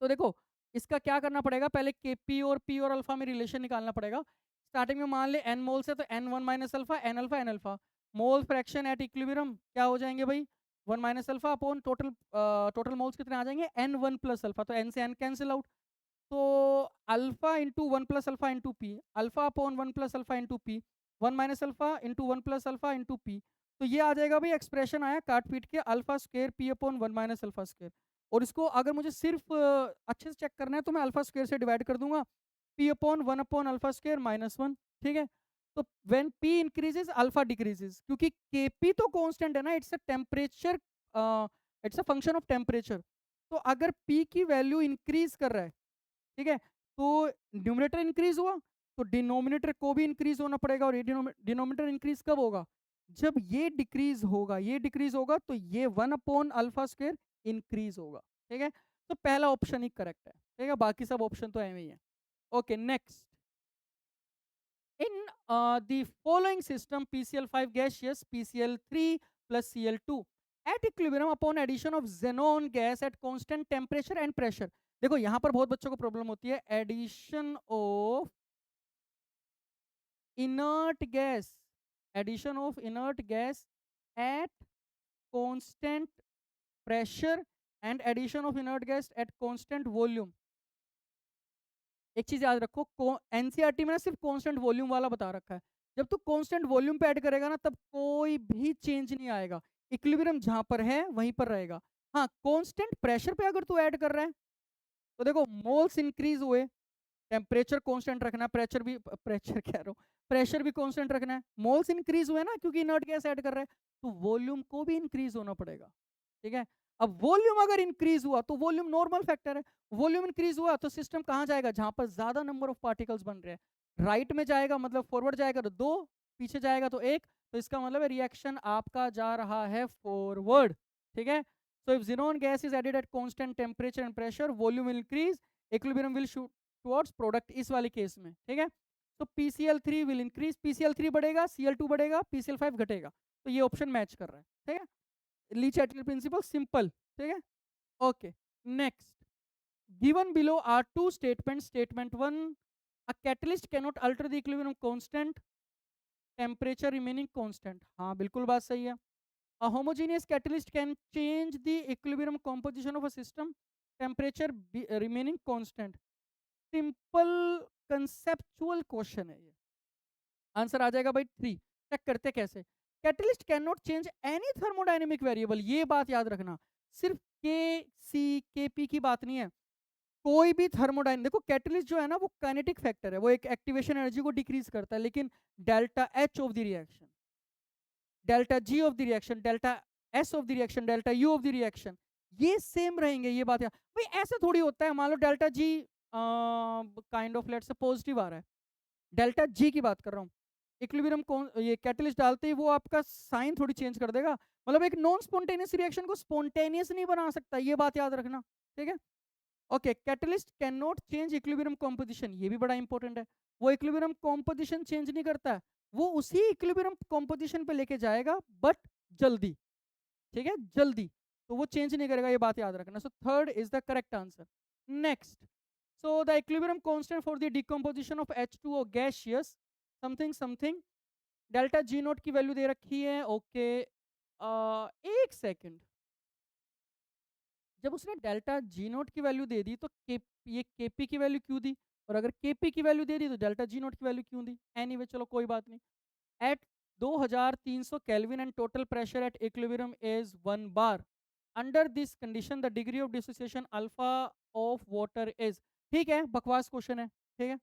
तो देखो इसका क्या करना पड़ेगा, पहले Kp और P और अल्फा में रिलेशन निकालना पड़ेगा। स्टार्टिंग में मान ले n मोल्स है तो n1 minus alpha, n alpha n alpha. Mole fraction at equilibrium क्या हो जाएंगे भाई, 1 minus alpha upon total, total moles कितने आ जाएंगे, n1 प्लस अल्फा, तो n से n कैंसिल आउट। तो alpha into 1 plus alpha into P, alpha upon 1 plus alpha into P, 1 minus alpha into 1 plus alpha into P. तो ये आ जाएगा भाई, एक्सप्रेशन आया काट पीट के alpha square P upon 1 minus alpha square. और इसको अगर मुझे सिर्फ अच्छे से चेक करना है तो मैं अल्फा स्क्वायर से डिवाइड कर दूंगा, P upon 1 upon alpha square -1। ठीक है, तो when P increases alpha decreases, क्योंकि केपी तो कांस्टेंट है ना, it's a temperature, it's a function of temperature. तो अगर पी की वैल्यू इंक्रीज कर रहा है, ठीक है, तो न्यूमरेटर इंक्रीज हुआ तो डिनोमिनेटर को भी इंक्रीज होना पड़ेगा, और ये डिनोमिनेटर इंक्रीज कब होगा, जब ये डिक्रीज होगा, ये डिक्रीज होगा तो ये 1 अपॉन अल्फा स्क्वायर इंक्रीज होगा। ठीक है, तो पहला ऑप्शन ही करेक्ट है। ठीक है, बाकी सब ऑप्शन तो ऐसे ही है। Okay next, in the following system PCl5 gaseous, PCl3 plus Cl2 at equilibrium upon addition of xenon gas at constant temperature and pressure। देखो यहां पर बहुत बच्चों को प्रॉब्लम होती है, addition of inert gas, addition of inert gas at constant pressure and addition of inert gas at constant volume. एक चीज याद रखो, एनसीईआरटी में ना सिर्फ कांस्टेंट वॉल्यूम वाला बता रखा है, जब तू कांस्टेंट वॉल्यूम पे ऐड करेगा ना तब कोई भी चेंज नहीं आएगा, इक्विलिब्रियम जहां पर है वहीं पर रहेगा। हाँ, कांस्टेंट प्रेशर पे अगर तू ऐड कर रहा है तो देखो मोल्स इंक्रीज हुए, टेम्परेचर कांस्टेंट रखना, प्रेशर कह रहा हूँ, प्रेशर भी कांस्टेंट रखना है, मोल्स इंक्रीज हुए ना क्योंकि इनर्ट गैस ऐड कर रहा है, तो वॉल्यूम को भी इंक्रीज होना पड़ेगा। ठीक है, अब वॉल्यूम अगर इंक्रीज हुआ तो वॉल्यूम नॉर्मल फैक्टर है, वॉल्यूम इंक्रीज हुआ तो सिस्टम कहाँ जाएगा, जहां पर ज्यादा नंबर ऑफ पार्टिकल्स बन रहे हैं, राइट में जाएगा मतलब फॉरवर्ड जाएगा तो 2, पीछे जाएगा तो 1, तो इसका मतलब रिएक्शन आपका जा रहा है फॉरवर्ड। ठीक है, so if xenon gas is added at constant temperature and pressure, volume will increase, equilibrium will shoot towards product इस वाले केस में। ठीक है, तो PCl3 will increase, PCl3 बढ़ेगा, Cl2 बढ़ेगा, PCl5 घटेगा, तो ये ऑप्शन मैच कर रहा है। ठीक है, ली चैटल प्रिंसिपल सिंपल। ठीक है, okay next, given below are two statement, statement 1, a catalyst cannot alter the equilibrium constant, temperature remaining constant. हाँ बिल्कुल बात सही है। A homogeneous catalyst can change the equilibrium composition of a system, temperature remaining constant। Simple conceptual question है ये, answer आ जाएगा भाई 3। Check करते कैसे, catalyst can not change any thermodynamic variable, ये बात याद रखना, सिर्फ के सी के पी की बात नहीं है, कोई भी थर्मोडाइन, देखो कैटलिस्ट जो है ना वो काइनेटिक फैक्टर है, वो एक एक्टिवेशन एनर्जी को डिक्रीज करता है, लेकिन delta H of the reaction, delta G of the reaction, delta S of the reaction, delta U of the reaction, ये सेम रहेंगे। ये बात भाई ऐसा थोड़ी होता है, मान लो delta G kind of let's say positive आ रहा है, डेल्टा जी की बात कर रहा हूँ, इक्विलिब्रियम कौन ये कैटलिस्ट डालते ही वो आपका साइन थोड़ी चेंज कर देगा, मतलब एक नॉन स्पॉन्टेनियस रिएक्शन को स्पॉन्टेनियस नहीं बना सकता, ये बात याद रखना। ठीक है, okay, catalyst can not change equilibrium composition, ये भी बड़ा इंपॉर्टेंट है, वो इक्विलिब्रियम कॉम्पोजिशन चेंज नहीं करता है, वो उसी इक्विलिब्रियम कॉम्पोजिशन पे लेके जाएगा बट जल्दी। ठीक है, जल्दी, तो वो चेंज नहीं करेगा, ये बात याद रखना। So third is the correct answer. Next, so the equilibrium constant for the decomposition of H2O gaseous something something, delta G naught की वैल्यू दे रखी है। ओके एक सेकेंड, जब उसने डेल्टा जी नोट की वैल्यू दे दी तो ये केपी की वैल्यू क्यों दी, और अगर केपी की वैल्यू दे दी तो डेल्टा जी नोट की वैल्यू क्यों दी। एनीवे चलो कोई बात नहीं। At 2300 kelvin and total pressure at equilibrium is 1 bar. Under this condition the degree of dissociation alpha of water is. ठीक है, बकवास क्वेश्चन है, ठीक है।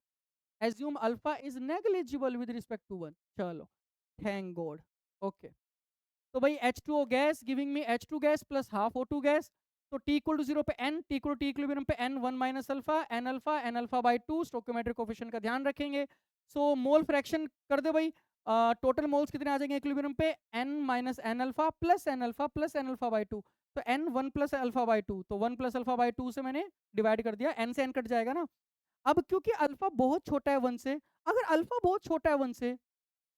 Assume alpha is negligible with respect to 1। चलो, थैंक गॉड। ओके, तो भाई H2O gas giving me H2 gas plus half O2 gas. तो T इक्वल टू 0 पे N, T equal to T equilibrium पे N 1 minus alpha, N alpha by 2। Stoichiometric coefficient का ध्यान रखेंगे। सो mole fraction कर दे भाई। टोटल मोल्स कितने आ जाएंगे इक्विलिब्रियम पे, N minus N alpha plus N alpha plus N alpha by 2। तो N 1 प्लस अल्फा बाई 2, तो 1 प्लस अल्फा बाई 2 से मैंने डिवाइड कर दिया, N से N कट जाएगा ना। अब क्योंकि अल्फा बहुत छोटा है 1 से, अगर अल्फा बहुत छोटा है 1 से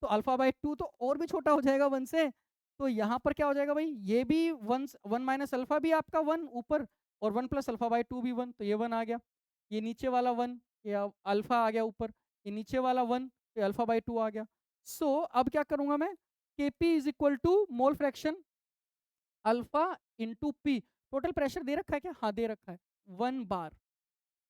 तो अल्फा बाई 2 तो और भी छोटा हो जाएगा 1 से। तो यहाँ पर क्या हो जाएगा भाई, ये भी 1 माइनस अल्फा भी आपका 1 ऊपर, और 1 प्लस अल्फा बाई 2 भी 1, तो ये 1 आ गया। ये नीचे वाला 1, ये अल्फा आ गया ऊपर, ये नीचे वाला 1, ये अल्फा बाई 2 आ गया। सो अब क्या करूंगा मैं, Kp is equal to mole fraction alpha into P. Total pressure दे रखा है क्या, हाँ दे रखा है, 1 bar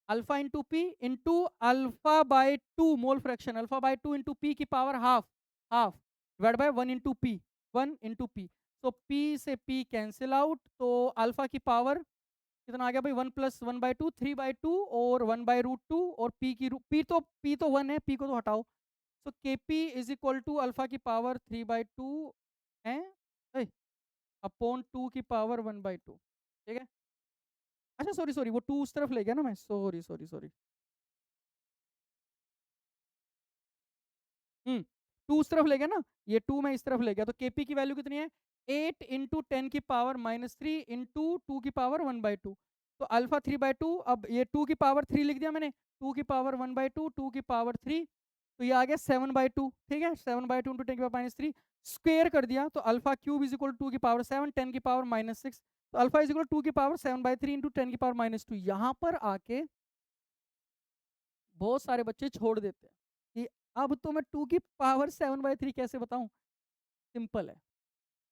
alpha into P into alpha by 2 mole fraction alpha by 2 into P की power half, half divide by 1 into P, 1 into P. तो पी से पी कैंसिल आउट, तो अल्फा की पावर कितना आ गया भाई, 1 प्लस 1 बाई 2, 3 बाई 2 और 1 बाई रूट 2, और पी की पी तो 1 है, पी को तो हटाओ। So K P is equal to alpha की पावर 3 बाई 2 है अपॉन 2 की पावर 1 बाई 2, ठीक है। अच्छा सॉरी सॉरी, वो 2 उस तरफ ले गया ना मैं, सॉरी सॉरी सॉरी। 2 उस तरफ ले गया ना, ये 2 मैं इस तरफ ले गया, तो केपी की वैल्यू कितनी है, 8 इंटू 10 की पावर माइनस 3 इंटू 2 की पावर 1 बाई 2। तो अल्फा 3 बाई 2, अब ये 2 की पावर 3 लिख दिया मैंने, 2 की पावर 1 बाई 2, 2 की पावर 3, तो ये आ गया 7 बाई 2, ठीक है। 7 बाई 2 इंटू 10 की पावर माइनस 3 स्क्वेयर कर दिया, तो अल्फा क्यूब इज इक्वल 2 की पावर 7, 10 की पावर माइनस 6, तो अल्फा इज इक्वल 2 की पावर 7 बाई 3 इंटू 10 की पावर माइनस 2। यहाँ पर आके बहुत सारे बच्चे छोड़ देते हैं कि अब तो मैं 2 की पावर 7 बाई 3 कैसे बताऊं। सिंपल है,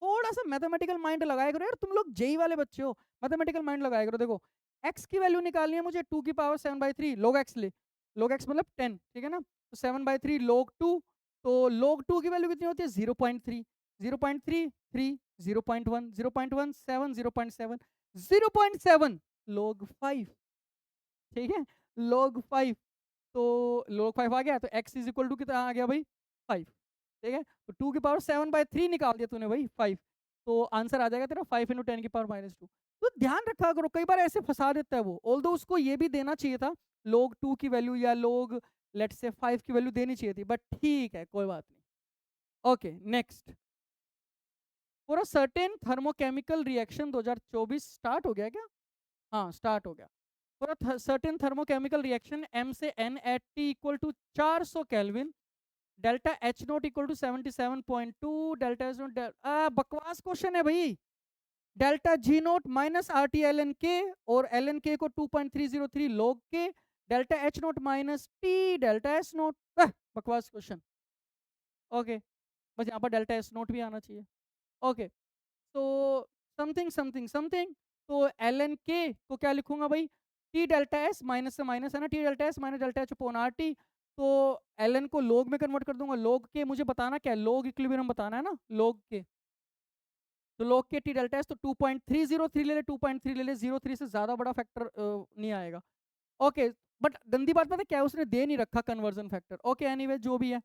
थोड़ा सा मैथमेटिकल माइंड लगाया करो यार, तुम लोग जेई वाले बच्चे हो, मैथमेटिकल माइंड लगाया करो। देखो एक्स की वैल्यू निकालनी है मुझे, 2 की पावर 7 बाई 3 लोग एक्स ले, लोग एक्स मतलब 10, ठीक है ना। तो 7 बाई 3 लोग 2, तो लोग 2 की वैल्यू कितनी होती है, 0.3, 0.33, 0.1, 0.17, 0.7, 0.7 लोग 5, ठीक है, लोग 5। तो log 5 आ गया, तो x इज इक्वल टू कितना आ गया भाई, 5, ठीक है। तो 2 की पावर 7 बाई 3 निकाल दिया तूने भाई, 5, तो आंसर आ जाएगा तेरा 5 इंटू 10 की पावर माइनस 2। तो ध्यान रखा करो, कई बार ऐसे फंसा देता है वो, ऑल्दो उसको ये भी देना चाहिए था log 2 की वैल्यू या log लेट्स से 5 की वैल्यू देनी चाहिए थी, बट ठीक है कोई बात नहीं। Okay next, for a certain thermochemical reaction 2024 start हो गया क्या, हाँ स्टार्ट हो गया। For a certain thermochemical reaction M से N at T equal to 400 Kelvin, delta H naught equal to 77.2, delta H naught बकवास क्वेश्चन है भाई। Delta G naught minus R T L N K, और L N K को 2.303 log के, delta H naught minus T delta S naught, बकवास question. Okay, बस यहाँ पर डेल्टा S नोट भी आना चाहिए। ओके, तो समथिंग समथिंग समथिंग, तो एल एन के को क्या लिखूंगा भाई, टी डेल्टा एस, माइनस से माइनस है ना, T delta S minus delta H upon R T. तो एल एन को लोग में कन्वर्ट कर दूंगा, लोग के मुझे बताना क्या, लोग इक्विलिब्रियम बताना है ना लोग के, तो लोग के टी डेल्टा एस, तो 2.303 ले ले, 2.3 ले ले, 0.3 से ज्यादा बड़ा फैक्टर नहीं आएगा। ओके, बट गंदी बात पता है क्या है, उसने दे नहीं रखा कन्वर्जन फैक्टर। ओके एनीवे जो भी है,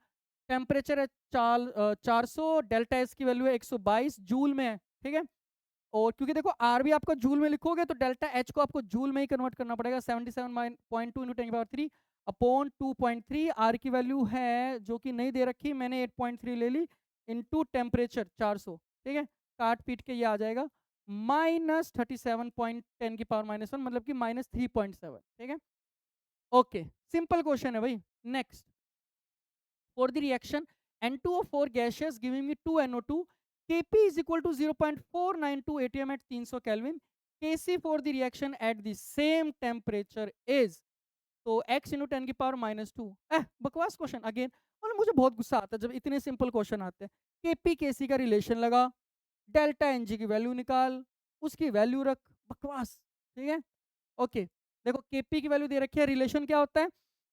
टेम्परेचर है 400, डेल्टा एस की वैल्यू है 122 जूल में है, ठीक है। और क्योंकि देखो आर भी आपको जूल में लिखोगे, तो डेल्टा एच को आपको जूल में ही कन्वर्ट करना पड़ेगा, 77.2 इंटू 10 की पावर 3 अपॉन 2.3। आर की वैल्यू है जो कि नहीं दे रखी, मैंने 8.3 ले ली, इंटू टेम्परेचर 400, ठीक है। काट पीट के ये आ जाएगा माइनस 37.10 की पावर माइनस 1, मतलब कि माइनस 3.7, ठीक है। ओके, सिंपल क्वेश्चन है भाई। Next, for the reaction N2O4 gaseous giving me 2NO2, Kp is equal to 0.492 atm at 300 Kelvin, Kc for the reaction at the same temperature is, तो x into 10 की power minus 2। बकवास question again, और मुझे बहुत गुस्सा आता है जब इतने सिंपल क्वेश्चन आते हैं। केपी केसी का रिलेशन लगा, डेल्टा एनजी की वैल्यू निकाल, उसकी वैल्यू रख, बकवास। ठीक है। ओके, देखो केपी की वैल्यू दे रखी है, रिलेशन क्या होता है,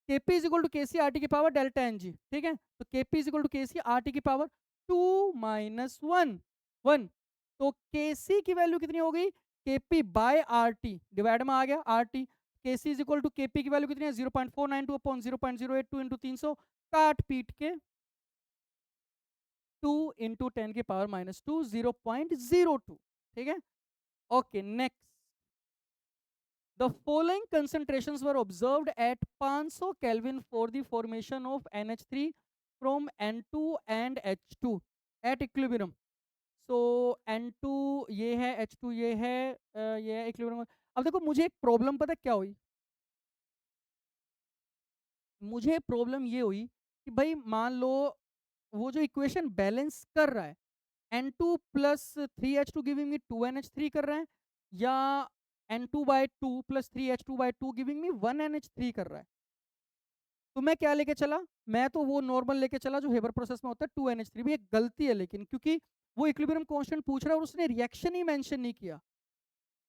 केपी इज इक्वल टू के सी आर टी की पावर डेल्टा एन जी। ठीक है, तो केपी इज इक्वल टू के सी आर टी की पावर 2 - 1 1। तो के सी की वैल्यू कितनी हो गई, KP by R T, divide में आ गया R T. K C is equal to KP की वैल्यू कितनी है 0.492 अपॉन 0.082 इंटू 300, काट पीट के 2 × 10⁻², 0.02। ठीक है। Okay, next, the following concentrations were observed at 500 Kelvin for the formation of NH3 from N2 and H2 at equilibrium. So N2 ये है, H2 ये है, ये है equilibrium। अब देखो मुझे एक प्रॉब्लम पता है क्या हुई, मुझे प्रॉब्लम ये हुई कि भाई मान लो वो जो इक्वेशन बैलेंस कर रहा है, N2 plus 3H2 giving me 2NH3 कर रहा है, या N2/2 plus 3H2/2 giving me 1NH3 कर रहा है। तो मैं क्या लेके चला, मैं तो वो नॉर्मल लेके चला जो हेबर प्रोसेस में होता है 2NH3। भी एक गलती है लेकिन, क्योंकि वो इक्विलिब्रियम कांस्टेंट पूछ रहा है और उसने रिएक्शन ही मेंशन नहीं किया,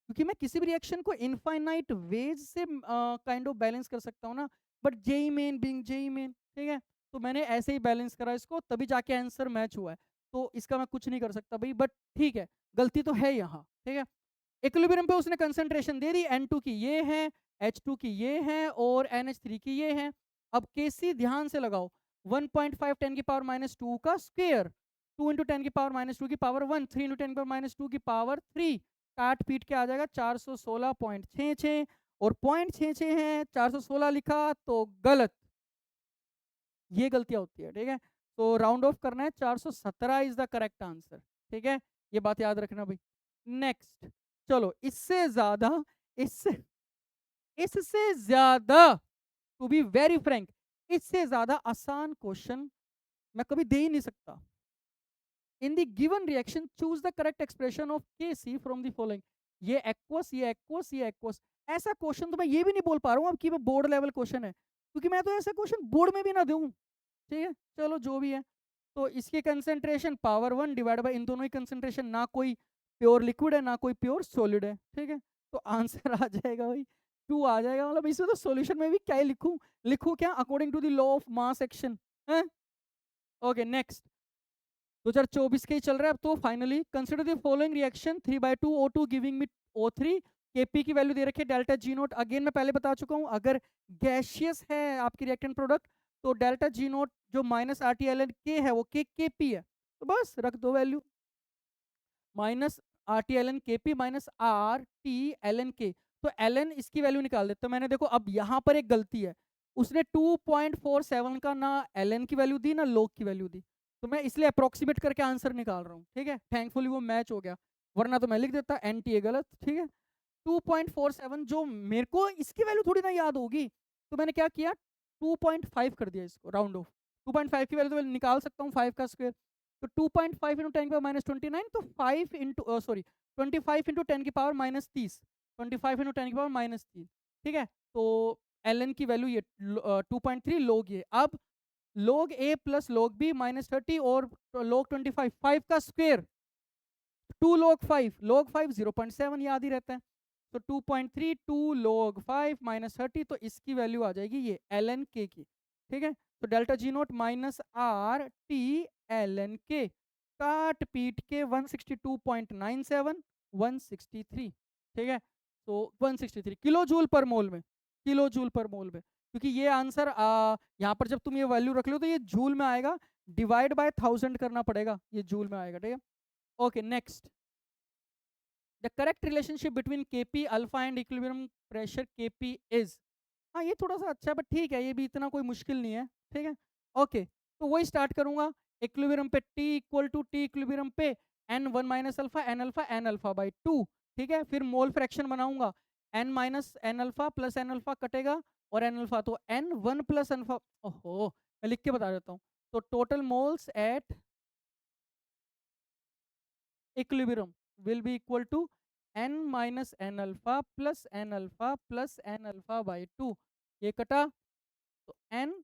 क्योंकि मैं किसी भी रिएक्शन को इनफाइनाइट वेज से काइंड ऑफ बैलेंस कर सकता हूँ ना, but JEE Main being JEE Main, ठीक है, तो मैंने ऐसे ही बैलेंस करा इसको, तभी जाके आंसर मैच हुआ है। तो इसका मैं कुछ नहीं कर सकता भाई, बट ठीक है, गलती तो है यहाँ। ठीक है, इक्विलिब्रियम पे उसने कंसंट्रेशन दे दी, N2 की ये है, H2 की ये है और NH3 की ये है। अब Kc ध्यान से लगाओ, 1.5 10⁻² का स्क्वायर, 2 × 10⁻² की पावर 1, 3 × 10⁻² की पावर 3, काट पीट के आ जाएगा 416.66, और 0.66 है, 416 लिखा तो गलत, ये गलतियां होती है। ठीक है, तो राउंड ऑफ करना है, 417 इज द करेक्ट आंसर। ठीक है, ये बात याद रखना भाई। नेक्स्ट, चलो इससे ज्यादा, इससे इससे ज्यादा, टू बी वेरी फ्रैंक, इससे ज्यादा आसान क्वेश्चन मैं कभी दे ही नहीं सकता। In the given reaction choose the correct expression of के सी फ्रॉम द फॉलोइंग। ये एक्वस, ये एक्वस, ये एक्वस, ऐसा क्वेश्चन तो मैं ये भी नहीं बोल पा रहा हूँ अब कि वो बोर्ड लेवल क्वेश्चन है, क्योंकि मैं तो ऐसा क्वेश्चन बोर्ड में भी ना दूं। ठीक है, चलो जो भी है। तो इसकी कंसेंट्रेशन पावर 1 डिवाइड बाय इन दोनों ही कंसेंट्रेशन, ना कोई प्योर लिक्विड है ना कोई प्योर सॉलिड है। ठीक है, तो आंसर आ जाएगा भाई 2 आ जाएगा। मतलब इसमें तो सॉल्यूशन में भी क्या ही लिखूं, लिखूं क्या, according to the law of mass action है। ओके, नेक्स्ट, 2024 के ही चल रहा है अब तो। Finally consider the following reaction 3/2 O2 giving me O3, Kp की वैल्यू दे रखी है डेल्टा जी नोट। अगेन मैं पहले बता चुका हूं, अगर गैशियस है आपकी रिएक्टेंट प्रोडक्ट तो डेल्टा जी नोट जो minus R T L N K है वो के पी है, तो बस रख दो value, minus R T L N K P minus R T L N K. तो एल एन इसकी वैल्यू निकाल देते, तो मैंने देखो अब यहाँ पर एक गलती है, उसने 2.47 का ना एल एन की वैल्यू दी ना लोग की वैल्यू दी, तो मैं इसलिए अप्रोक्सीमेट करके आंसर निकाल रहा हूँ। ठीक है, थैंकफुली वो मैच हो गया, वरना तो मैं लिख देता एन टी ए गलत। ठीक है, 2.47 जो मेरे को इसकी वैल्यू थोड़ी ना याद होगी, तो मैंने क्या किया 2.5 कर दिया इसको राउंड ऑफ। 2.5 की वैल्यू तो मैं निकाल सकता हूँ 5 का स्क्वायर, तो 2.5 इंटू 10⁻29, तो 5 इंटू सॉरी 25 इंटू 10⁻30, 25 इंटू 10⁻3। ठीक है, तो एल एन की वैल्यू ये 2.3 लोग ये। अब लोग ए प्लस लोग बी -30 और लोग 25, 5 का स्क्वायर 2 log 5 0.7 याद ही रहता है, तो 2.3 2 log 5 -30, तो इसकी वैल्यू आ जाएगी ये एल एन के की। ठीक है, तो delta G naught minus R T L N K, काट पीट के 162.97 163। ठीक है, तो 163 किलो जूल पर मोल में, किलो जूल पर मोल में, क्योंकि ये आंसर यहाँ पर जब तुम ये वैल्यू रख लो तो ये जूल में आएगा, डिवाइड बाय 1000 करना पड़ेगा, ये जूल में आएगा। ठीक है, okay, next, the correct relationship between Kp alpha and equilibrium pressure Kp is, हाँ ये थोड़ा सा अच्छा है बट ठीक है, ये भी इतना कोई मुश्किल नहीं है। ठीक है, ओके, तो वही स्टार्ट करूंगा, इक्विलिब्रियम पे T equal to T equilibrium पे n1 minus alpha n alpha by 2। ठीक है, फिर मोल फ्रैक्शन बनाऊंगा, n minus N alpha plus N alpha कटेगा और n अल्फा, तो n1 प्लस अल्फा, ओहो मैं लिख के बता देता हूँ, तो total moles at equilibrium will be equal to n minus n alpha plus n alpha by 2। ये कटा तो n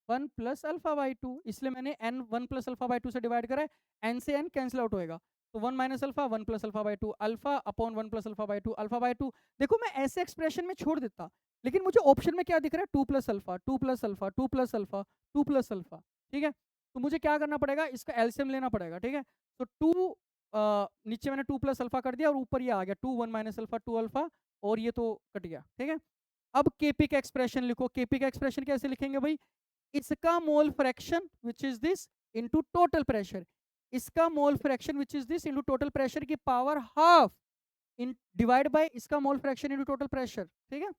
1 प्लस अल्फा बाई 2, इसलिए मैंने n 1 प्लस अल्फा बाई 2 से डिवाइड करा है, n से n कैंसिल आउट होएगा, तो 1 minus alpha 1 plus alpha by 2 alpha upon 1 plus alpha by 2 alpha by 2। देखो मैं ऐसे एक्सप्रेशन में छोड़ देता, लेकिन मुझे ऑप्शन में क्या दिख रहा है, 2 plus alpha 2 plus alpha 2 plus alpha 2 plus alpha. ठीक है, तो मुझे क्या करना पड़ेगा, इसका एलसीएम लेना पड़ेगा। ठीक है, तो 2 नीचे मैंने 2 प्लस अल्फा कर दिया और ऊपर ये आ गया 2 1 माइनस अल्फा 2 अल्फा, और ये तो कट गया। ठीक है, अब केपी का एक्सप्रेशन लिखो। केपी का एक्सप्रेशन कैसे लिखेंगे भाई, इसका mole fraction which is this into total pressure, इसका mole fraction which is this into total pressure की power half in divide by इसका mole fraction into total pressure. ठीक है,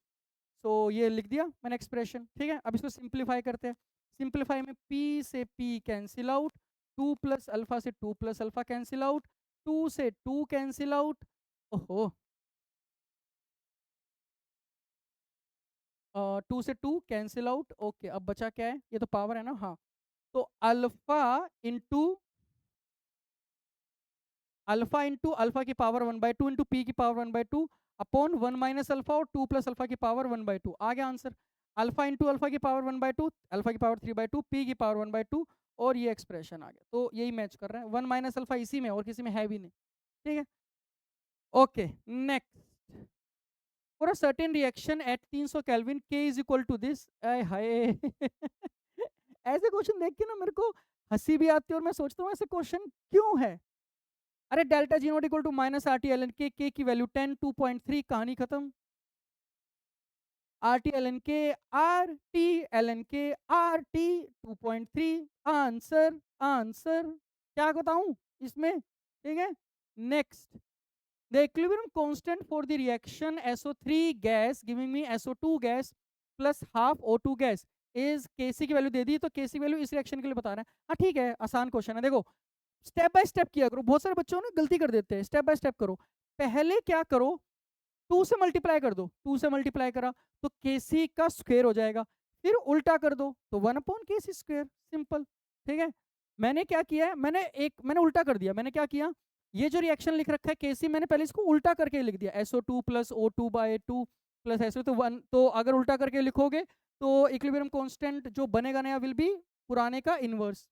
तो ये लिख दिया मैंने एक्सप्रेशन। ठीक है, अब इसको सिंप्लीफाई करते हैं। सिंप्लीफाई में p से p cancel out, 2 plus alpha से 2 प्लस अल्फा कैंसिल आउट, 2 से 2 कैंसिल आउट। ओहो, 2 से 2 कैंसिल आउट। ओके, अब बचा क्या है, ये तो पावर है ना। हाँ, तो अल्फा इंटू अल्फा की पावर 1/2 इंटू पी की पावर 1/2 अपॉन 1 माइनस अल्फा और 2 प्लस अल्फा की पावर 1/2 आ गया आंसर। अल्फा इंटू अल्फा की पावर 1/2, अल्फा की पावर 3/2, पी की पावर 1/2, और ये एक्सप्रेशन आ गया। तो यही मैच कर रहा है, 1 माइनस अल्फा इसी में और किसी में है भी नहीं। ठीक है, okay next. For a certain reaction at 300 kelvin के इज इक्वल टू दिस। हाय ऐसे क्वेश्चन देख के ना मेरे को हंसी भी आती है और मैं सोचता हूँ ऐसे क्वेश्चन क्यों है। अरे delta G not equal to minus R T L N K की वैल्यू 10 2.3, कहानी खत्म। R T L N K R T L N K R T 2.3, answer answer क्या बताऊं इसमें। ठीक है, next. The equilibrium constant for the reaction SO3 gas giving me SO2 gas plus half O2 gas is KC की value दे दी, तो केसी value इस रिएक्शन के लिए बता रहा है। हाँ ठीक है, आसान क्वेश्चन है। देखो स्टेप बाय स्टेप किया करो, बहुत सारे बच्चों ने गलती कर देते हैं। स्टेप बाय स्टेप करो। पहले क्या करो, 2 से मल्टीप्लाई कर दो, 2 से मल्टीप्लाई करा तो केसी का स्क्वायर हो जाएगा, फिर उल्टा कर दो तो 1/KC², सिंपल। ठीक है, मैंने क्या किया है, मैंने उल्टा कर दिया। मैंने क्या किया, ये जो रिएक्शन लिख रखा है केसी, मैंने पहले इसको उल्टा करके लिख दिया, SO2 plus O2/2 plus SO, तो 1, तो अगर उल्टा करके लिखोगे तो इक्विलिब्रियम कांस्टेंट जो बनेगा नया विल बी पुराने का इनवर्स।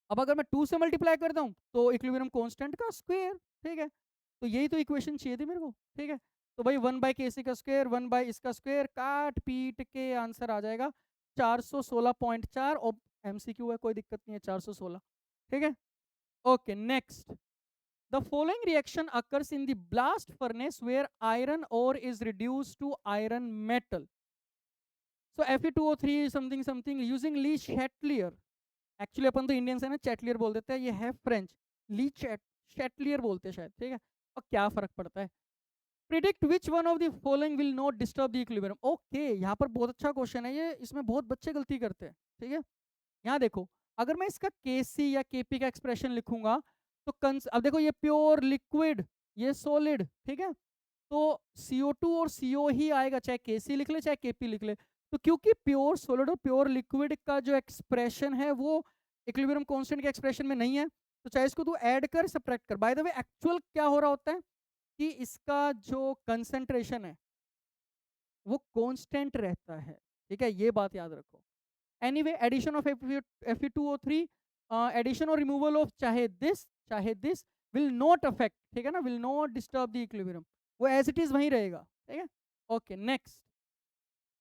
अब अगर मैं 2 से मल्टीप्लाई करता हूँ तो इक्विलिब्रियम कांस्टेंट का स्क्वायर। ठीक है, तो यही तो इक्वेशन चाहिए थी मेरे को। ठीक है, तो भाई 1/KC का स्क्वायर 1/इसका स्क्वायर, काट पीट के आंसर आ जाएगा 416.4, और MCQ है कोई दिक्कत नहीं है, 416। ठीक है, okay next. The following reaction occurs in the blast furnace where iron ore is reduced to iron metal. So Fe2O3 something something using Le Chatelier. Actually अपन तो इंडियंस है ना, चैटलियर बोल देते हैं, ये है फ्रेंच, ली शैटलियर बोलते हैं शायद। ठीक है, और क्या फर्क पड़ता है। Predict which one of the following will not disturb the equilibrium. Okay, यहाँ पर बहुत अच्छा क्वेश्चन है ये, इसमें बहुत बच्चे गलती करते हैं। ठीक है, यहाँ देखो, अगर मैं इसका केसी या केपी का एक्सप्रेशन लिखूंगा तो अब देखो ये प्योर लिक्विड, ये सॉलिड। ठीक है, तो CO2 और CO ही आएगा, चाहे केसी लिख ले चाहे केपी लिख ले। तो क्योंकि प्योर सॉलिड और प्योर लिक्विड का जो एक्सप्रेशन है वो इक्विलिब्रियम कांस्टेंट के एक्सप्रेशन में नहीं है, तो चाहे इसको तू ऐड कर सब्ट्रैक्ट कर। बाय द वे एक्चुअल क्या हो रहा होता है कि इसका जो कंसंट्रेशन है वो कांस्टेंट रहता है। ठीक है, ये बात याद रखो। Anyway addition of Fe2O3, addition और रिमूवल ऑफ चाहे दिस विल नॉट अफेक्ट, ठीक है ना, will not disturb the equilibrium, वो एज इट इज वहीं रहेगा। ठीक है, okay next.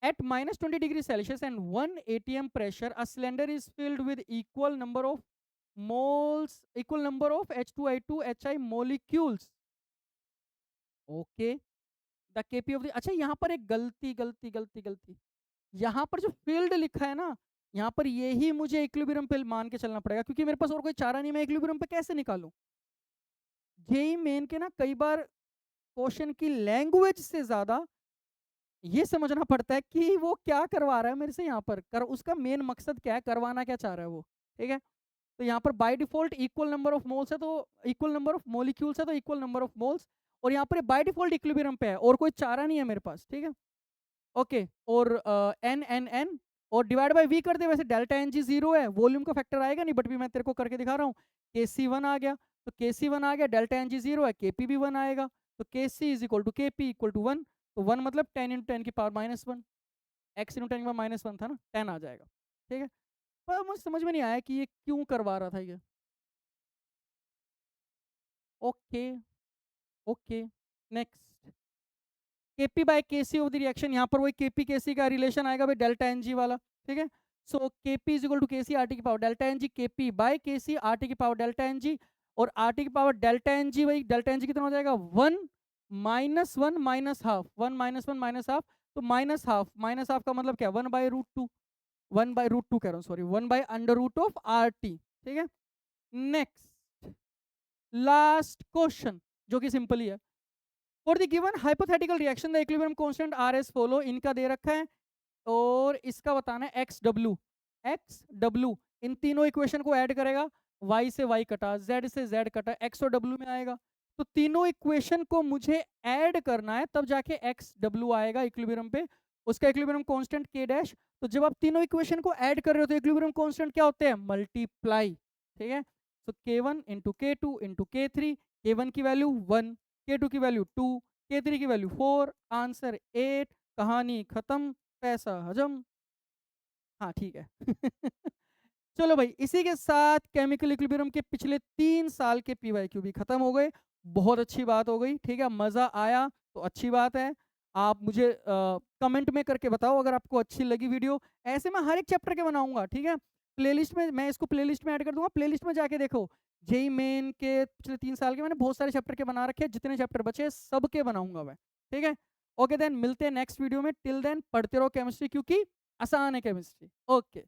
At minus 20 degrees Celsius and 1 atm pressure, a cylinder is filled with equal number of H2I2HI molecules. Okay. The Kp of the, अच्छा यहाँ पर एक गलती, यहाँ पर जो फील्ड लिखा है ना, यहाँ पर यही मुझे इक्विलिब्रियम पे मान के चलना पड़ेगा, क्योंकि मेरे पास और कोई चारा नहीं, मैं इक्विलिब्रियम पे कैसे निकालूं। जेई मेन के ना कई बार क्वेश्चन की लैंग्वेज से ज्यादा ये समझना पड़ता है कि वो क्या करवा रहा है मेरे से, यहाँ पर उसका मेन मकसद क्या है, करवाना क्या चाह रहा है वो। ठीक है, तो यहाँ पर by default equal number of moles है, तो इक्वल नंबर ऑफ मोलिक्यूल्स है, तो इक्वल नंबर ऑफ मोल्स, और यहाँ पर बाय डिफॉल्ट इक्विलिब्रियम पे है और कोई चारा नहीं है मेरे पास। ठीक है, ओके, और n और डिवाइड बाय v कर दे। वैसे डेल्टा एन जी 0 है, वॉल्यूम का फैक्टर आएगा नहीं, बट भी मैं तेरे को करके दिखा रहा हूँ। KC1 आ गया, तो KC1 आ गया, डेल्टा एन जी 0 है, KP भी 1 आएगा, तो KC is equal to KP equal to 1। तो 1 मतलब 10 इंटू 10 की पावर -1, x इंटू 10 की पावर -1 था ना, 10 आ जाएगा। ठीक है, पर मुझे समझ में नहीं आया कि ये क्यों करवा रहा था ये। Okay, okay, next. KP by KC of the reaction, यहाँ पर वही केपी केसी का रिलेशन आएगा भाई, डेल्टा एन जी वाला, ठीक है। So KP is equal to KC R T की power delta N G, KP by KC R T की पावर डेल्टा एन जी, और आर टी की पावर डेल्टा एन जी, वही डेल्टा एन जी कितना हो जाएगा, 1 - 1 -हाफ, 1 - 1 - हाफ, तो minus half का मतलब क्या, 1/√2, 1/√2 कह रहा हूँ, सॉरी, 1/√ऑफ आर टी, ठीक है। नेक्स्ट, लास्ट क्वेश्चन, जो कि सिंपल ही है। For the given hypothetical reaction the equilibrium constant R S follow, इनका दे रखा है और इसका बताना है x W. X W in तीनों इक्वेशन को ऐड करेगा, वाई से वाई कटा, जेड से जेड कटा, एक्स और डब्ल्यू में आएगा। तो तीनों इक्वेशन को मुझे ऐड करना है, तब जाके एक्स डब्ल्यू आएगा इक्विलिब्रियम पे, उसका इक्विलिब्रियम कांस्टेंट के डैश। तो जब आप तीनों इक्वेशन को ऐड कर रहे हो तो इक्विलिब्रियम कांस्टेंट क्या होते हैं, मल्टीप्लाई, ठीक है। तो k1 into k2 into k3, k1 की वैल्यू 1, k2 की वैल्यू 2, k3 की वैल्यू 4, आंसर 8, कहानी खत्म, पैसा हजम। हाँ ठीक है। चलो भाई, इसी के साथ केमिकल इक्विलिब्रियम के पिछले 3 साल के पीवाईक्यू भी खत्म हो गए। बहुत अच्छी बात हो गई, ठीक है, मजा आया तो अच्छी बात है। आप मुझे कमेंट में करके बताओ अगर आपको अच्छी लगी वीडियो। ऐसे मैं हर एक चैप्टर के बनाऊंगा, ठीक है। प्लेलिस्ट में मैं इसको प्लेलिस्ट में ऐड कर दूंगा, प्लेलिस्ट में जाके देखो। जेई मेन के पिछले 3 साल के मैंने बहुत सारे चैप्टर के बना रखे हैं, जितने चैप्टर बचे सबके बनाऊंगा मैं, ठीक है। ओके देन, मिलते हैं नेक्स्ट वीडियो में। टिल देन पढ़ते रहो केमिस्ट्री, क्योंकि आसान है केमिस्ट्री। ओके।